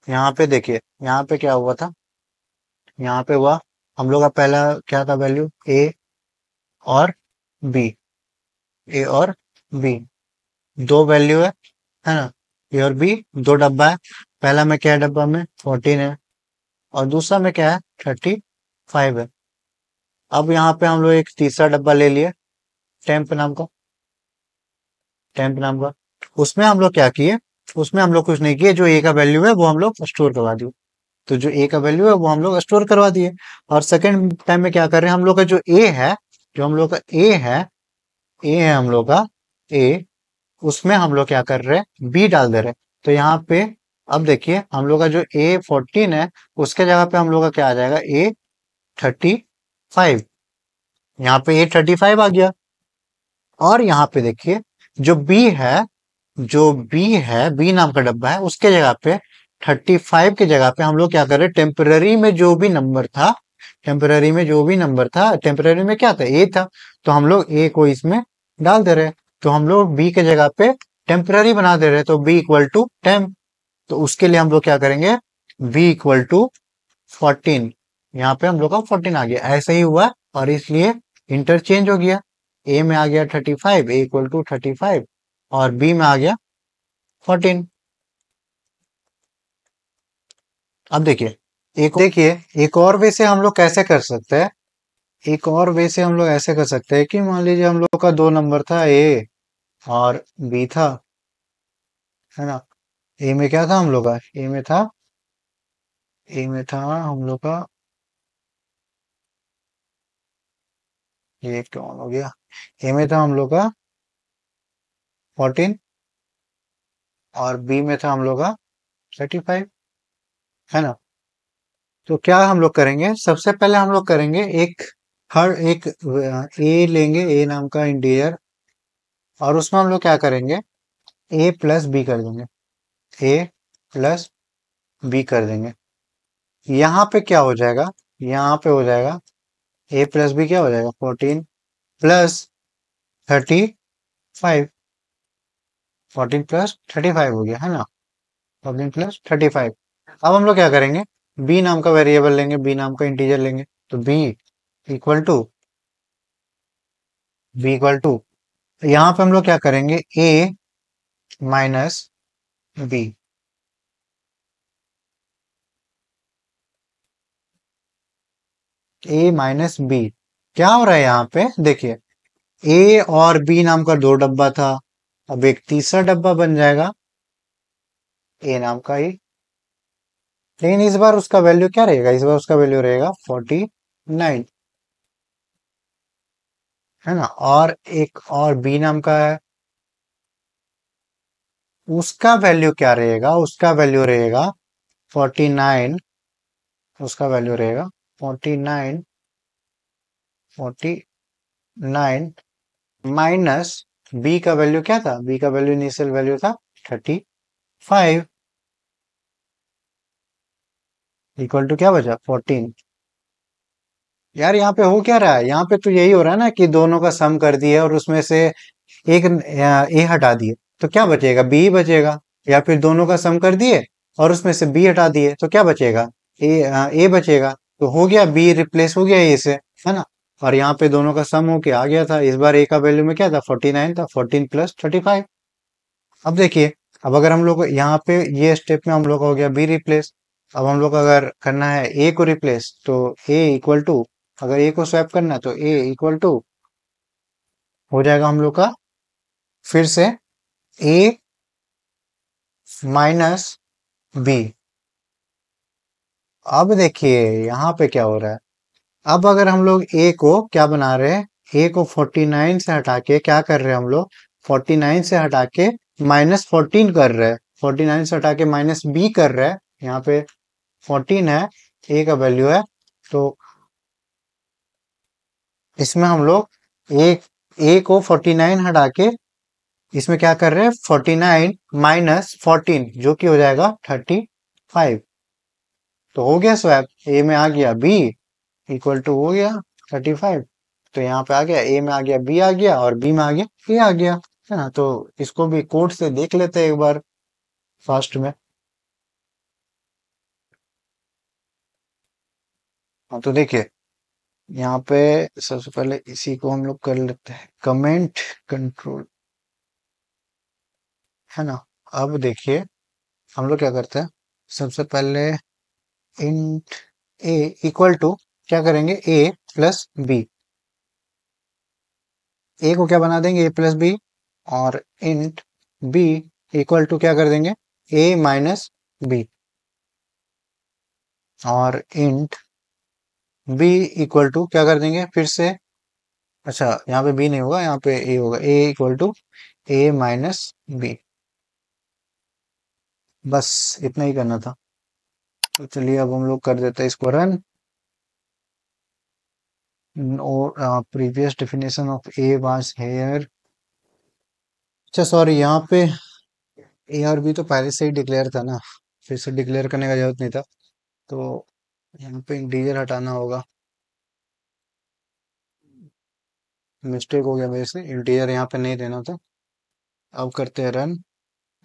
Speaker 1: यहाँ पे देखिए यहाँ पे क्या हुआ था, यहाँ पे हुआ हम लोग का पहला क्या था वैल्यू ए और बी, ए और बी दो वैल्यू है ना, ए और बी दो डब्बा है। पहला में क्या है डब्बा में 14 है और दूसरा में क्या है 35 है। अब यहाँ पे हम लोग एक तीसरा डब्बा ले लिए टेम्प नाम का, टेम्प नाम का। उसमें हम लोग क्या किए, उसमें हम लोग कुछ नहीं किए, जो ए का वैल्यू है वो हम लोग स्टोर करवा दिए। तो जो ए का वैल्यू है वो हम लोग स्टोर करवा दिए। और सेकंड टाइम में क्या कर रहे हैं, हम लोग का जो ए है, जो हम लोग का ए है, ए है हम लोग का ए, उसमें हम लोग क्या कर रहे हैं बी डाल दे रहे हैं। तो यहाँ पे अब देखिए हम लोग का जो ए 14 है उसके जगह पे हम लोग का क्या आ जाएगा ए 35। यहाँ पे ए 35 आ गया। और यहाँ पे देखिए जो बी है, जो बी है, बी नाम का डब्बा है, उसके जगह पे 35 के जगह पे हम लोग क्या कर रहे हैं, टेम्पररी में जो भी नंबर था, टेम्पररी में जो भी नंबर था, टेम्पररी में क्या था ए था, तो हम लोग ए को इसमें डाल दे रहे हैं। तो हम लोग बी के जगह पे टेम्पररी बना दे रहे हैं, तो बी इक्वल टू टेम्प। तो उसके लिए हम लोग क्या करेंगे, बी इक्वल टू 14। यहाँ पे हम लोग का 14 आ गया, ऐसा ही हुआ और इसलिए इंटरचेंज हो गया। ए में आ गया 35, ए इक्वल टू 35 और बी में आ गया 14। अब देखिए एक और वे से हम लोग कैसे कर सकते हैं, एक और वे से हम लोग ऐसे कर सकते हैं कि मान लीजिए हम लोग का दो नंबर था ए और बी था, है ना। ए में क्या था हम लोग का, ए में था, ए में था हम लोग का, ये कौन हो गया, ए में था हम लोग का 14 और बी में था हम लोग का 35, है ना। तो क्या हम लोग करेंगे, सबसे पहले हम लोग करेंगे एक, हर एक ए लेंगे, ए नाम का इंटीजर, और उसमें हम लोग क्या करेंगे ए प्लस बी कर देंगे, ए प्लस बी कर देंगे। यहाँ पे क्या हो जाएगा, यहाँ पे हो जाएगा ए प्लस बी क्या हो जाएगा 14 प्लस 35, 14 प्लस 35 हो गया, है ना, 14 प्लस 35। अब हम लोग क्या करेंगे, बी नाम का वेरिएबल लेंगे, बी नाम का इंटीजर लेंगे, तो equal to B equal to, यहाँ पे हम लोग क्या करेंगे A minus B, A minus B. क्या हो रहा है यहाँ पे देखिए, ए और बी नाम का दो डब्बा था, अब एक तीसरा डब्बा बन जाएगा ए नाम का ही, लेकिन इस बार उसका वैल्यू क्या रहेगा, इस बार उसका वैल्यू रहेगा 49, है ना। और एक और बी नाम का है, उसका वैल्यू क्या रहेगा, उसका वैल्यू रहेगा 49, उसका वैल्यू रहेगा 49, 49 माइनस बी का वैल्यू क्या था, बी का वैल्यू इनिशियल वैल्यू था 35, इक्वल टू क्या बचा 14। यार यहाँ पे हो क्या रहा है, यहाँ पे तो यही हो रहा है ना कि दोनों का सम कर दिए और उसमें से एक ए हटा दिए, तो क्या बचेगा बी ही बचेगा। या फिर दोनों का सम कर दिए और उसमें से बी हटा दिए तो क्या बचेगा ए बचेगा। तो हो गया बी रिप्लेस हो गया ए से, है ना। और यहाँ पे दोनों का सम होके आ गया था, इस बार ए का वैल्यू में क्या था 49 था, 14 प्लस 35। अब देखिए, अब अगर हम लोग यहाँ पे ये स्टेप में हम लोग का हो गया बी रिप्लेस, अब हम लोग को अगर करना है ए को रिप्लेस तो ए इक्वल टू अगर ए को स्वैप करना है तो ए इक्वल टू हो जाएगा हम लोग का फिर से ए माइनस बी। अब देखिए यहाँ पे क्या हो रहा है। अब अगर हम लोग ए को क्या बना रहे हैं, ए को 49 से हटा के क्या कर रहे हैं हम लोग, 49 से हटा के -14 कर रहे हैं, 49 से हटा के माइनस बी कर रहे हैं। यहाँ पे 14 है, ए का वैल्यू है, तो इसमें हम लोग ए को 49 हटा के इसमें क्या कर रहे हैं, 49 माइनस 14 जो कि हो जाएगा 35। तो हो गया स्वैप, ए में आ गया बी इक्वल टू हो गया 35। तो यहाँ पे आ गया, ए में आ गया बी आ गया और बी में आ गया ए आ गया, है ना। तो इसको भी कोड से देख लेते हैं एक बार फास्ट में। हाँ तो देखिए यहाँ पे सबसे पहले इसी को हम लोग कर लेते हैं कमेंट कंट्रोल, है ना। अब देखिए हम लोग क्या करते हैं, सबसे पहले इंट ए इक्वल टू क्या करेंगे, ए प्लस बी। ए को क्या बना देंगे, ए प्लस बी, और इंट बी इक्वल टू क्या कर देंगे, ए माइनस बी, और इंट बी इक्वल टू क्या कर देंगे फिर से, अच्छा यहाँ पे बी नहीं होगा, यहाँ पे ए होगा, a equal to a minus b. बस इतना ही करना था। तो चलिए अब हम लोग कर देते हैं इसको रन। और previous definition of A was here, अच्छा सॉरी यहाँ पे ए और बी तो पहले से ही डिक्लेयर था ना, फिर से डिक्लेयर करने का जरूरत नहीं था। तो यहाँ पे इंटीजर हटाना होगा, मिस्टेक हो गया मेरे से, इंटीजर यहाँ पे नहीं देना था। अब करते हैं रन।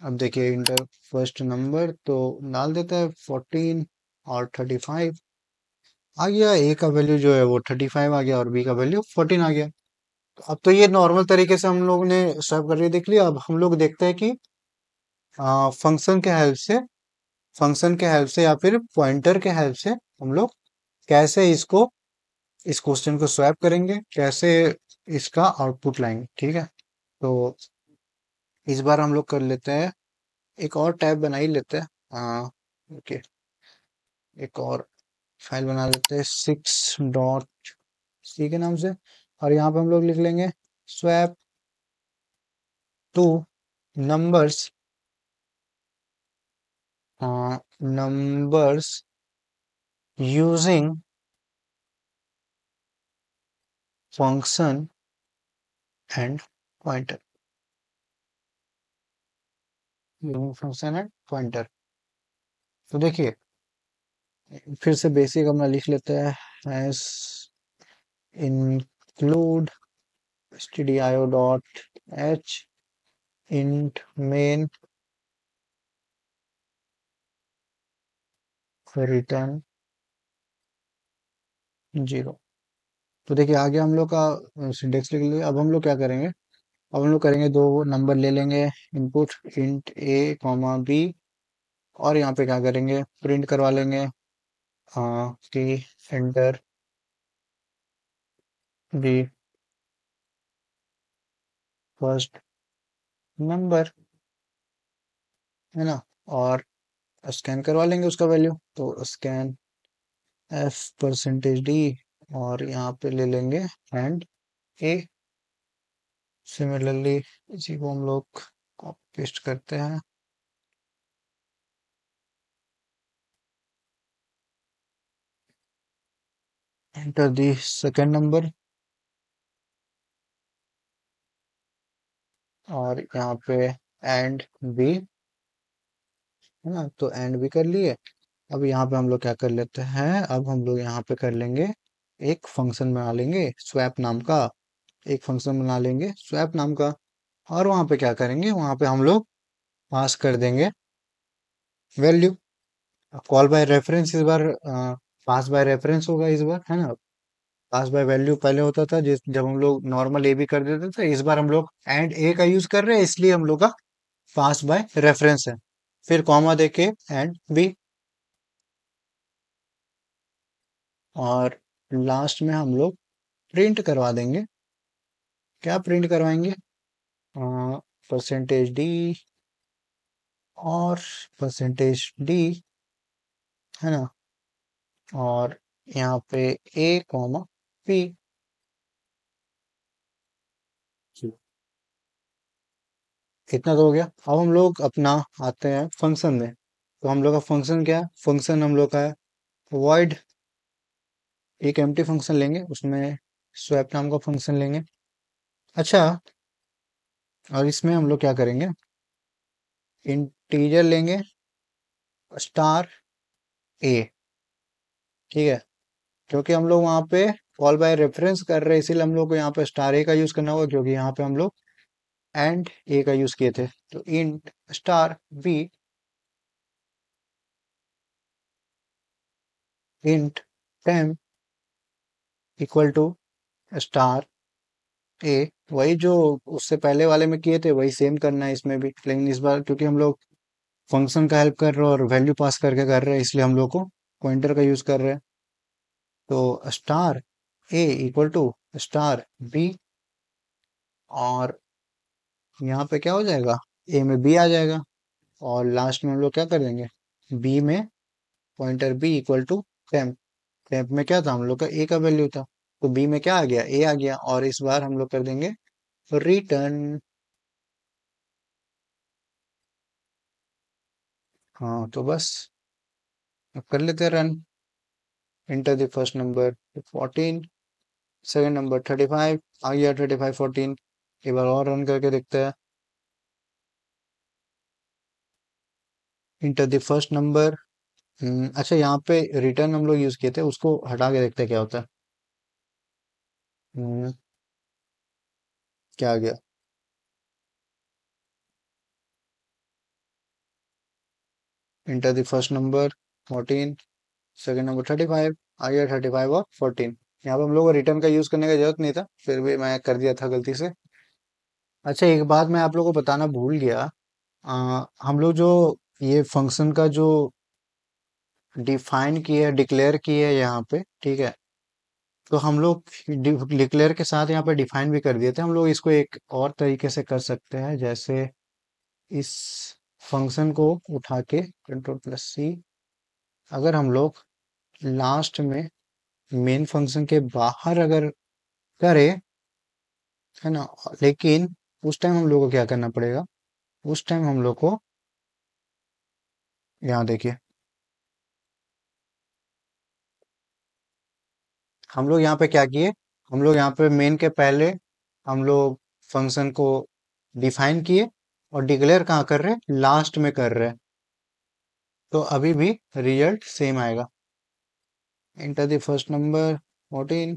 Speaker 1: अब देखिए इंटर फर्स्ट नंबर तो डाल देता है 14 और 35 आ गया, ए का वैल्यू जो है वो 35 आ गया और बी का वैल्यू 14 आ गया। तो अब तो ये नॉर्मल तरीके से हम लोग ने स्वैप करके देख लिया। अब हम लोग देखते हैं कि फंक्शन के हेल्प से, फंक्शन के हेल्प से या फिर पॉइंटर के हेल्प से हम लोग कैसे इसको, इस क्वेश्चन को स्वैप करेंगे, कैसे इसका आउटपुट लाएंगे, ठीक है। तो इस बार हम लोग कर लेते हैं, एक और टैब बना ही लेते हैं, हाँ ओके, एक और फाइल बना लेते हैं 6.c के नाम से, और यहाँ पे हम लोग लिख लेंगे swap two numbers, numbers using function and pointer, using function and pointer. तो देखिए फिर से बेसिक अपना लिख लेते हैं S include stdio dot h int main return 0। तो देखिए आगे हम लोग का सिंटेक्स लिख लिया। अब हम लोग क्या करेंगे, अब हम लोग करेंगे दो नंबर ले लेंगे इनपुट इंट ए कॉमा बी, और यहाँ पे क्या करेंगे प्रिंट करवा लेंगे कि एंटर दी फर्स्ट नंबर, है ना, और स्कैन करवा लेंगे उसका वैल्यू। तो स्कैन एफ परसेंटेज डी, और यहाँ पे ले लेंगे एंड ए। सिमिलरली इसी को हम लोग कॉपी पेस्ट करते हैं, एंटर दी सेकेंड नंबर, और यहाँ पे एंड बी, है ना। तो एंड भी कर लिए। अब यहाँ पे हम लोग क्या कर लेते हैं, अब हम लोग यहाँ पे कर लेंगे एक फंक्शन बना लेंगे स्वैप नाम का, एक फंक्शन बना लेंगे स्वैप नाम का, और वहां पे क्या करेंगे, वहां पे हम लोग पास कर देंगे वैल्यू। कॉल बाय रेफरेंस इस बार पास बाय रेफरेंस होगा इस बार, है ना। पास बाय वैल्यू पहले होता था जिस जब हम लोग नॉर्मल ए भी कर देते थे, इस बार हम लोग एंड ए का यूज कर रहे हैं, इसलिए हम लोग का पास बाय रेफरेंस है। फिर कॉमा देके एंड बी, और लास्ट में हम लोग प्रिंट करवा देंगे। क्या प्रिंट करवाएंगे? परसेंटेज डी और परसेंटेज डी, है ना, और यहाँ पे ए कॉमा पी। इतना तो हो गया। अब हम लोग अपना आते हैं फंक्शन में। तो हम लोग का फंक्शन क्या है? फंक्शन हम लोग का है void। एक एम्प्टी फंक्शन लेंगे, उसमें स्वैप नाम का फंक्शन लेंगे। अच्छा, और इसमें हम लोग क्या करेंगे? इंटीजर लेंगे स्टार ए, ठीक है, क्योंकि हम लोग वहाँ पे कॉल बाय रेफरेंस कर रहे हैं, इसीलिए हम लोग को यहाँ पे स्टार ए का यूज करना होगा, क्योंकि यहाँ पे हम लोग एंड ए का यूज किए थे। तो int star b, int temp equal to star a. वही जो उससे पहले वाले में किए थे वही सेम करना है इसमें भी, लेकिन इस बार क्योंकि हम लोग फंक्शन का हेल्प कर रहे हैं और वैल्यू पास करके कर रहे हैं, इसलिए हम लोग को पॉइंटर का यूज कर रहे हैं। तो star A equal to star B, और यहाँ पे क्या हो जाएगा? ए में बी आ जाएगा, और लास्ट में हम लोग क्या कर देंगे? बी में pointer B equal to temp. Temp में क्या था? हम लोग का ए का वैल्यू था, तो बी में क्या आ गया? ए आ गया, और इस बार हम लोग कर देंगे रिटर्न। हाँ तो बस अब कर लेते हैं run. Enter the first number 14, second number 35, आ गया 35 14। एक बार और रन करके देखते हैं। Enter the first number. अच्छा, यहाँ पे रिटर्न हम लोग यूज किए थे, उसको हटा के देखते हैं क्या होता है। हम्म, क्या आ गया? Enter the first number 14, second number 35, आ गया 35 और 14। यहाँ पे हम लोग को रिटर्न का यूज करने का जरूरत नहीं था, फिर भी मैं कर दिया था गलती से। अच्छा, एक बात मैं आप लोगों को बताना भूल गया। हम लोग जो ये फंक्शन का जो डिफाइन किया है, डिक्लेयर किया है यहाँ पे, ठीक है, तो हम लोग डिक्लेयर के साथ यहाँ पे डिफाइन भी कर दिए थे। हम लोग इसको एक और तरीके से कर सकते हैं, जैसे इस फंक्शन को उठा के कंट्रोल प्लस सी, अगर हम लोग लास्ट में मेन फंक्शन के बाहर अगर करें, है ना, लेकिन उस टाइम हम लोग को क्या करना पड़ेगा? उस टाइम हम लोग को यहाँ देखिए, हम लोग यहाँ पे क्या किए? हम लोग यहाँ पे मेन के पहले हम लोग फंक्शन को डिफाइन किए, और डिक्लेयर कहाँ कर रहे हैं? लास्ट में कर रहे हैं। तो अभी भी रिजल्ट सेम आएगा। Enter the first number 14,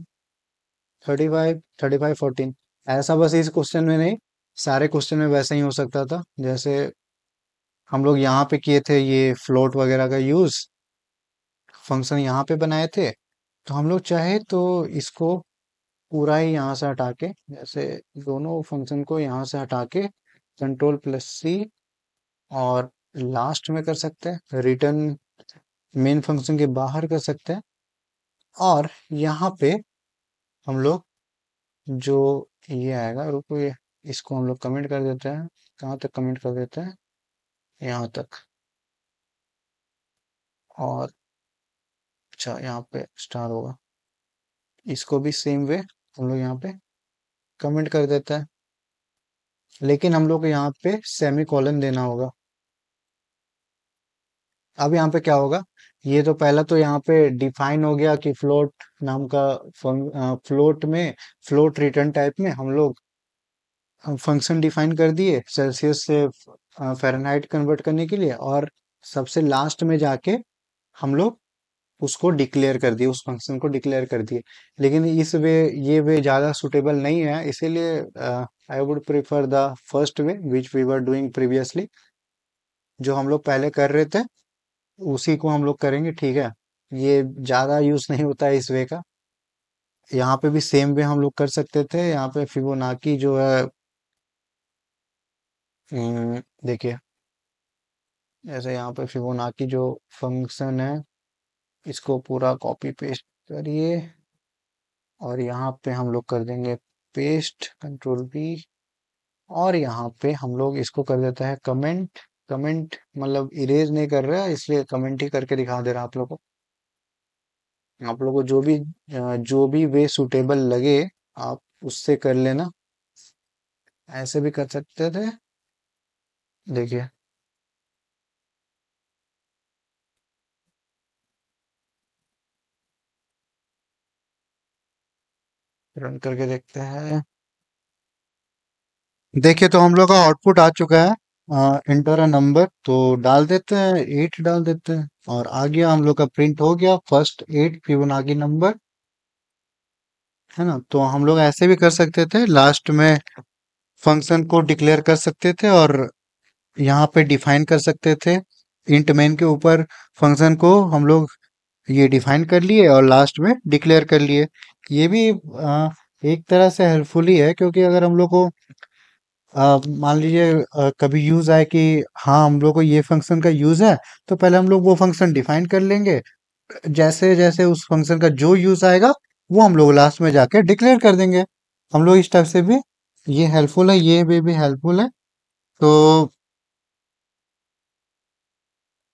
Speaker 1: 35, 35 14। ऐसा बस इस क्वेश्चन में नहीं, सारे क्वेश्चन में वैसे ही हो सकता था। जैसे हम लोग यहाँ पे किए थे ये फ्लोट वगैरह का यूज, फंक्शन यहाँ पे बनाए थे, तो हम लोग चाहे तो इसको पूरा ही यहाँ से हटा के, जैसे दोनों फंक्शन को यहाँ से हटा के कंट्रोल प्लस सी, और लास्ट में कर सकते हैं रिटर्न, मेन फंक्शन के बाहर कर सकते हैं। और यहाँ पे हम लोग जो ये आएगा, रुको, ये इसको हम लोग कमेंट कर देते हैं। कहाँ तक कमेंट कर देते हैं? यहाँ तक। और अच्छा, यहाँ पे स्टार होगा, इसको भी सेम वे हम लोग यहाँ पे कमेंट कर देते हैं, लेकिन हम लोग को यहाँ पे सेमी कॉलन देना होगा। अब यहाँ पे क्या होगा? ये तो पहला तो यहाँ पे डिफाइन हो गया कि फ्लोट नाम का फ्लोट में, फ्लोट रिटर्न टाइप में हम लोग फंक्शन डिफाइन कर दिए सेल्सियस से फ़ारेनहाइट कन्वर्ट करने के लिए, और सबसे लास्ट में जाके हम लोग उसको डिक्लेयर कर दिए, उस फंक्शन को डिक्लेयर कर दिए। लेकिन इस वे, ये वे ज़्यादा सुटेबल नहीं है, इसीलिए I would prefer the first way which we were doing previously. जो हम लोग पहले कर रहे थे उसी को हम लोग करेंगे, ठीक है। ये ज़्यादा यूज़ नहीं होता है इस वे का। यहाँ पे भी सेम वे हम लोग कर सकते थे। यहाँ पे फिबोनाची जो है, देखिए, जैसे यहाँ पे फिबोनाची जो फंक्शन है, इसको पूरा कॉपी पेस्ट करिए, और यहाँ पे हम लोग कर देंगे पेस्ट, कंट्रोल V। और यहाँ पे हम लोग इसको कर देते हैं कमेंट। कमेंट मतलब इरेज नहीं कर रहा है, इसलिए कमेंट ही करके दिखा दे रहा आप लोगों को। आप लोगों को जो भी वे सुटेबल लगे आप उससे कर लेना। ऐसे भी कर सकते थे, देखिए रन करके देखते हैं। देखिए तो हम लोग का आउटपुट आ चुका है। इंटर अ नंबर तो डाल देते हैं, 8 डाल देते हैं और आ गया हम लोग का प्रिंट हो गया फर्स्ट 8 फिबोनाची नंबर, है ना। तो हम लोग ऐसे भी कर सकते थे, लास्ट में फंक्शन को डिक्लेयर कर सकते थे और यहाँ पे डिफाइन कर सकते थे। इंट मेन के ऊपर फंक्शन को हम लोग ये डिफाइन कर लिए और लास्ट में डिक्लेयर कर लिए। ये भी एक तरह से हेल्पफुल ही है, क्योंकि अगर हम लोग को मान लीजिए कभी यूज आए कि हाँ हम लोग को ये फंक्शन का यूज है, तो पहले हम लोग वो फंक्शन डिफाइन कर लेंगे। जैसे जैसे उस फंक्शन का जो यूज आएगा वो हम लोग लास्ट में जाके डिक्लेयर कर देंगे। हम लोग इस टाइप से भी ये हेल्पफुल है, ये भी हेल्पफुल है। तो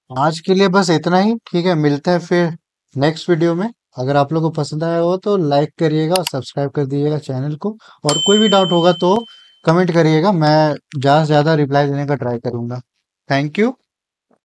Speaker 1: आज के लिए बस इतना ही, ठीक है। मिलते हैं फिर नेक्स्ट वीडियो में। अगर आप लोग को पसंद आया हो तो लाइक करिएगा और सब्सक्राइब कर दीजिएगा चैनल को। और कोई भी डाउट होगा तो कमेंट करिएगा, मैं ज़्यादा से ज़्यादा रिप्लाई देने का ट्राई करूंगा। Thank you.